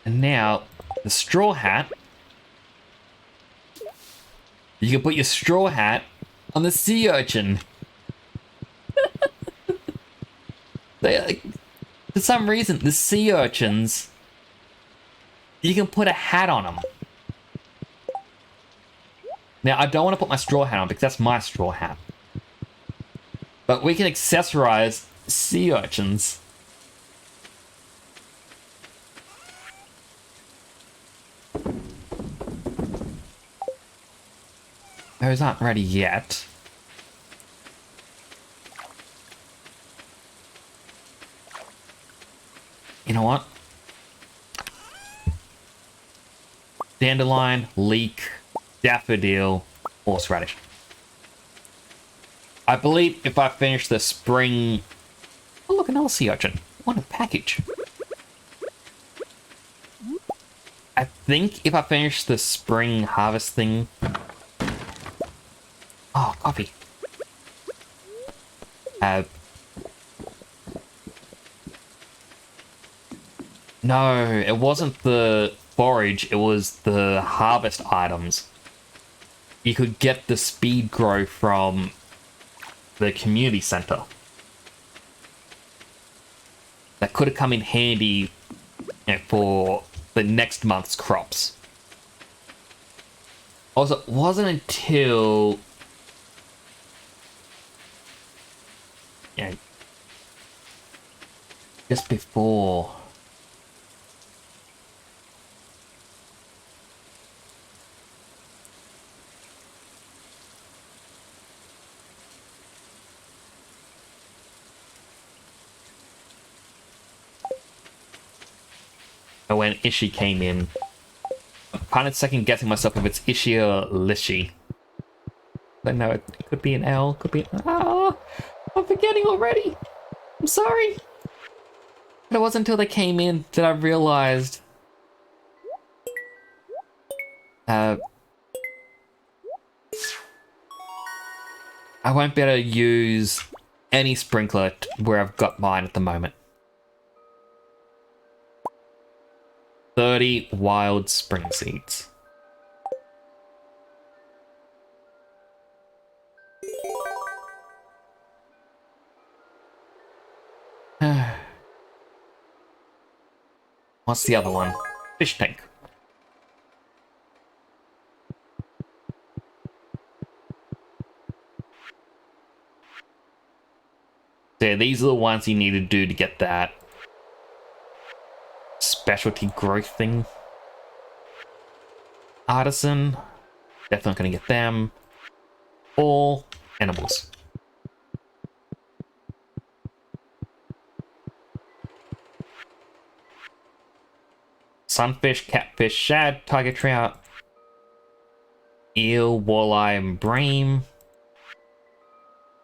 And now, the straw hat. You can put your straw hat on the sea urchin. For some reason, the sea urchins, you can put a hat on them. Now, I don't want to put my straw hat on because that's my straw hat. But we can accessorize sea urchins. Those aren't ready yet. You know what? Dandelion, leek, daffodil, horseradish. I believe if I finish the spring... Oh, look, another sea urchin. What a package. I think if I finish the spring harvest thing... Oh, coffee. No, it wasn't the forage, it was the harvest items. You could get the speed grow from the community center. That could have come in handy, for the next month's crops. Also, it wasn't until... just before... when Ishi came in. I'm kind of second guessing myself if it's Ishi or Lishi. But no, it could be an L, could be an... Ah, I'm forgetting already. I'm sorry. But it wasn't until they came in that I realized... I won't be able to use any sprinkler where I've got mine at the moment. 30 wild spring seeds. What's the other one? Fish tank. So yeah, these are the ones you need to do to get that specialty growth thing. Artisan. Definitely not going to get them. All animals. Sunfish, catfish, shad, tiger trout, eel, walleye, and bream.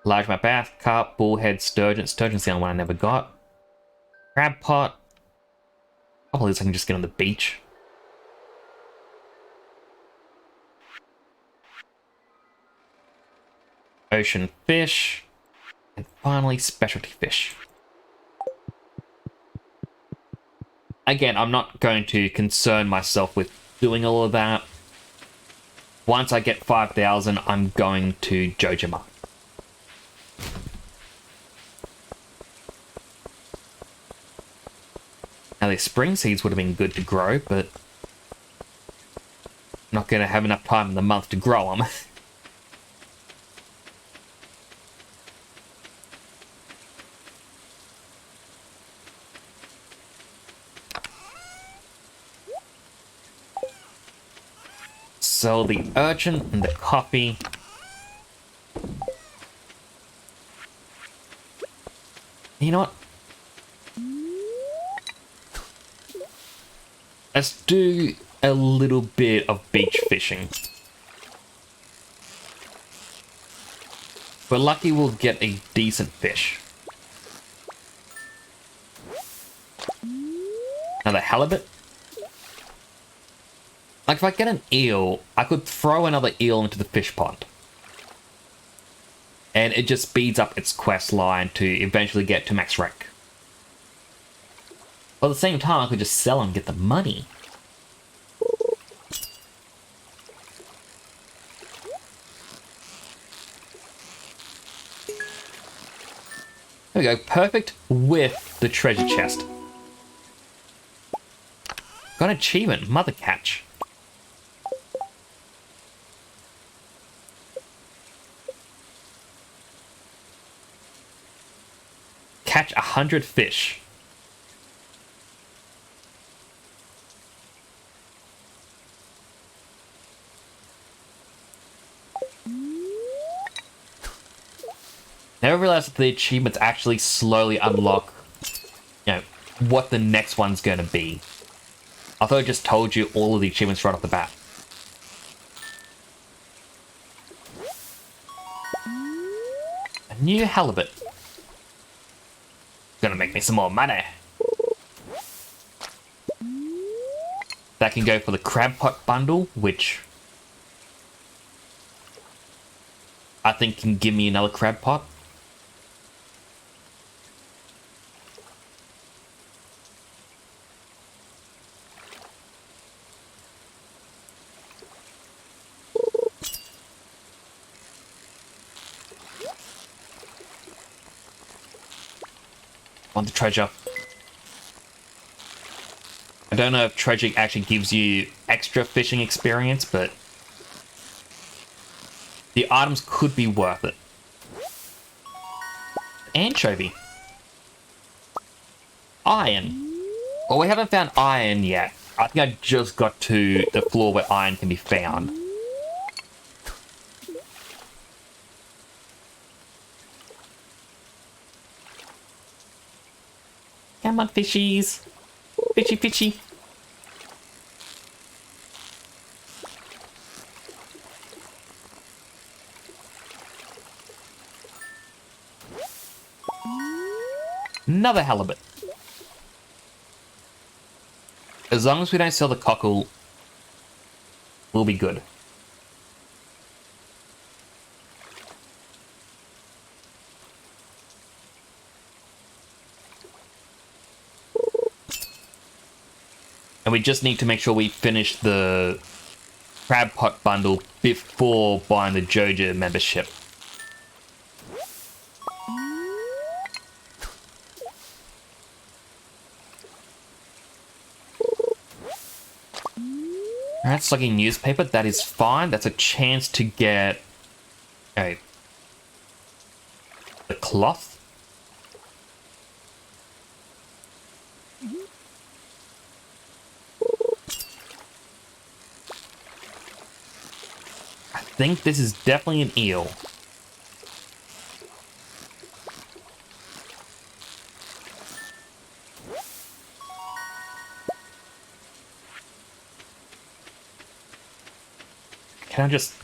Largemouth bass, carp, bullhead, sturgeon. Sturgeon's the only one I never got. Crab pot. A couple of these I can just get on the beach. Ocean fish. And finally, specialty fish. Again, I'm not going to concern myself with doing all of that. Once I get 5,000, I'm going to Jojima. Now, the spring seeds would have been good to grow, but not going to have enough time in the month to grow them. Sell the urchin and the coffee. You know what? Let's do a little bit of beach fishing. If we're lucky, we'll get a decent fish. Another halibut. Like, if I get an eel, I could throw another eel into the fish pond. And it just speeds up its quest line to eventually get to max rank. But at the same time, I could just sell and get the money. There we go, perfect with the treasure chest. Got an achievement, mother catch. Catch 100 fish. Never realized that the achievements actually slowly unlock, what the next one's going to be. I thought I just told you all of the achievements right off the bat. A new halibut. Gonna make me some more money. That can go for the crab pot bundle, which I think can give me another crab pot. On the treasure. I don't know if treasure actually gives you extra fishing experience, but the items could be worth it. Anchovy. Iron. Well, we haven't found iron yet. I think I just got to the floor where iron can be found. Come on, fishies. Fishy, fishy. Another halibut. As long as we don't sell the cockle, we'll be good. And we just need to make sure we finish the crab pot bundle before buying the Jojo membership. Alright, slugging newspaper, that is fine. That's a chance to get the cloth. I think this is definitely an eel. Can I just...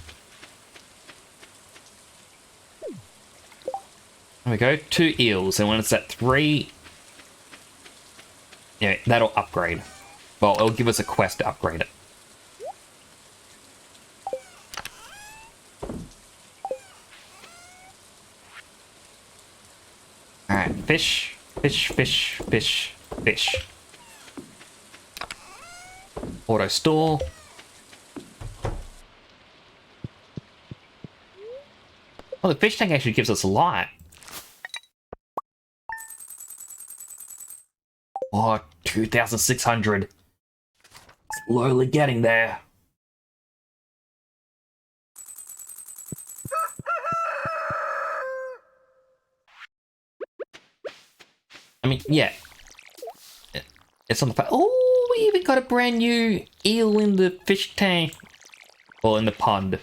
There we go, 2 eels, and when it's at 3... Yeah, that'll upgrade. Well, it'll give us a quest to upgrade it. Alright, fish, fish, fish, fish, fish. Auto store. Well, the fish tank actually gives us light. Oh, 2,600. Slowly getting there. I mean, yeah. It's on the... Oh, we even got a brand new eel in the fish tank. Or in the pond.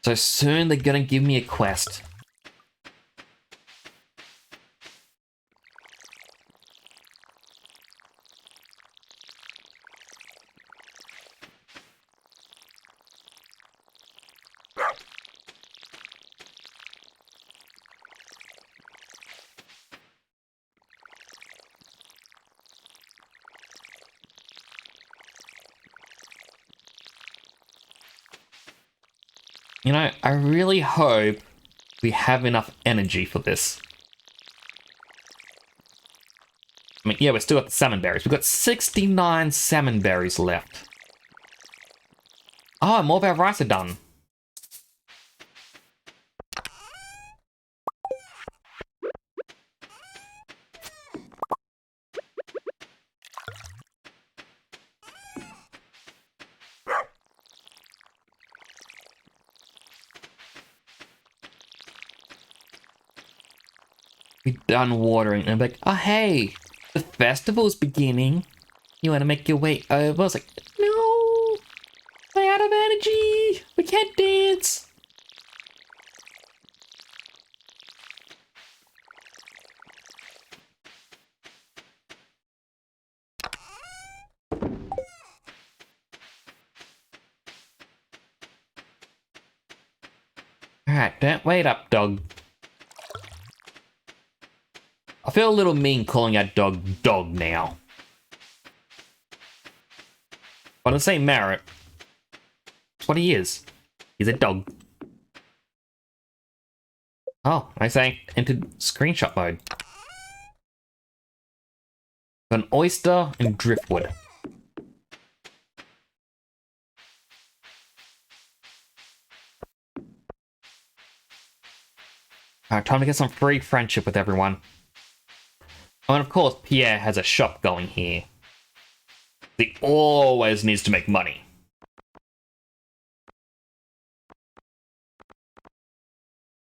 So soon they're gonna give me a quest. You know, I really hope we have enough energy for this. I mean, yeah, we've still got the salmon berries. We've got 69 salmon berries left. Oh, more of our rice are done. We're done watering. And I'm like, oh, hey, the festival's beginning. You want to make your way over? I was like, no, we're out of energy. We can't dance. Alright, don't wait up, dog. I feel a little mean calling our dog dog now. But I say Merritt. That's what he is. He's a dog. Oh, I say entered screenshot mode. An oyster and driftwood. Alright, time to get some free friendship with everyone. Oh, and of course, Pierre has a shop going here. He always needs to make money.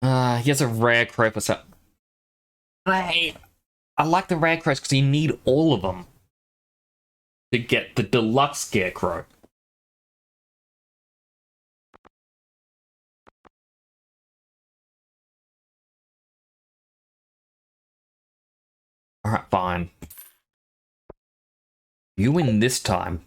He has a rare crow for some. I like the rare crows because you need all of them to get the deluxe scarecrow. Alright, fine. You win this time.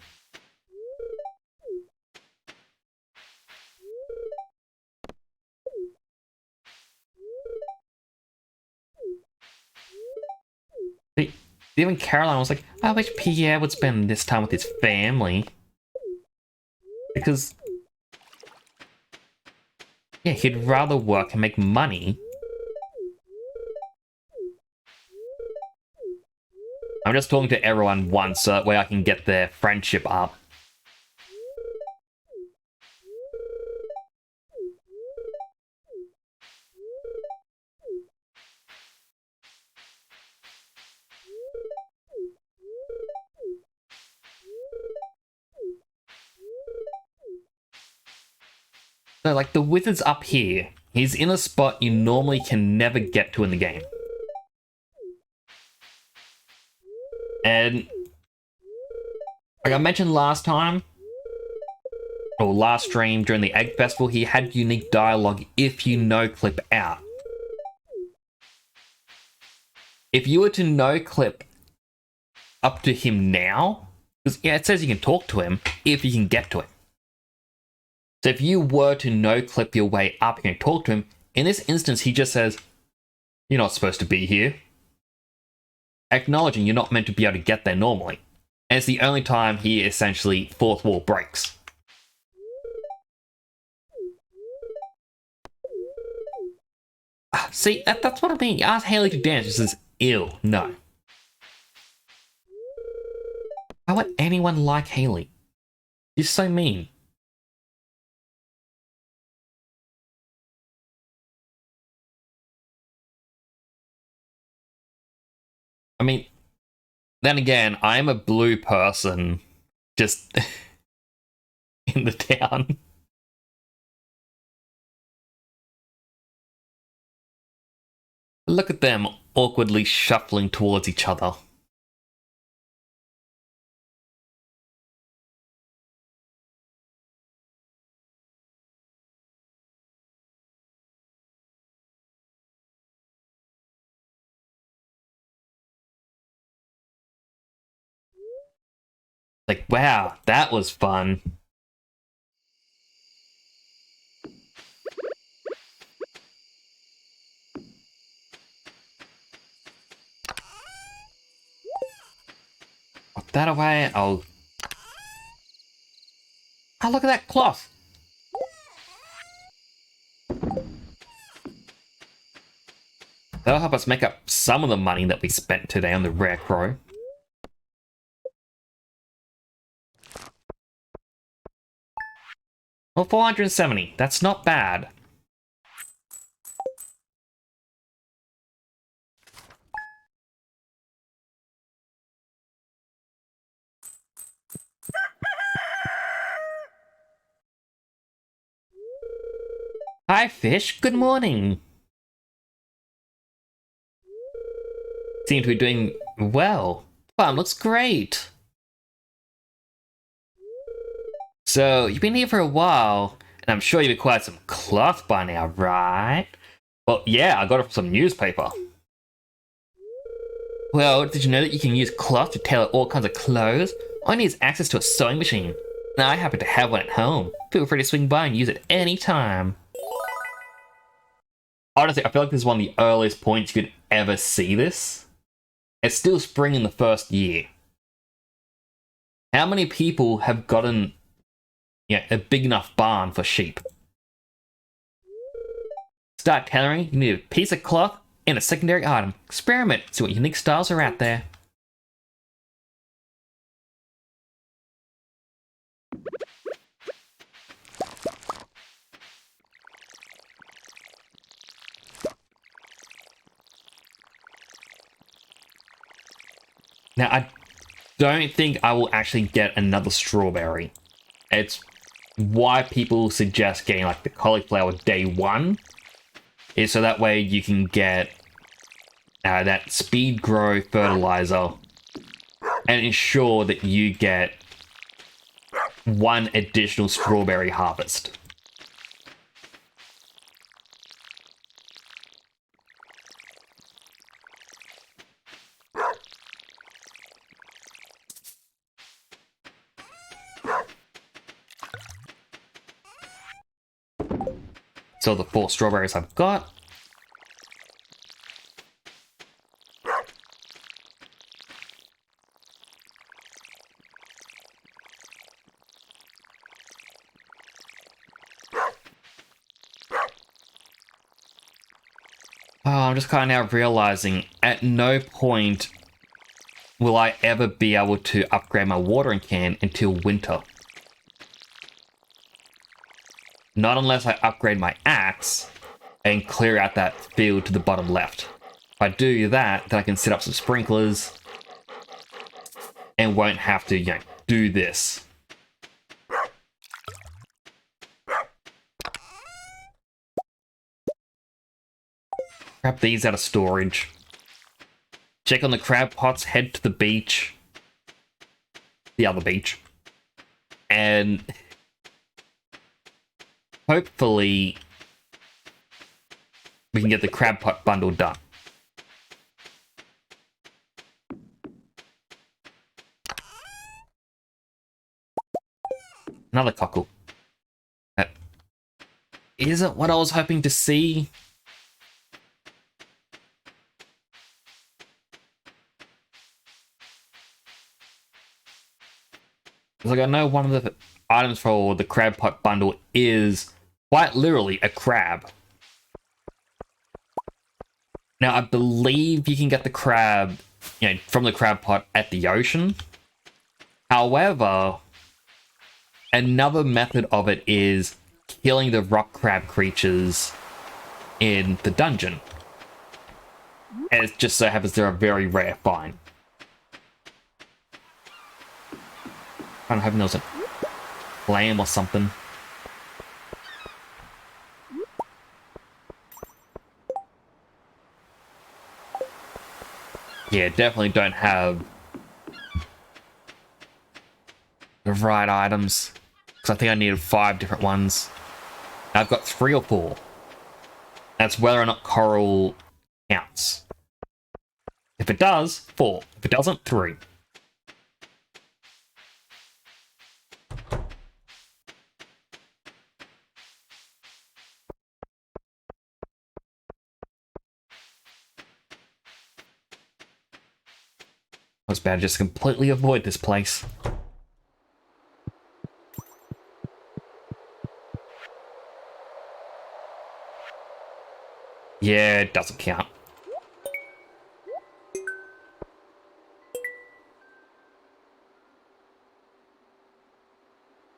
Even Caroline was like, I wish Pierre would spend this time with his family. Because, yeah, he'd rather work and make money. I'm just talking to everyone once so that way I can get their friendship up. So, like, the wizard's up here. He's in a spot you normally can never get to in the game. And, like I mentioned last time, or last stream during the Egg Festival, he had unique dialogue if you no-clip out. If you were to no-clip up to him now, because yeah, it says you can talk to him if you can get to him. So if you were to no-clip your way up and talk to him, in this instance, he just says, you're not supposed to be here. Acknowledging you're not meant to be able to get there normally. And it's the only time he essentially fourth wall breaks. See, that's what I mean. You ask Haley to dance, she says, ew, no. Why would anyone like Haley? She's so mean. I mean, then again, I'm a blue person just in the town. Look at them awkwardly shuffling towards each other. Like, wow, that was fun. Put that away. Oh, look at that cloth. That'll help us make up some of the money that we spent today on the rare crow. Well, 470. That's not bad. Hi, fish. Good morning. Seem to be doing well. Farm looks great. So, you've been here for a while, and I'm sure you've acquired some cloth by now, right? Well, yeah, I got it from some newspaper. Well, did you know that you can use cloth to tailor all kinds of clothes? All you need is access to a sewing machine. Now, I happen to have one at home. Feel free to swing by and use it anytime. Honestly, I feel like this is one of the earliest points you could ever see this. It's still spring in the first year. How many people have gotten a big enough barn for sheep? Start tailoring, you need a piece of cloth and a secondary item. Experiment, see what unique styles are out there. Now, I don't think I will actually get another strawberry. It's why people suggest getting like the cauliflower day one, is so that way you can get that speed grow fertilizer and ensure that you get one additional strawberry harvest. So the 4 strawberries I've got. Oh, I'm just kind of now realizing at no point will I ever be able to upgrade my watering can until winter. Not unless I upgrade my axe and clear out that field to the bottom left. If I do that, then I can set up some sprinklers and won't have to, do this. Grab these out of storage. Check on the crab pots, head to the beach. The other beach. And hopefully we can get the crab pot bundle done. Another cockle. That isn't what I was hoping to see. Like, I know one of the items for the crab pot bundle is quite literally a crab. Now, I believe you can get the crab, from the crab pot at the ocean. However, another method of it is killing the rock crab creatures in the dungeon. And it just so happens they're a very rare find. I'm hoping there was a flame or something. Yeah, definitely don't have the right items. Because I think I needed 5 different ones. I've got 3 or 4. That's whether or not coral counts. If it does, 4. If it doesn't, 3. It's bad to just completely avoid this place. Yeah, it doesn't count.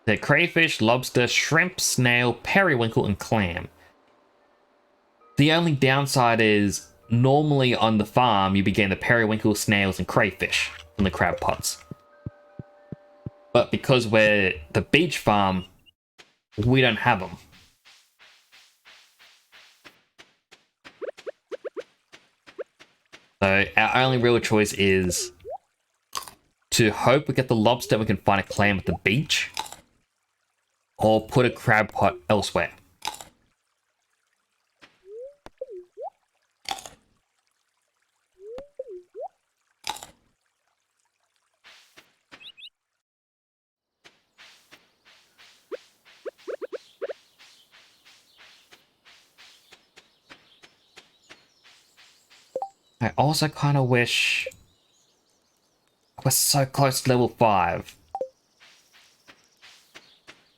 They're crayfish, lobster, shrimp, snail, periwinkle, and clam. The only downside is normally on the farm you be getting the periwinkle, snails, and crayfish from the crab pots. But because we're the beach farm, we don't have them. So our only real choice is to hope we get the lobster and we can find a clam at the beach, or put a crab pot elsewhere. I also kind of wish we're so close to level 5.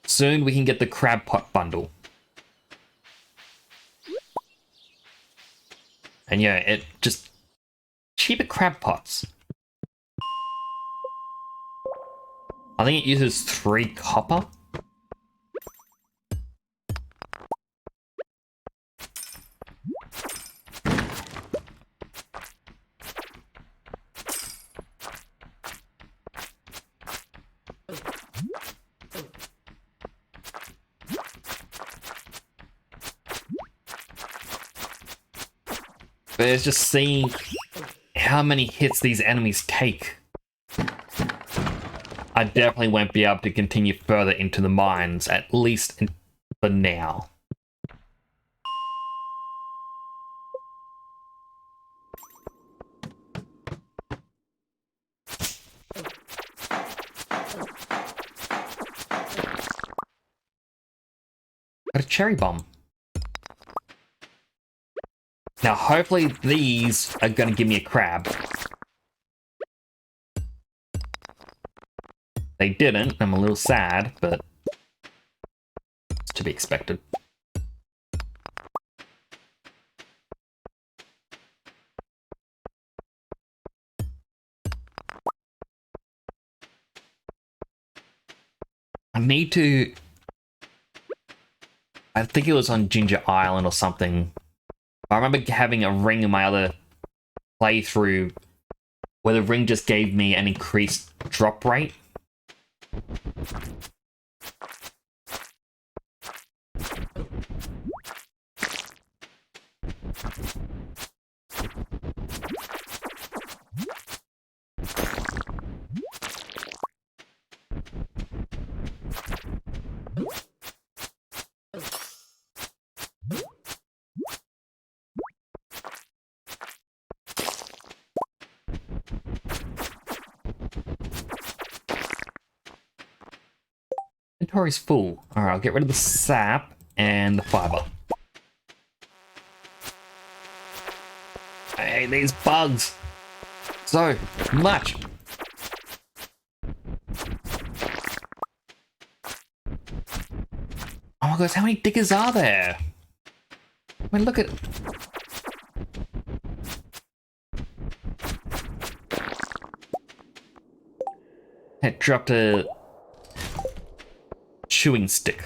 Soon we can get the crab pot bundle. And yeah, it just cheaper crab pots. I think it uses 3 copper. But it's just seeing how many hits these enemies take. I definitely won't be able to continue further into the mines, at least for now. Got a cherry bomb. Now, hopefully these are going to give me a crab. They didn't. I'm a little sad, but it's to be expected. I need to... I think it was on Ginger Island or something. I remember having a ring in my other playthrough where the ring just gave me an increased drop rate. Inventory's full. Alright, I'll get rid of the sap and the fiber. I hate these bugs so much. Oh my gosh, how many diggers are there? I mean, look at... It dropped a chewing stick.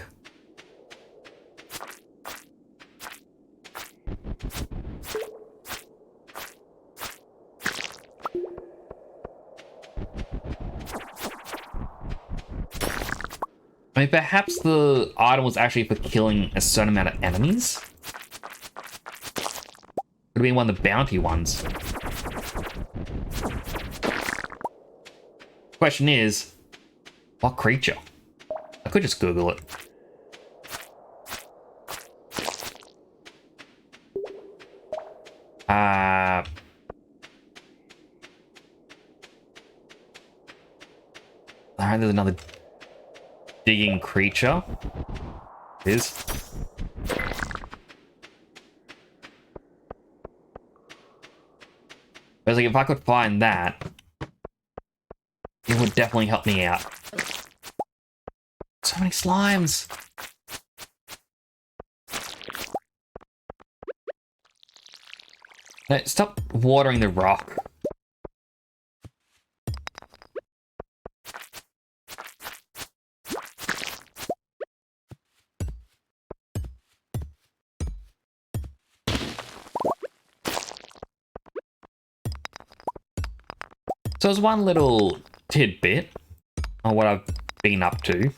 I mean, perhaps the item was actually for killing a certain amount of enemies? Could have been one of the bounty ones. Question is, what creature? I could just Google it. Alright, there's another digging creature. Is. I was like, if I could find that, it would definitely help me out. So many slimes. No, stop watering the rock. So there's one little tidbit on what I've been up to.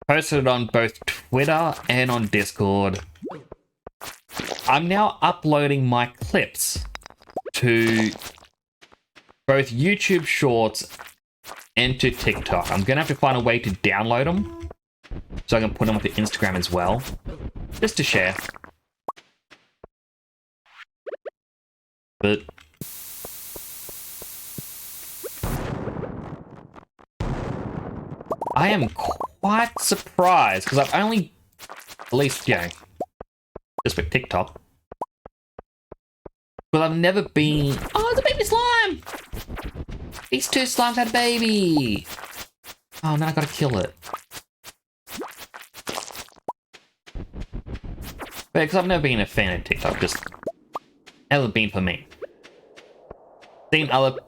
Posted it on both Twitter and on Discord. I'm now uploading my clips to both YouTube Shorts and to TikTok. I'm gonna have to find a way to download them so I can put them onto Instagram as well, just to share. But I am quite surprised because I've only, at least, just with TikTok, but I've never been. Oh, it's a baby slime! These two slimes had a baby! Oh, now I gotta kill it. But because I've never been a fan of TikTok, just never been for me. Seen other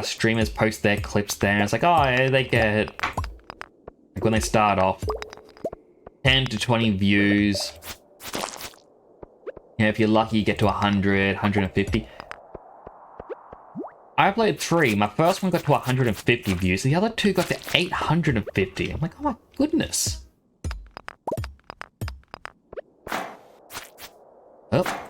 streamers post their clips there, it's like, oh, yeah, they get, like when they start off, 10 to 20 views. You know, if you're lucky, you get to 100, 150. I played 3. My first one got to 150 views. The other 2 got to 850. I'm like, oh my goodness. Oh.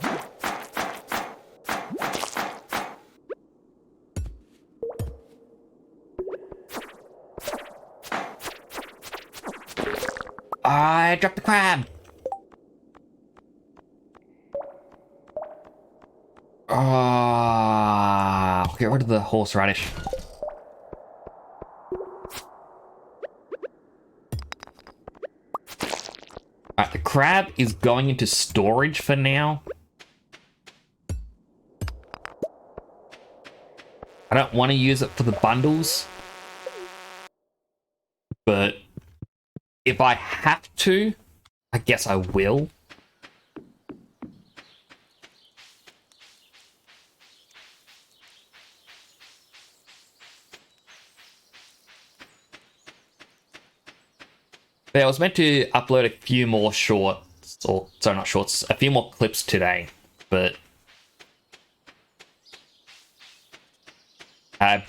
I dropped the crab. I'll get rid of the horseradish. Alright, the crab is going into storage for now. I don't want to use it for the bundles. But if I have to, I guess I will. But I was meant to upload a few more shorts, or sorry, not shorts, a few more clips today, but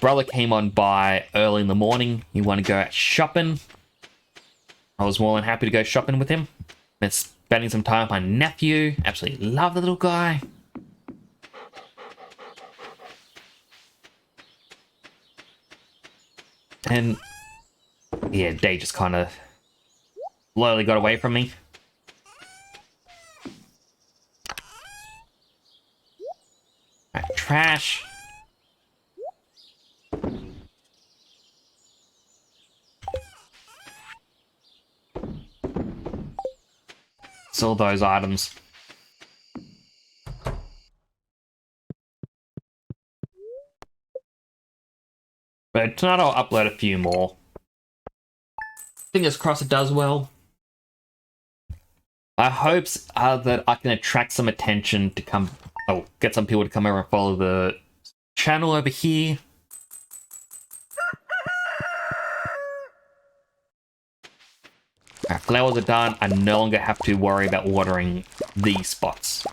brother came on by early in the morning. He wanted to go out shopping. I was more than happy to go shopping with him. And spending some time with my nephew. Absolutely love the little guy. And yeah, day just kind of slowly got away from me. Right, trash. Sell those items. But tonight I'll upload a few more. Fingers crossed it does well. My hopes are that I can attract some attention to come, get some people to come over and follow the channel over here. Our flowers are done. I no longer have to worry about watering these spots.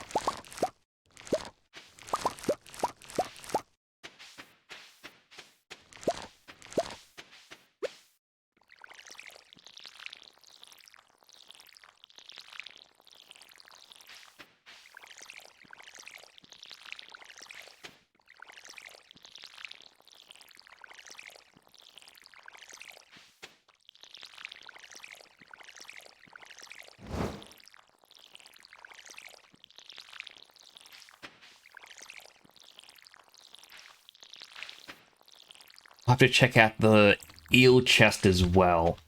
I'll have to check out the eel chest as well.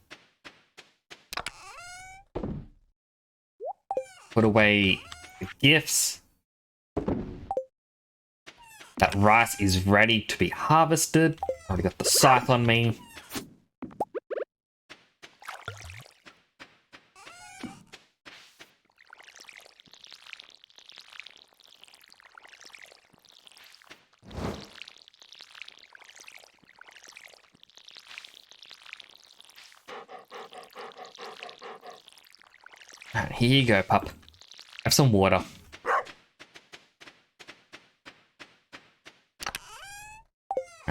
Put away the gifts. That rice is ready to be harvested. Already got the scythe on me. Alright, here you go, pup. Have some water.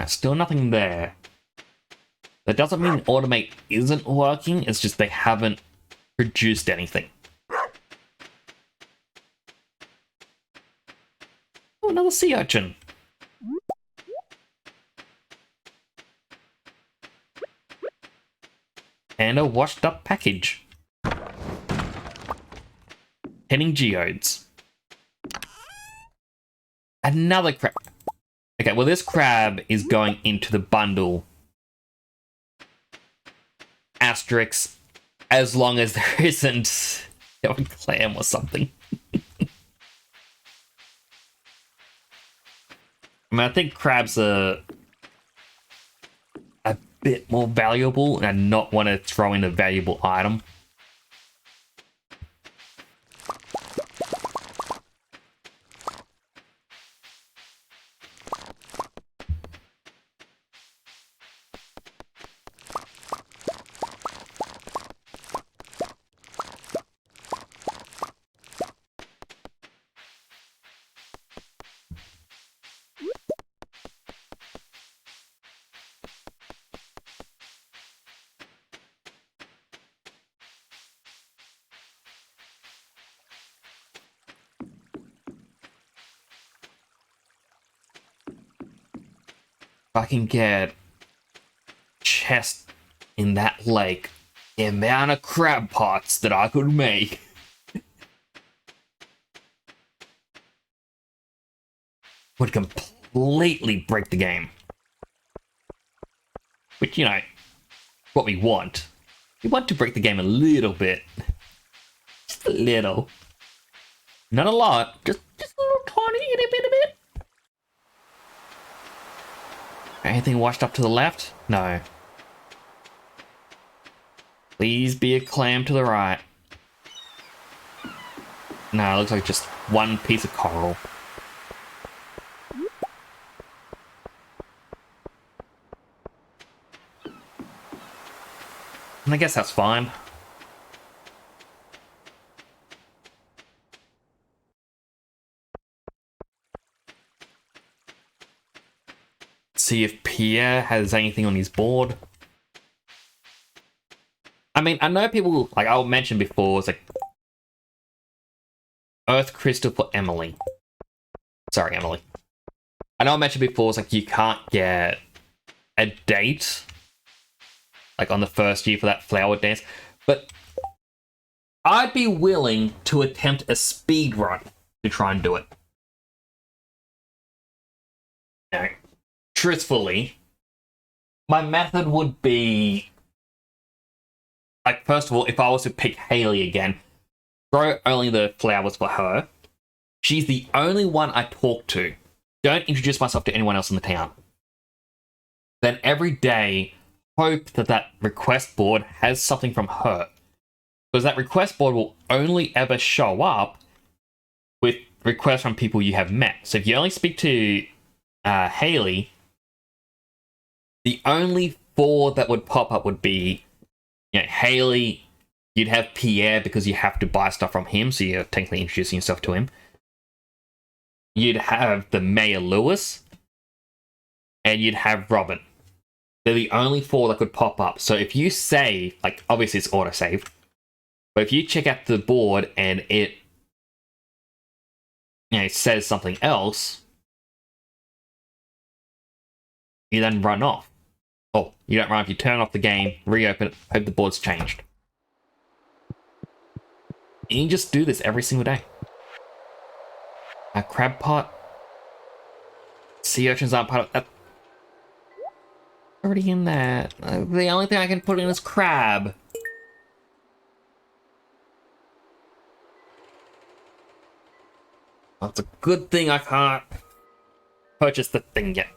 Still nothing there. That doesn't mean automate isn't working, it's just they haven't produced anything. Oh, another sea urchin. And a washed up package. Penning geodes. Another crab. Okay, well this crab is going into the bundle. Asterisk, as long as there isn't a clam or something. I mean, I think crabs are a bit more valuable, and I not want to throw in a valuable item. If I can get chest in that lake, the amount of crab pots that I could make. Would completely break the game. Which, you know, what we want. We want to break the game a little bit. Just a little. Not a lot, just a little tiny itty bit. Anything washed up to the left? No. Please be a clam to the right. No, it looks like just one piece of coral. And I guess that's fine. See if Pierre has anything on his board. I mean, I know people, like I mentioned before, it's like Earth Crystal for Emily. Sorry, Emily. I know I mentioned before, it's like you can't get a date like on the first year for that flower dance, but I'd be willing to attempt a speed run to try and do it. Now, truthfully, my method would be, like, first of all, if I was to pick Haley again, throw only the flowers for her. She's the only one I talk to. Don't introduce myself to anyone else in the town. Then every day, hope that that request board has something from her. Because that request board will only ever show up with requests from people you have met. So if you only speak to Haley, the only 4 that would pop up would be, you know, Haley. You'd have Pierre because you have to buy stuff from him, so you're technically introducing yourself to him. You'd have the Mayor Lewis, and you'd have Robin. They're the only 4 that could pop up. So if you save, like, obviously it's autosave, but if you check out the board and it, you know, says something else, you then run off. Oh, you don't run off, you turn off the game, reopen it, hope the board's changed. And you just do this every single day. A crab pot. Sea urchins aren't part of that. Already in there. The only thing I can put in is crab. That's a good thing I can't purchase the thing yet.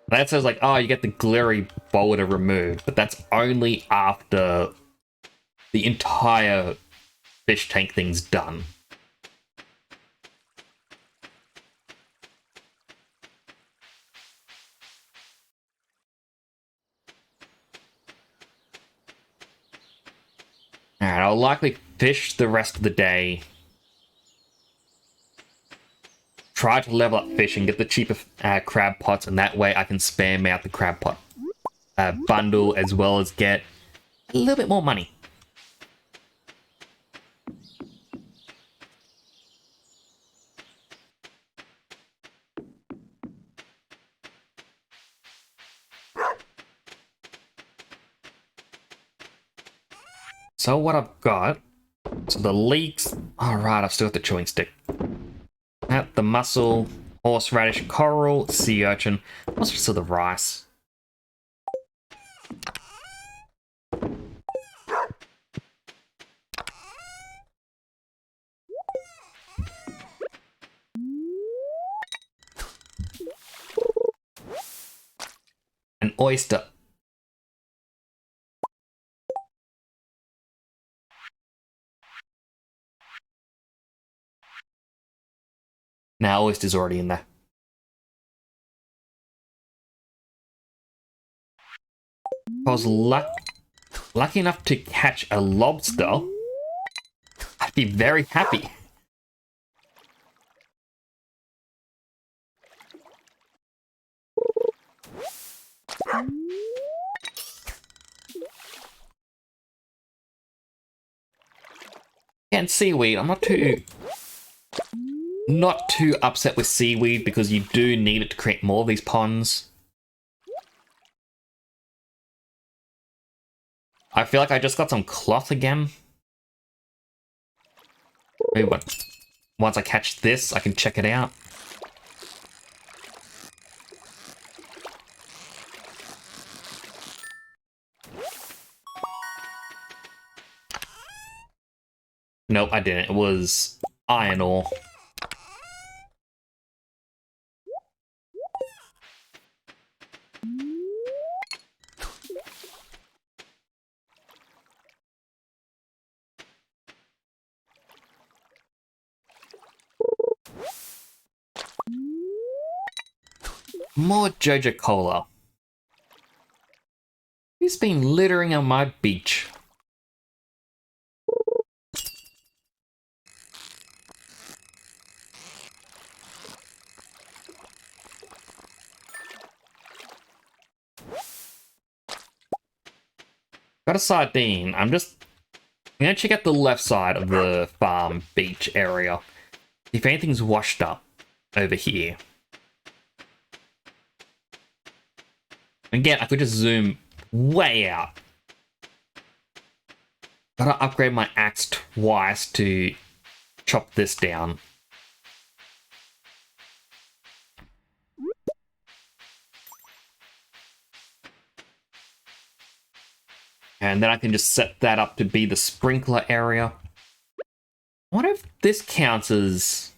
That says like, oh, you get the glittery boulder removed, but that's only after the entire fish tank thing's done. Alright, I'll likely fish the rest of the day. try to level up fish and get the cheaper crab pots, and that way I can spam out the crab pot bundle as well as get a little bit more money. So what I've got, so the leeks, alright, I've still got the chewing stick. The mussel, horseradish, coral, sea urchin, what's still the rice? An oyster. Now oyster's already in there. If I was lucky enough to catch a lobster, I'd be very happy. And seaweed, I'm not too upset with seaweed because you do need it to create more of these ponds. I feel like I just got some cloth again. Maybe once I catch this, I can check it out. Nope, I didn't. It was iron ore. More Jojo Cola. Who's been littering on my beach? Got a sardine. I'm gonna check out the left side of the farm beach area. If anything's washed up over here. Again, I could just zoom way out. Gotta upgrade my axe twice to chop this down. And then I can just set that up to be the sprinkler area. I wonder if this counts as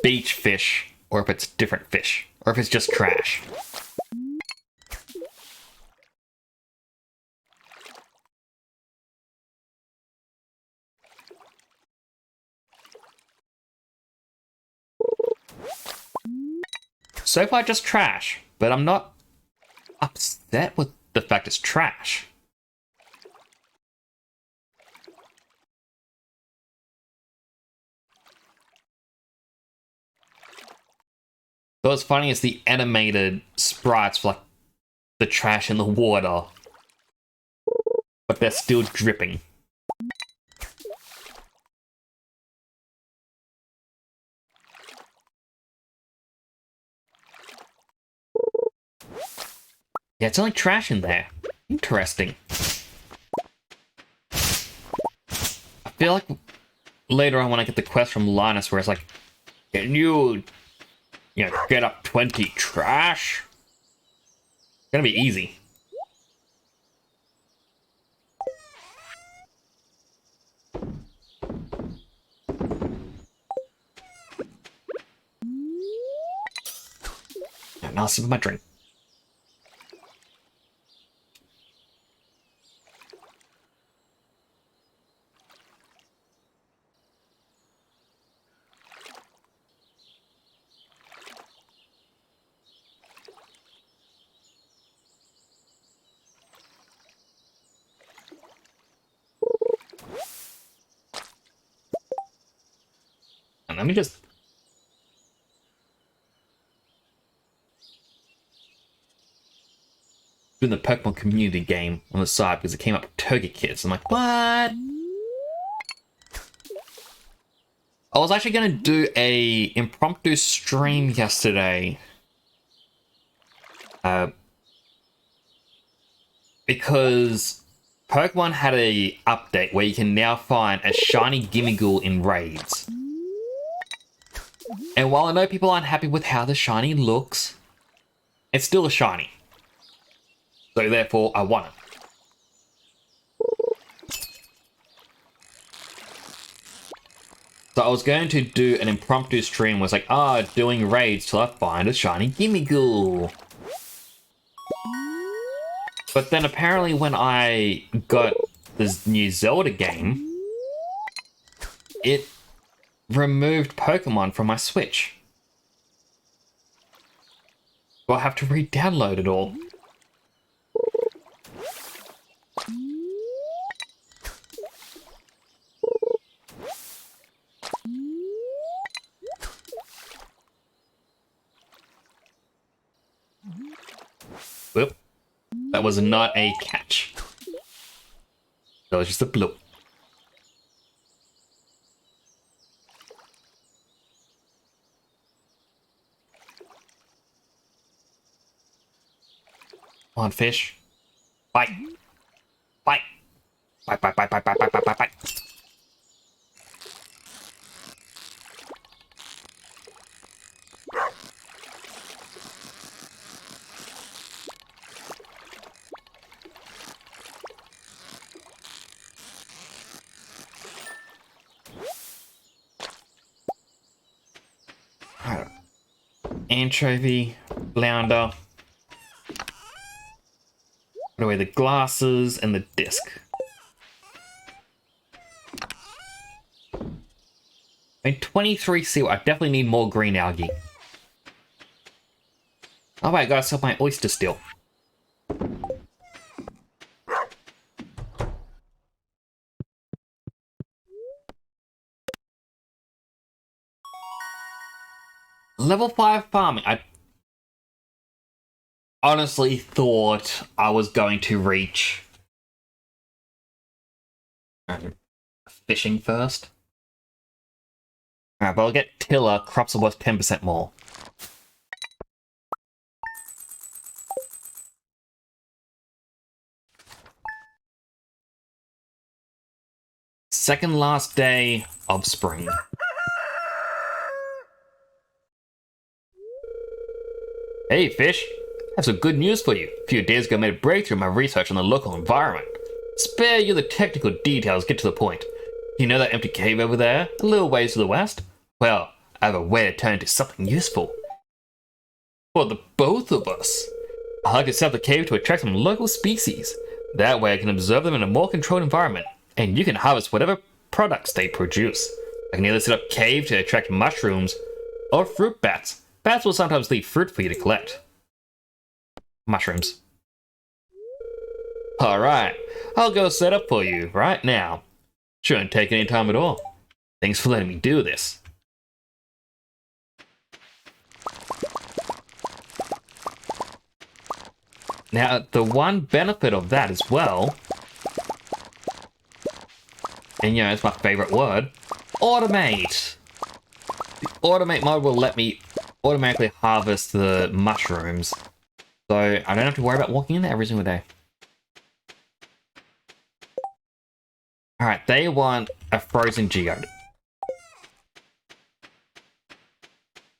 beach fish, or if it's different fish, or if it's just trash. So far, just trash, but I'm not upset with the fact it's trash. So what's funny is the animated sprites for like the trash in the water, but they're still dripping. Yeah, it's only trash in there. Interesting. I feel like later on when I get the quest from Linus where it's like, can you get up 20 trash? It's gonna be easy. And I'll sip my drink. Let me just... doing the Pokemon community game on the side because it came up with Togekiss. I'm like, what? I was actually going to do a impromptu stream yesterday. Because Pokemon had a update where you can now find a shiny Gimmighoul in raids. And while I know people aren't happy with how the shiny looks, it's still a shiny. So therefore, I want it. So I was going to do an impromptu stream where it's like, doing raids till I find a shiny Gimmighoul. But then apparently when I got this new Zelda game, it removed Pokemon from my Switch. So I have to re-download it all. Whoop. That was not a catch. That was just a bloop. Come on, fish. Bite. Bite. Bite, bite, bite, bite, bite, bite, bite, bite, bite. Anchovy, flounder. Put away the glasses and the disc. I mean, 23 seaweed. I definitely need more green algae. Oh wait, I gotta sell my oyster still. Level 5 farming. I honestly thought I was going to reach fishing first. Alright, but I'll get tiller, crops are worth 10% more. Second last day of spring. Hey, fish. I have some good news for you. A few days ago I made a breakthrough in my research on the local environment. Spare you the technical details, get to the point. You know that empty cave over there, a little ways to the west? Well, I have a way to turn into something useful. For the both of us. I like to set up the cave to attract some local species. That way I can observe them in a more controlled environment, and you can harvest whatever products they produce. I can either set up a cave to attract mushrooms, or fruit bats. Bats will sometimes leave fruit for you to collect. Mushrooms. Alright, I'll go set up for you right now. Shouldn't take any time at all. Thanks for letting me do this. Now, the one benefit of that as well, and you know, it's my favorite word, automate. The automate mode will let me automatically harvest the mushrooms, so I don't have to worry about walking in there every single day. Alright, they want a frozen geode.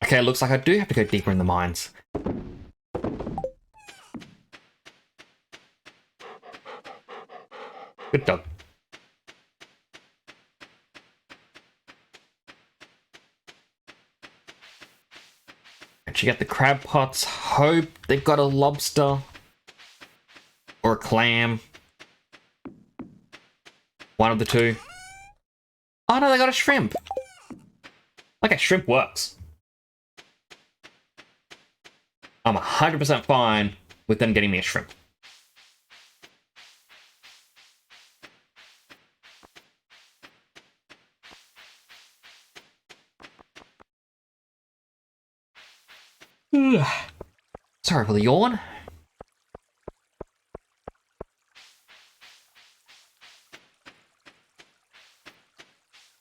Okay, looks like I do have to go deeper in the mines. Good dog. And you get the crab pots. Hope they've got a lobster. Or a clam. One of the two. Oh no, they got a shrimp. Okay, shrimp works. I'm 100% fine with them getting me a shrimp. Sorry for the yawn.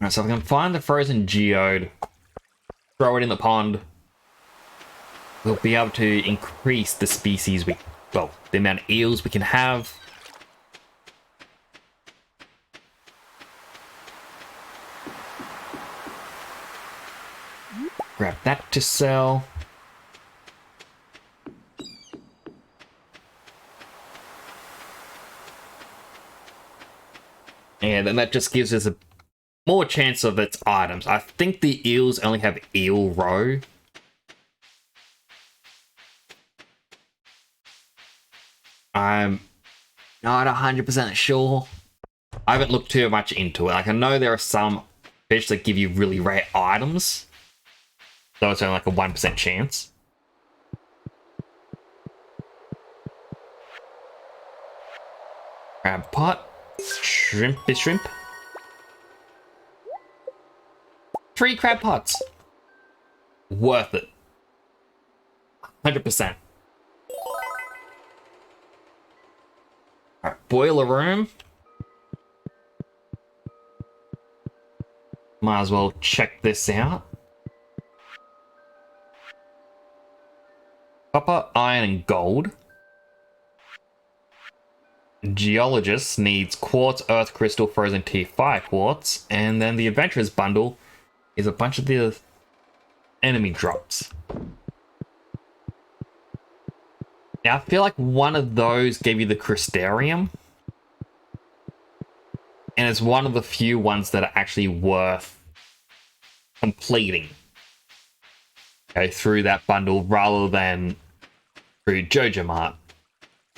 Alright, so if I can find the frozen geode, throw it in the pond, we'll be able to increase the species well, the amount of eels we can have. Grab that to sell. And then that just gives us a more chance of its items. I think the eels only have eel roe. I'm not 100% sure. I haven't looked too much into it. Like, I know there are some fish that give you really rare items, so it's only like a 1% chance. Crab pot. Shrimp is shrimp. 3 crab pots. Worth it. 100%. Alright, boiler room. Might as well check this out. Copper, iron, and gold. Geologist needs quartz, earth crystal, frozen tea, fire quartz, and then the adventurers bundle is a bunch of the enemy drops. Now I feel like one of those gave you the crystarium, and it's one of the few ones that are actually worth completing, okay, through that bundle rather than through Jojo Mart.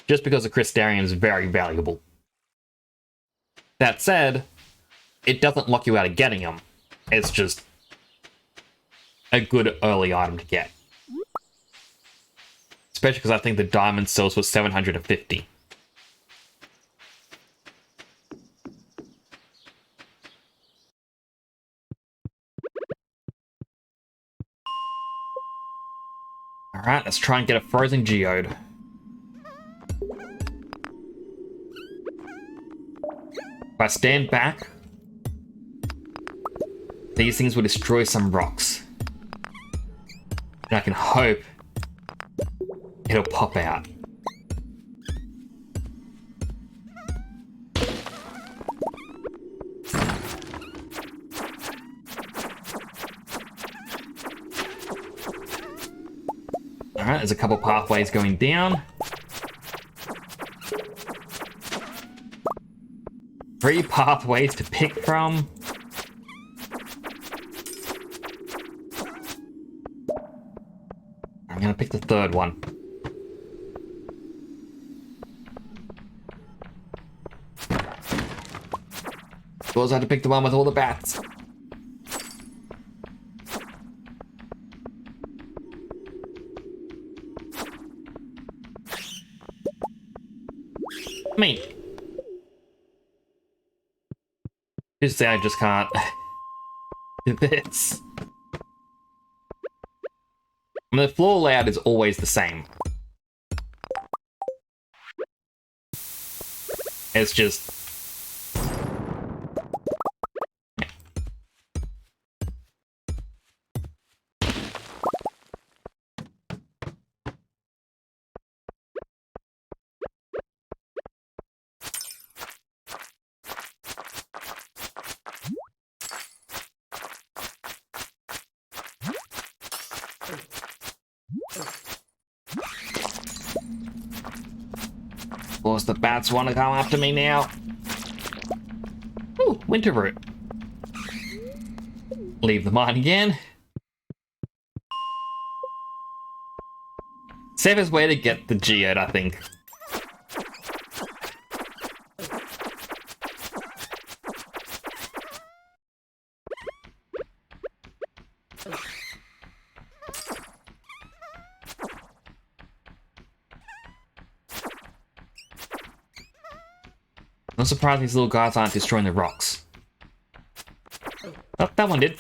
Just because the crystarium is very valuable. That said, it doesn't lock you out of getting them. It's just a good early item to get. Especially because I think the diamond sells for 750. Alright, let's try and get a frozen geode. If I stand back, these things will destroy some rocks. And I can hope it'll pop out. Alright, there's a couple pathways going down. 3 pathways to pick from. I'm gonna pick the third one. Of course, I had to pick the one with all the bats. Me. Just say I just can't do this. I mean, the floor layout is always the same. It's just... Of course, the bats want to come after me now. Ooh, winter root. Leave the mine again. Safest way to get the geode, I think. I'm surprised these little guys aren't destroying the rocks. Oh, that one did.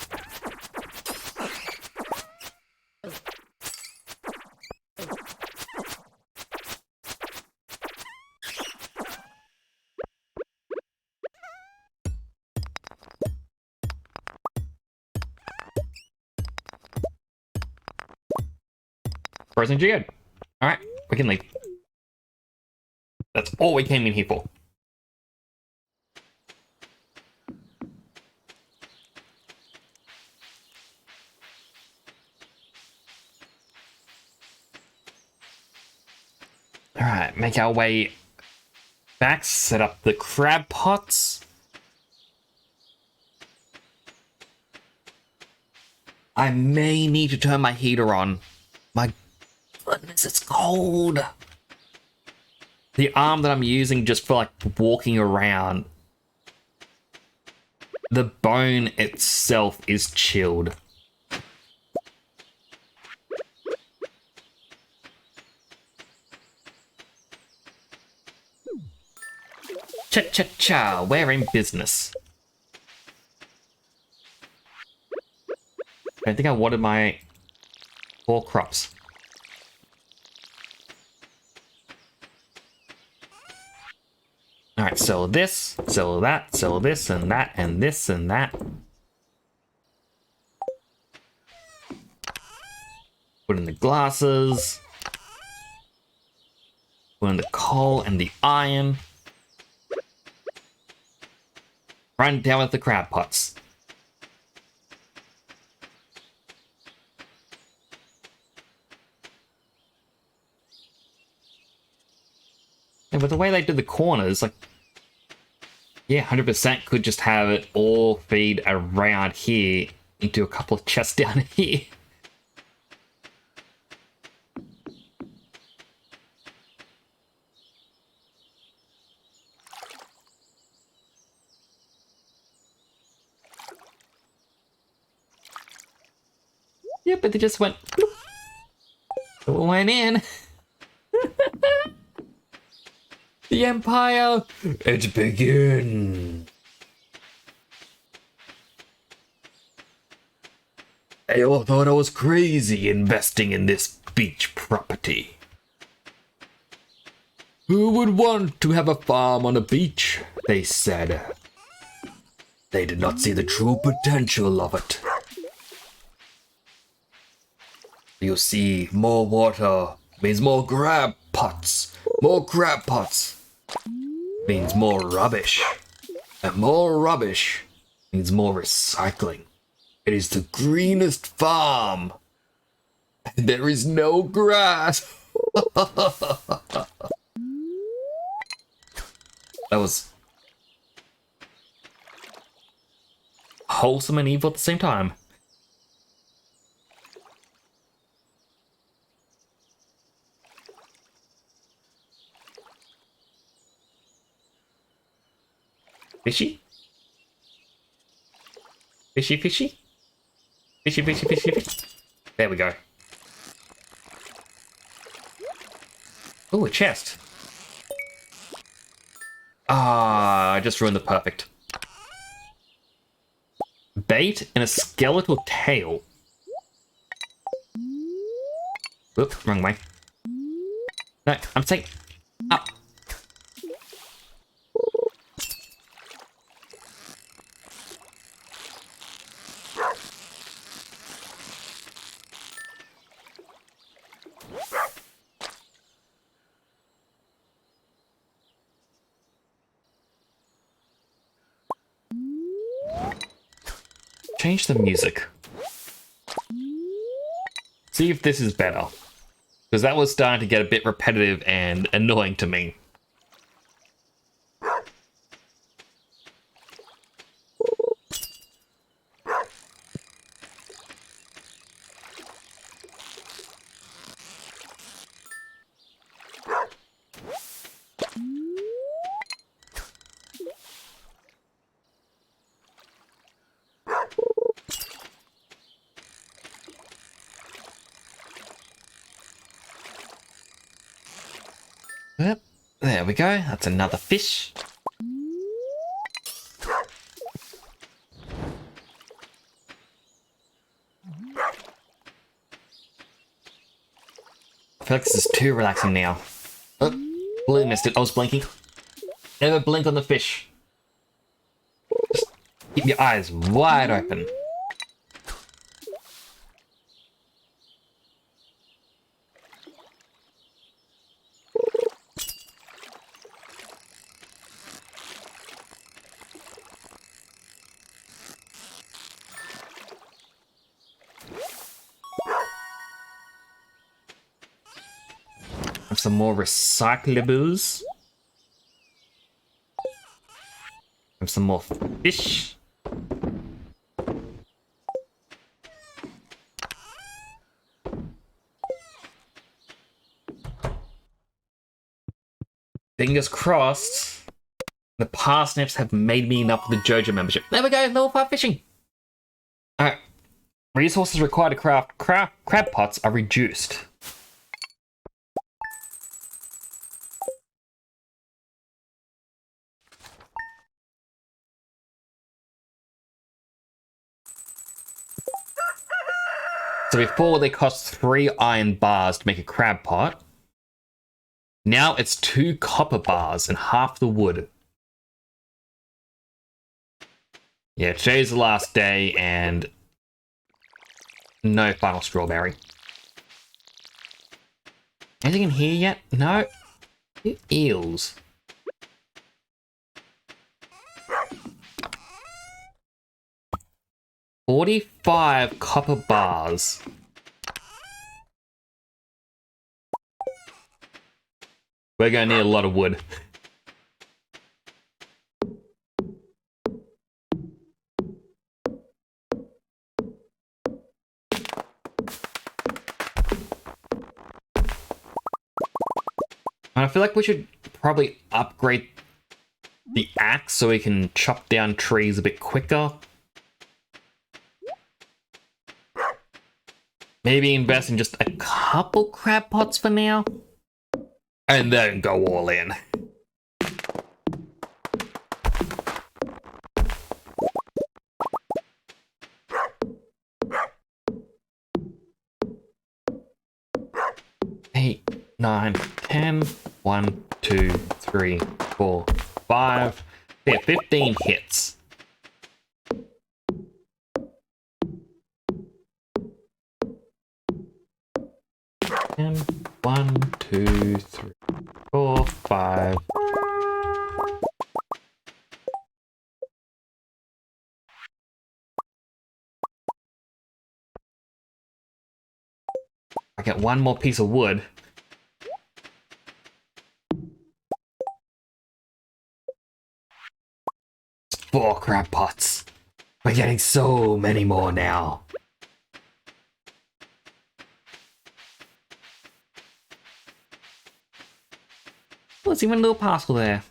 Frozen geode. Alright, we can leave. That's all we came in here for. Alright, make our way back, set up the crab pots. I may need to turn my heater on. My goodness, it's cold. The arm that I'm using just for like walking around, the bone itself is chilled. Cha-cha-cha, we're in business. I think I wanted my 4 crops. Alright, sell this, sell that, sell this and that, and this and that. Put in the glasses. Put in the coal and the iron. Run down with the crab pots. Yeah, but the way they did the corners, like, yeah, 100% could just have it all feed around here into a couple of chests down here. Yeah, but they just went, bloop, went in. The Empire, it begins. They all thought I was crazy investing in this beach property. Who would want to have a farm on a beach? They said. They did not see the true potential of it. You see, more water means more crab pots. More crab pots means more rubbish. And more rubbish means more recycling. It is the greenest farm. There is no grass. That was wholesome and evil at the same time. Fishy? Fishy, fishy? Fishy, fishy, fishy, fishy. There we go. Oh, a chest. Ah, I just ruined the perfect. Bait and a skeletal tail. Whoop, wrong way. No, I'm saying up. Change the music. See if this is better. Because that was starting to get a bit repetitive and annoying to me. Yep, there we go. That's another fish. I feel like this is too relaxing now. Oh, blue missed it. I was blinking. Never blink on the fish. Just keep your eyes wide open. Have some more recyclables. Have some more fish. Fingers crossed. The parsnips have made me enough for the JoJo membership. There we go, level 5 fishing. Alright. Resources required to craft crab pots are reduced. So before they cost 3 iron bars to make a crab pot. Now it's 2 copper bars and half the wood. Yeah, today's the last day and no final strawberry. Anything in here yet? No. Eels. $45 copper bars. We're gonna need a lot of wood. And I feel like we should probably upgrade the axe so we can chop down trees a bit quicker. Maybe invest in just a couple crab pots for now. And then go all in. Eight, 9, 10. 1, 2, 3, 4, 5. Yeah, 15 hits. And 1, 2, 3, 4, 5. I get one more piece of wood. Four crab pots. We're getting so many more now. Oh, there's even a little parcel there.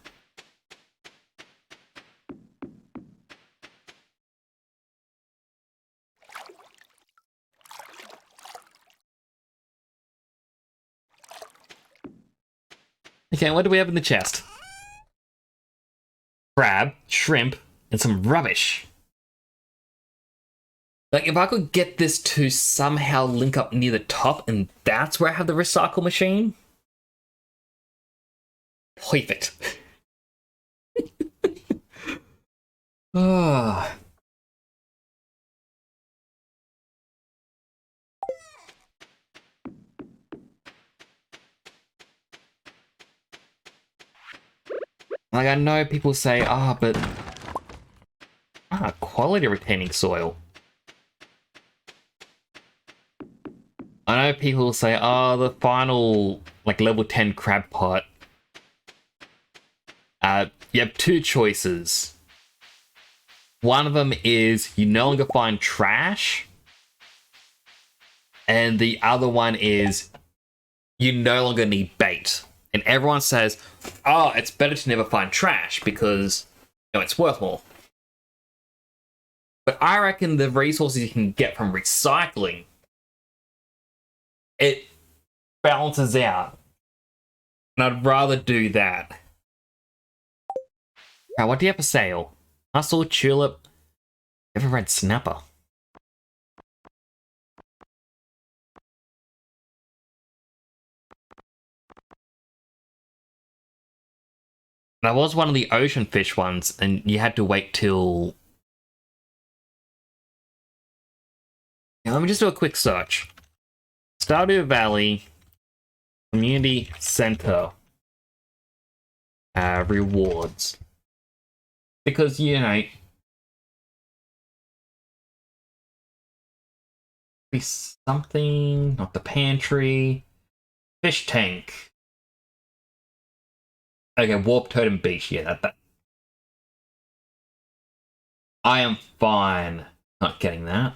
Okay, what do we have in the chest? Crab, shrimp, and some rubbish. Like, if I could get this to somehow link up near the top, and that's where I have the recycle machine. Perfect. Ah. Like, I know people say, but quality retaining soil. I know people say, the final, like, level 10 crab pot. You have two choices. One of them is you no longer find trash. And the other one is you no longer need bait. And everyone says, it's better to never find trash because, it's worth more. But I reckon the resources you can get from recycling, it balances out. And I'd rather do that. Now, what do you have for sale? Mussel, tulip, ever red snapper. That was one of the ocean fish ones, and you had to wait till... Now, let me just do a quick search. Stardew Valley Community Center rewards. Because, be something, not the pantry. Fish tank. Okay, Warp Totem Beach. Yeah, that. I am fine not getting that.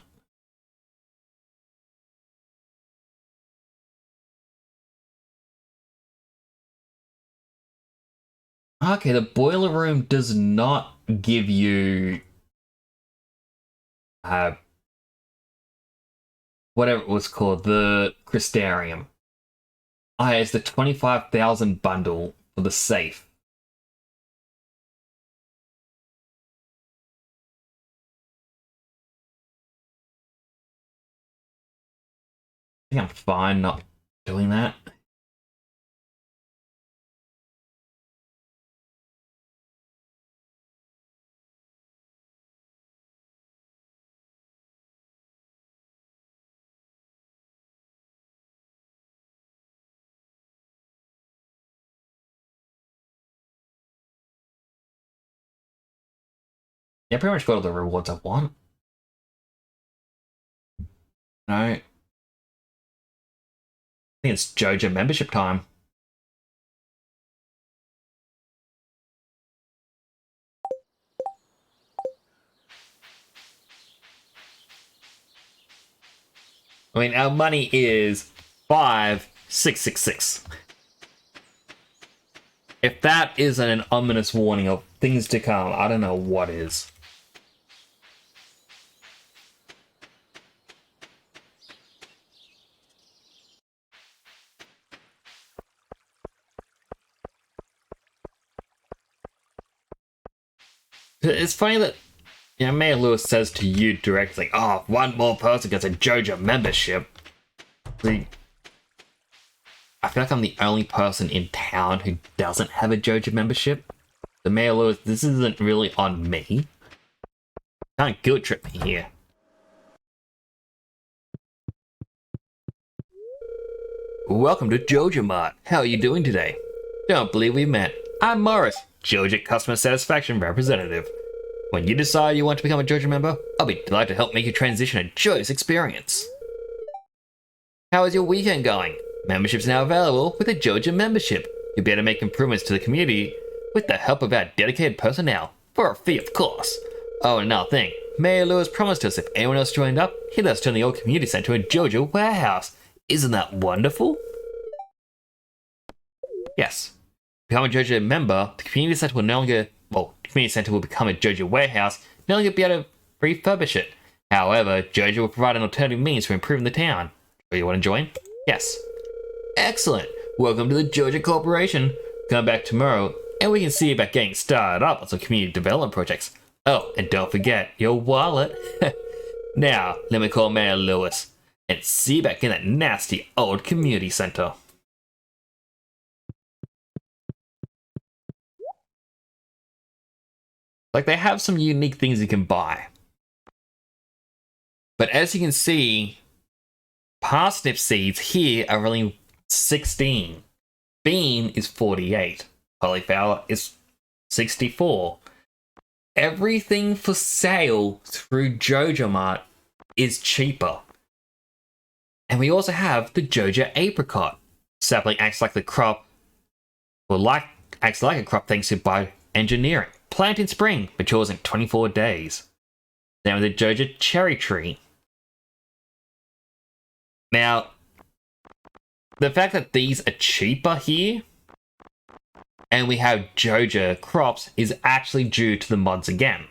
Okay, the boiler room does not give you uh whatever it was called, the Crystarium. Ah, it's the 25,000 bundle for the safe. I think I'm fine not doing that. Yeah, pretty much got all the rewards I want. No. I think it's JoJo membership time. I mean, our money is 5,666. If that isn't an ominous warning of things to come, I don't know what is. It's funny that Mayor Lewis says to you directly, "Oh, if one more person gets a JoJo membership." I feel like I'm the only person in town who doesn't have a JoJo membership. The Mayor Lewis, this isn't really on me. Can't guilt trip me here. Welcome to JoJo Mart. How are you doing today? Don't believe we met. I'm Morris, JoJo Customer Satisfaction Representative. When you decide you want to become a JoJo member, I'll be delighted to help make your transition a joyous experience. How is your weekend going? Membership's now available with a JoJo membership. You'll be able to make improvements to the community with the help of our dedicated personnel, for a fee of course. Oh, and another thing, Mayor Lewis promised us if anyone else joined up, he'd let us turn the old community center into a JoJo warehouse. Isn't that wonderful? Yes. Become a JoJo member, the community center will no longer, well, the community center will become a JoJo warehouse, no longer be able to refurbish it. However, JoJo will provide an alternative means for improving the town. Do you want to join? Yes. Excellent. Welcome to the JoJo Corporation. Come back tomorrow and we can see about getting started up on some community development projects. Oh, and don't forget your wallet. Now, let me call Mayor Lewis and see you back in that nasty old community center. Like, they have some unique things you can buy. But as you can see, parsnip seeds here are only 16. Bean is 48. Cauliflower is 64. Everything for sale through JoJo Mart is cheaper. And we also have the JoJo apricot. Sapling acts like the crop, acts like a crop thanks to bioengineering. Plant in spring, matures in 24 days. Then with the JoJo cherry tree. Now, the fact that these are cheaper here, and we have JoJo crops, is actually due to the mods again.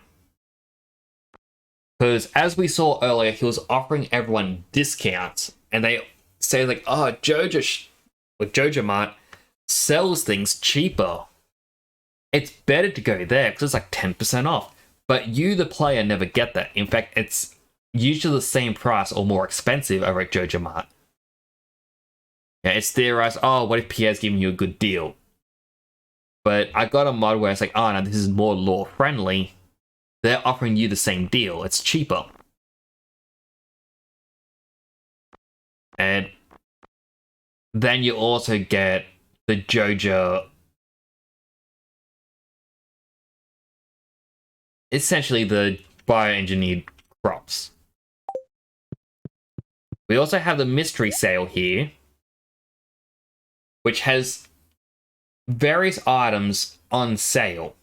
Because as we saw earlier, he was offering everyone discounts, and they say like, "Oh, JoJo Mart sells things cheaper. It's better to go there because it's like 10% off." But you, the player, never get that. In fact, it's usually the same price or more expensive over at JoJo Mart. Yeah, it's theorized, oh, what if Pierre's giving you a good deal? But I got a mod where it's like, oh, no, this is more law friendly. They're offering you the same deal. It's cheaper. And then you also get the JoJo, essentially the bioengineered crops. We also have the mystery sale here, which has various items on sale.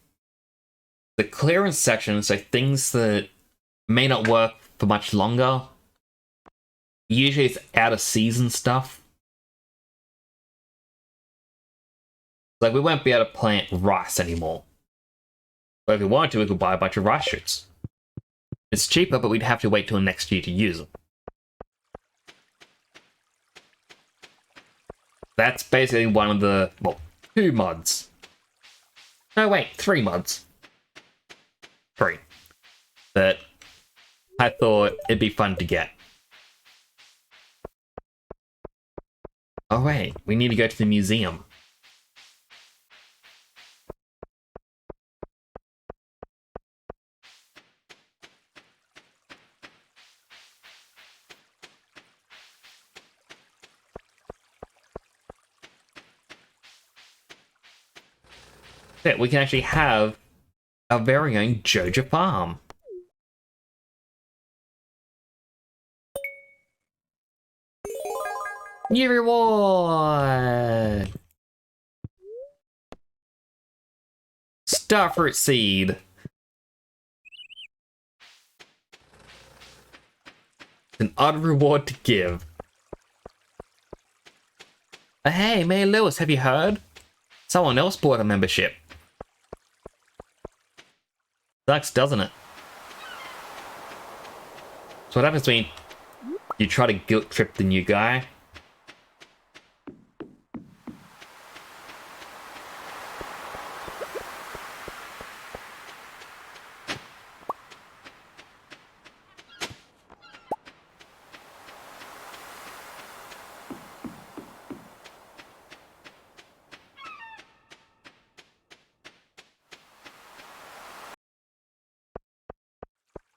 The clearance section, so things that may not work for much longer. Usually it's out of season stuff. Like, we won't be able to plant rice anymore. But if we wanted to, we could buy a bunch of rice shoots. It's cheaper, but we'd have to wait till next year to use them. That's basically one of the, well, 2 mods. No, wait, 3 mods. 3. That I thought it'd be fun to get. Oh wait, we need to go to the museum. Yeah, we can actually have our very own Joja farm. New reward! Starfruit seed. An odd reward to give. Hey, May Lewis, have you heard? Someone else bought a membership. Sucks, doesn't it? So what happens when you try to guilt trip the new guy?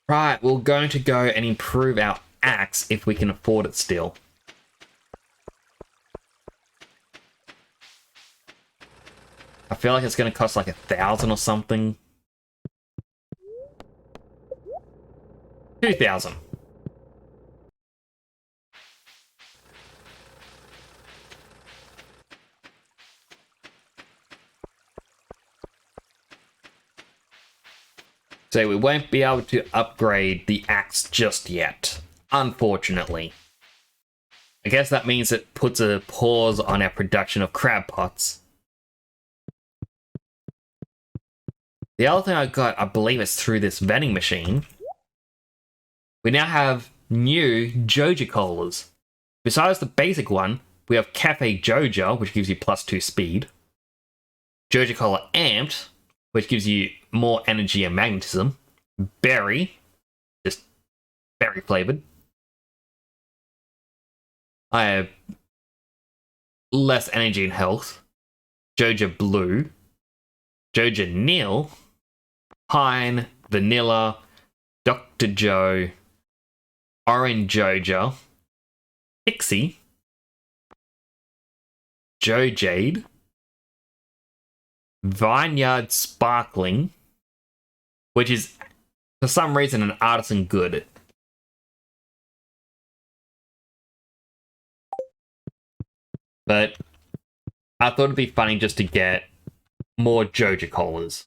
Right, we're going to go and improve our axe if we can afford it still. I feel like it's going to cost like 1,000 or something. 2,000. So we won't be able to upgrade the axe just yet, unfortunately. I guess that means it puts a pause on our production of crab pots. The other thing I got, I believe it's through this vending machine. We now have new Joja colas. Besides the basic one, we have Cafe Joja, which gives you +2 speed. Joja Cola Amped, which gives you more energy and magnetism. Berry, just berry flavored. I have less energy and health. Joja Blue, Joja Nil, Pine, Vanilla, Dr. Joe, Orange Joja, Pixie, Joe Jade, Vineyard Sparkling, which is for some reason an artisan good. But I thought it'd be funny just to get more Joja Colas.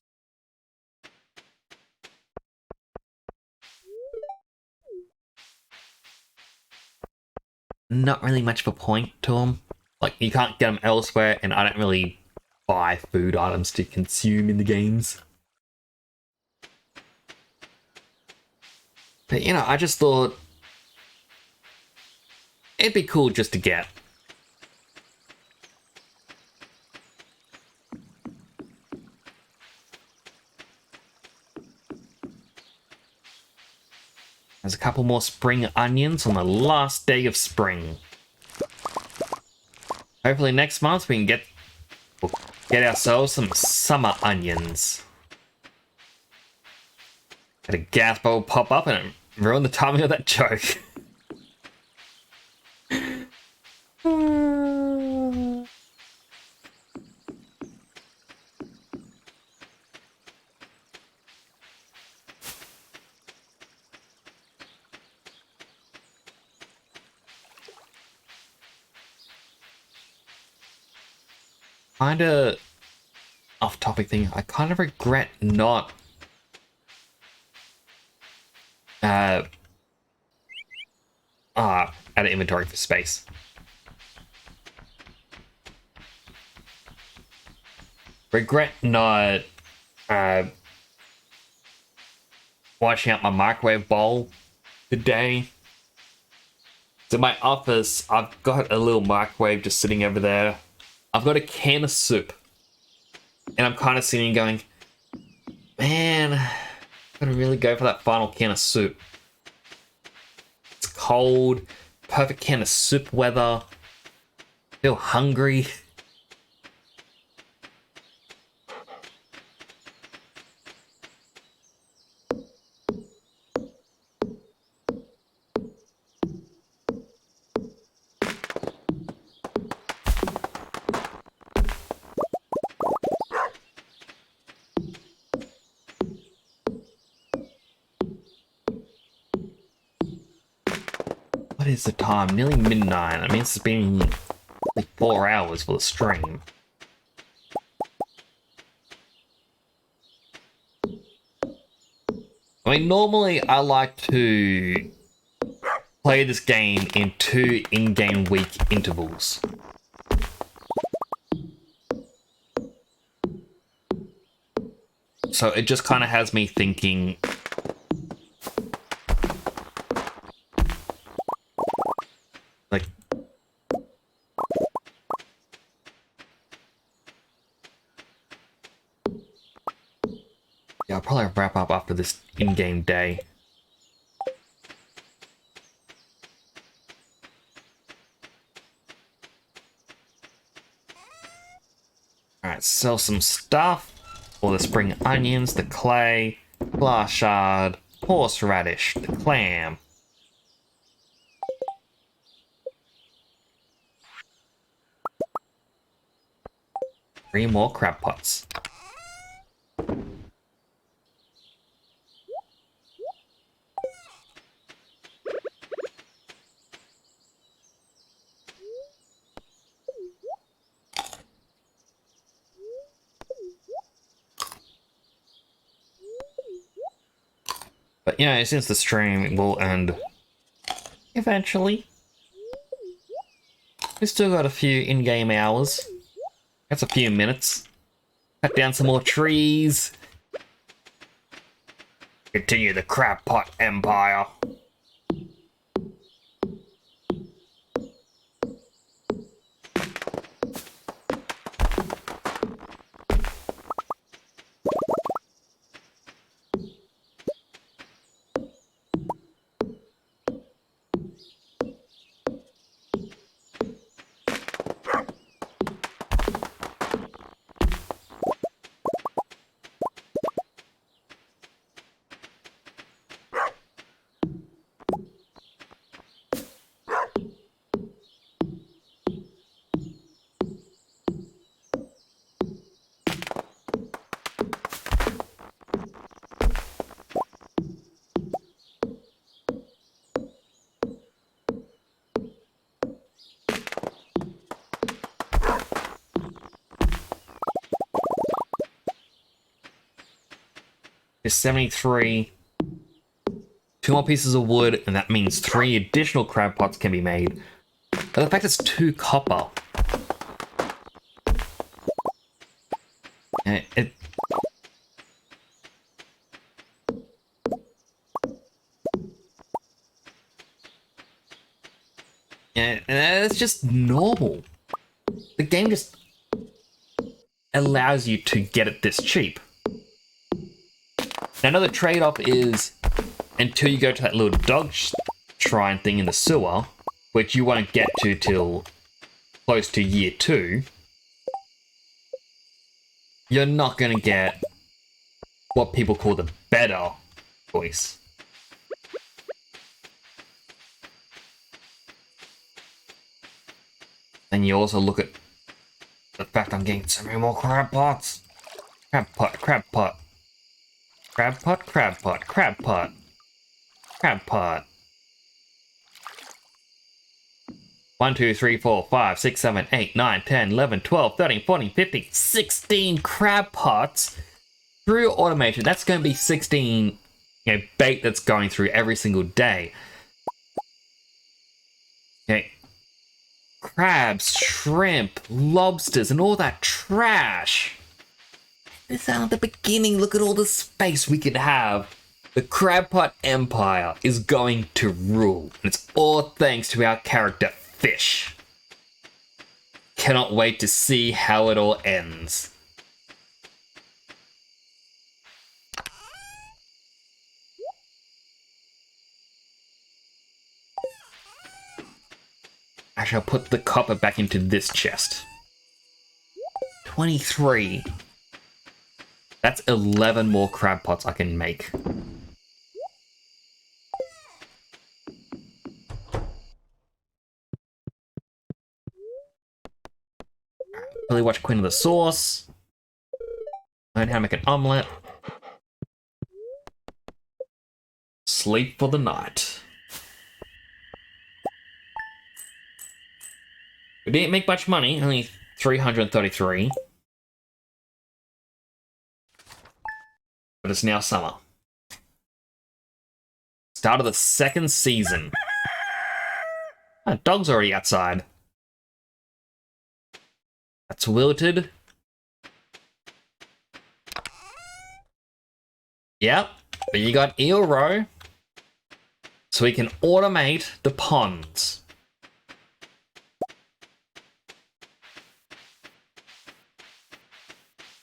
Not really much of a point to them. Like, you can't get them elsewhere, and I don't really buy food items to consume in the games. But, you know, I just thought it'd be cool just to get. There's a couple more spring onions on the last day of spring. Hopefully next month we can get ourselves some summer onions. Had a gas bubble pop up and it ruined the timing of that joke. Kinda off-topic thing. I kind of regret not add an inventory for space. Regret not washing out my microwave bowl today. So in my office, I've got a little microwave just sitting over there. I've got a can of soup. And I'm kind of sitting going, man, I'm gonna really go for that final can of soup. It's cold, perfect can of soup weather. Feel hungry. What is the time? Nearly midnight. I mean, it's been like 4 hours for the stream. I mean, normally I like to play this game in 2 in-game week intervals. So it just kind of has me thinking, like, yeah, I'll probably wrap up after this in-game day. Alright, sell some stuff. All the spring onions, the clay, glass shard, horseradish, the clam. Three more crab pots. But you know, since the stream will end eventually, we still got a few in-game hours. That's a few minutes. Cut down some more trees. Continue the crab pot empire. Is 73. 2 more pieces of wood, and that means 3 additional crab pots can be made. But the fact it's 2 copper. And and it's just normal. The game just allows you to get it this cheap. Now, another trade-off is until you go to that little dog shrine thing in the sewer, which you won't get to till close to year 2, you're not going to get what people call the better choice. And you also look at the fact I'm getting so many more crab pots. Crab pot, crab pot. Crab pot, crab pot, crab pot. Crab pot. 1, 2, 3, 4, 5, 6, 7, 8, 9, 10, 11, 12, 13, 14, 15, 16 crab pots through automation. That's going to be 16, bait that's going through every single day. Okay. Crabs, shrimp, lobsters, and all that trash. This is the beginning. Look at all the space we could have. The crab pot empire is going to rule. And it's all thanks to our character, Fish. Cannot wait to see how it all ends. Actually, I'll put the copper back into this chest. 23. That's 11 more crab pots I can make. Really watch Queen of the Sauce. Learn how to make an omelette. Sleep for the night. We didn't make much money, only 333. But it's now summer. Start of the second season. Oh, dog's already outside. That's wilted. Yep, but you got eel roe. So we can automate the ponds.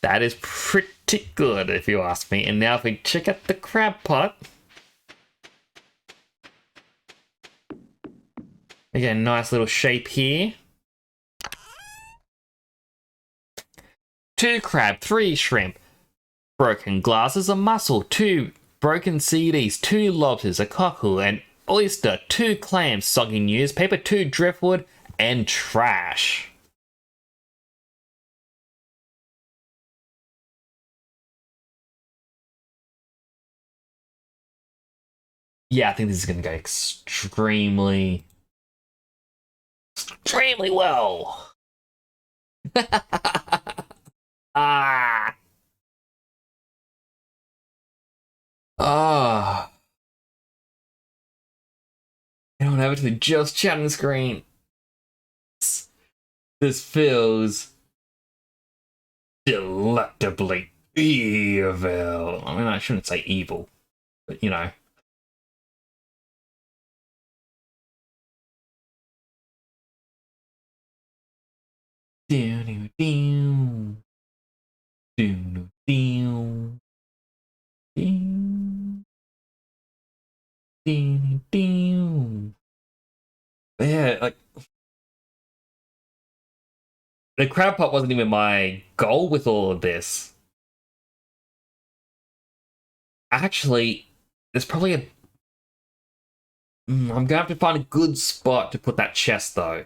That is pretty good, if you ask me. And now if we check out the crab pot. Again, nice little shape here. 2 crab, 3 shrimp. Broken glasses, a mussel, 2 broken CDs, 2 lobsters, a cockle, an oyster, 2 clams, soggy newspaper, 2 driftwood, and trash. Yeah, I think this is going to go extremely well. Ah. Ah. I don't have it to just chat on the screen. This feels delectably evil. I mean, I shouldn't say evil, but you know. Yeah, like the crab pot wasn't even my goal with all of this. Actually, there's probably a. I'm gonna have to find a good spot to put that chest though.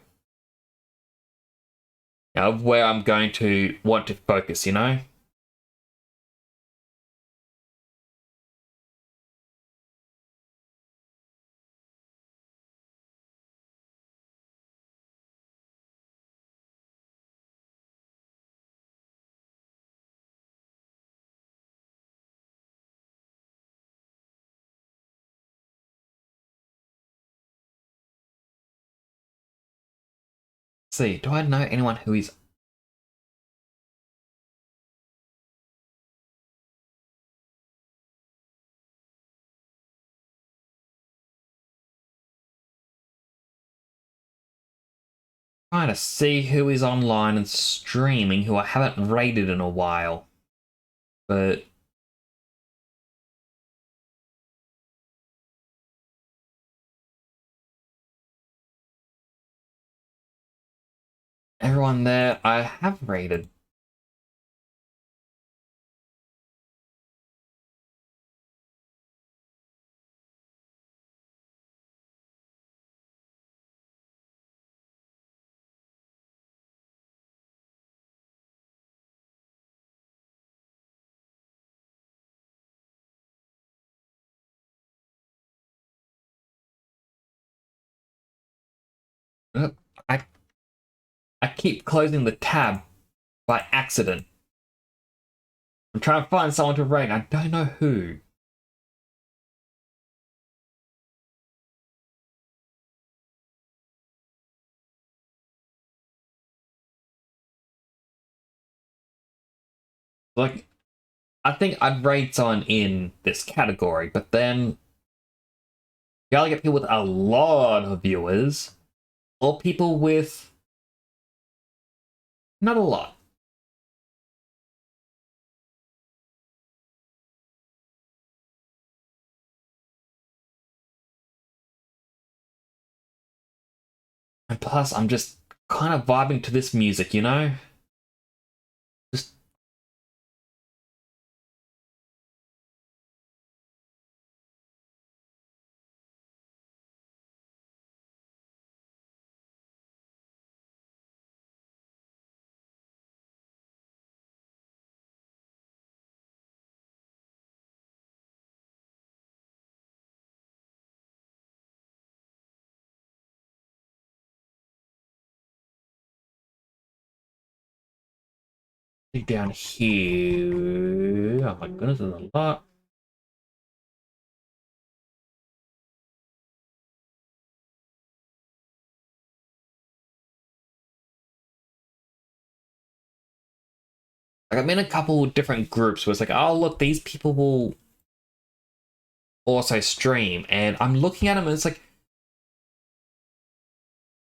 Of where I'm going to want to focus, you know? See, do I know anyone who is. Trying to see who is online and streaming who I haven't raided in a while. But. Everyone there I have raided. keep closing the tab by accident. I'm trying to find someone to raid. I don't know who. Like, I think I'd raid someone in this category, but then you either get people with a lot of viewers or people with not a lot. And plus, I'm just kind of vibing to this music, you know? Just down here. Oh my goodness, there's a lot. Like, I'm in a couple different groups where it's like, oh, look, these people will also stream. And I'm looking at them and it's like,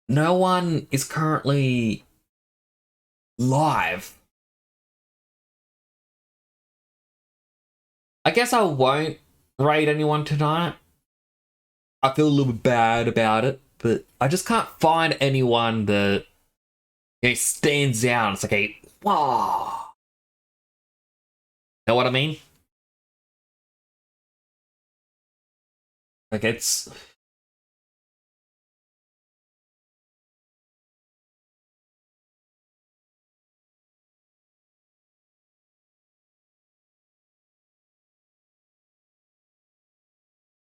no one is currently live. I guess I won't raid anyone tonight. I feel a little bit bad about it, but I just can't find anyone that stands out. It's like a, wow. Know what I mean? Like, it's...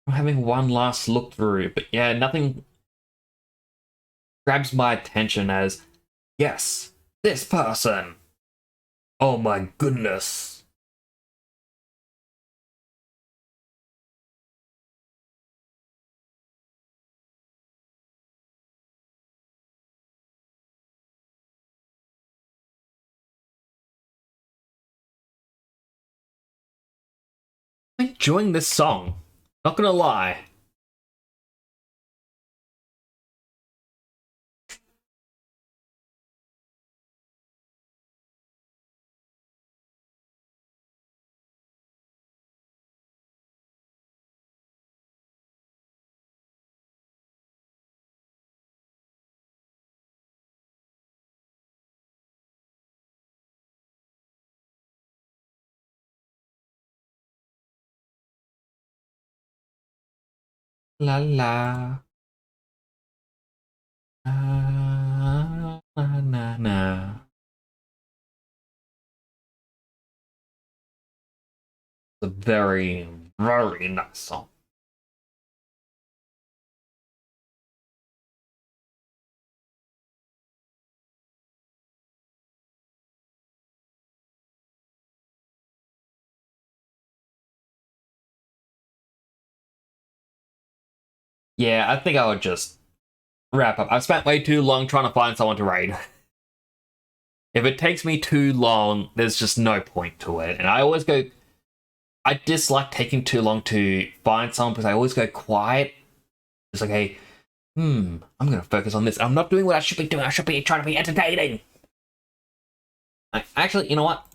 I'm having one last look through, but yeah, nothing grabs my attention as, yes, this person. Oh my goodness. I'm enjoying this song. Not gonna lie. La la. Na na na. It's a very, very nice song. Yeah, I think I would just wrap up. I've spent way too long trying to find someone to raid. If it takes me too long, there's just no point to it. And I always go, I dislike taking too long to find someone because I always go quiet. It's like, hey, I'm going to focus on this. I'm not doing what I should be doing. I should be trying to be entertaining. Actually, you know what?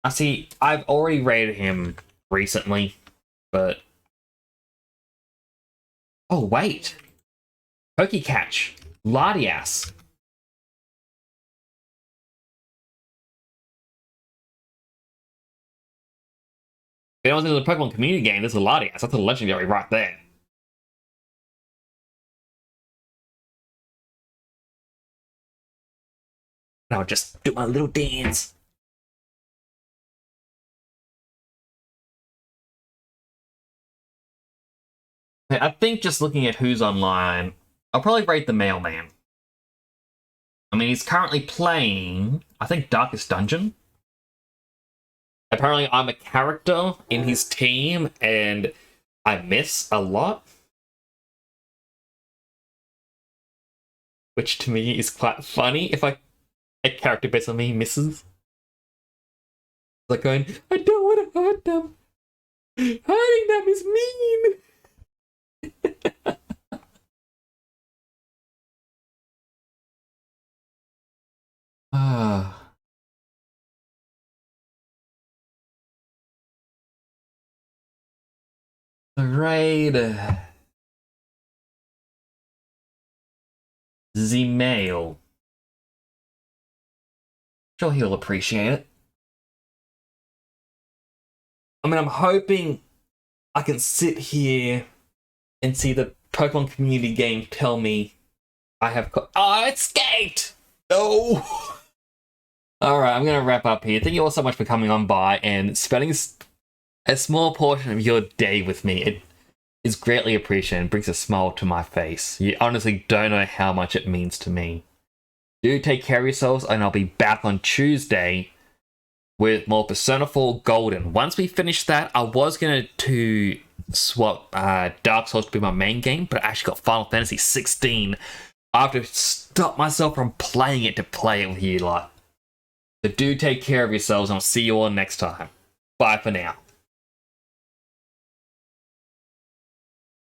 I see, I've already rated him recently, but... Oh, wait. Pokecatch. Lardias. If anyone's in the Pokemon community game, this is a Lardias. That's a legendary right there. Now just do my little dance. I think just looking at who's online, I'll probably rate the mailman. I mean, he's currently playing, I think, Darkest Dungeon. Apparently, I'm a character in his team, and I miss a lot. Which to me is quite funny if a character based on me misses. Like going, I don't want to hurt them. Hurting them is mean. Ah. The raid. The mail. Sure, he'll appreciate it. I mean, I'm hoping I can sit here and see the Pokemon community game tell me I have. I escaped! No! Alright, I'm gonna wrap up here. Thank you all so much for coming on by and spending a small portion of your day with me. It is greatly appreciated and brings a smile to my face. You honestly don't know how much it means to me. Do take care of yourselves, and I'll be back on Tuesday with more Persona 4 Golden. Once we finish that, I was going to swap Dark Souls to be my main game, but I actually got Final Fantasy 16. I have to stop myself from playing it to play it with you lot. So do take care of yourselves, and I'll see you all next time. Bye for now.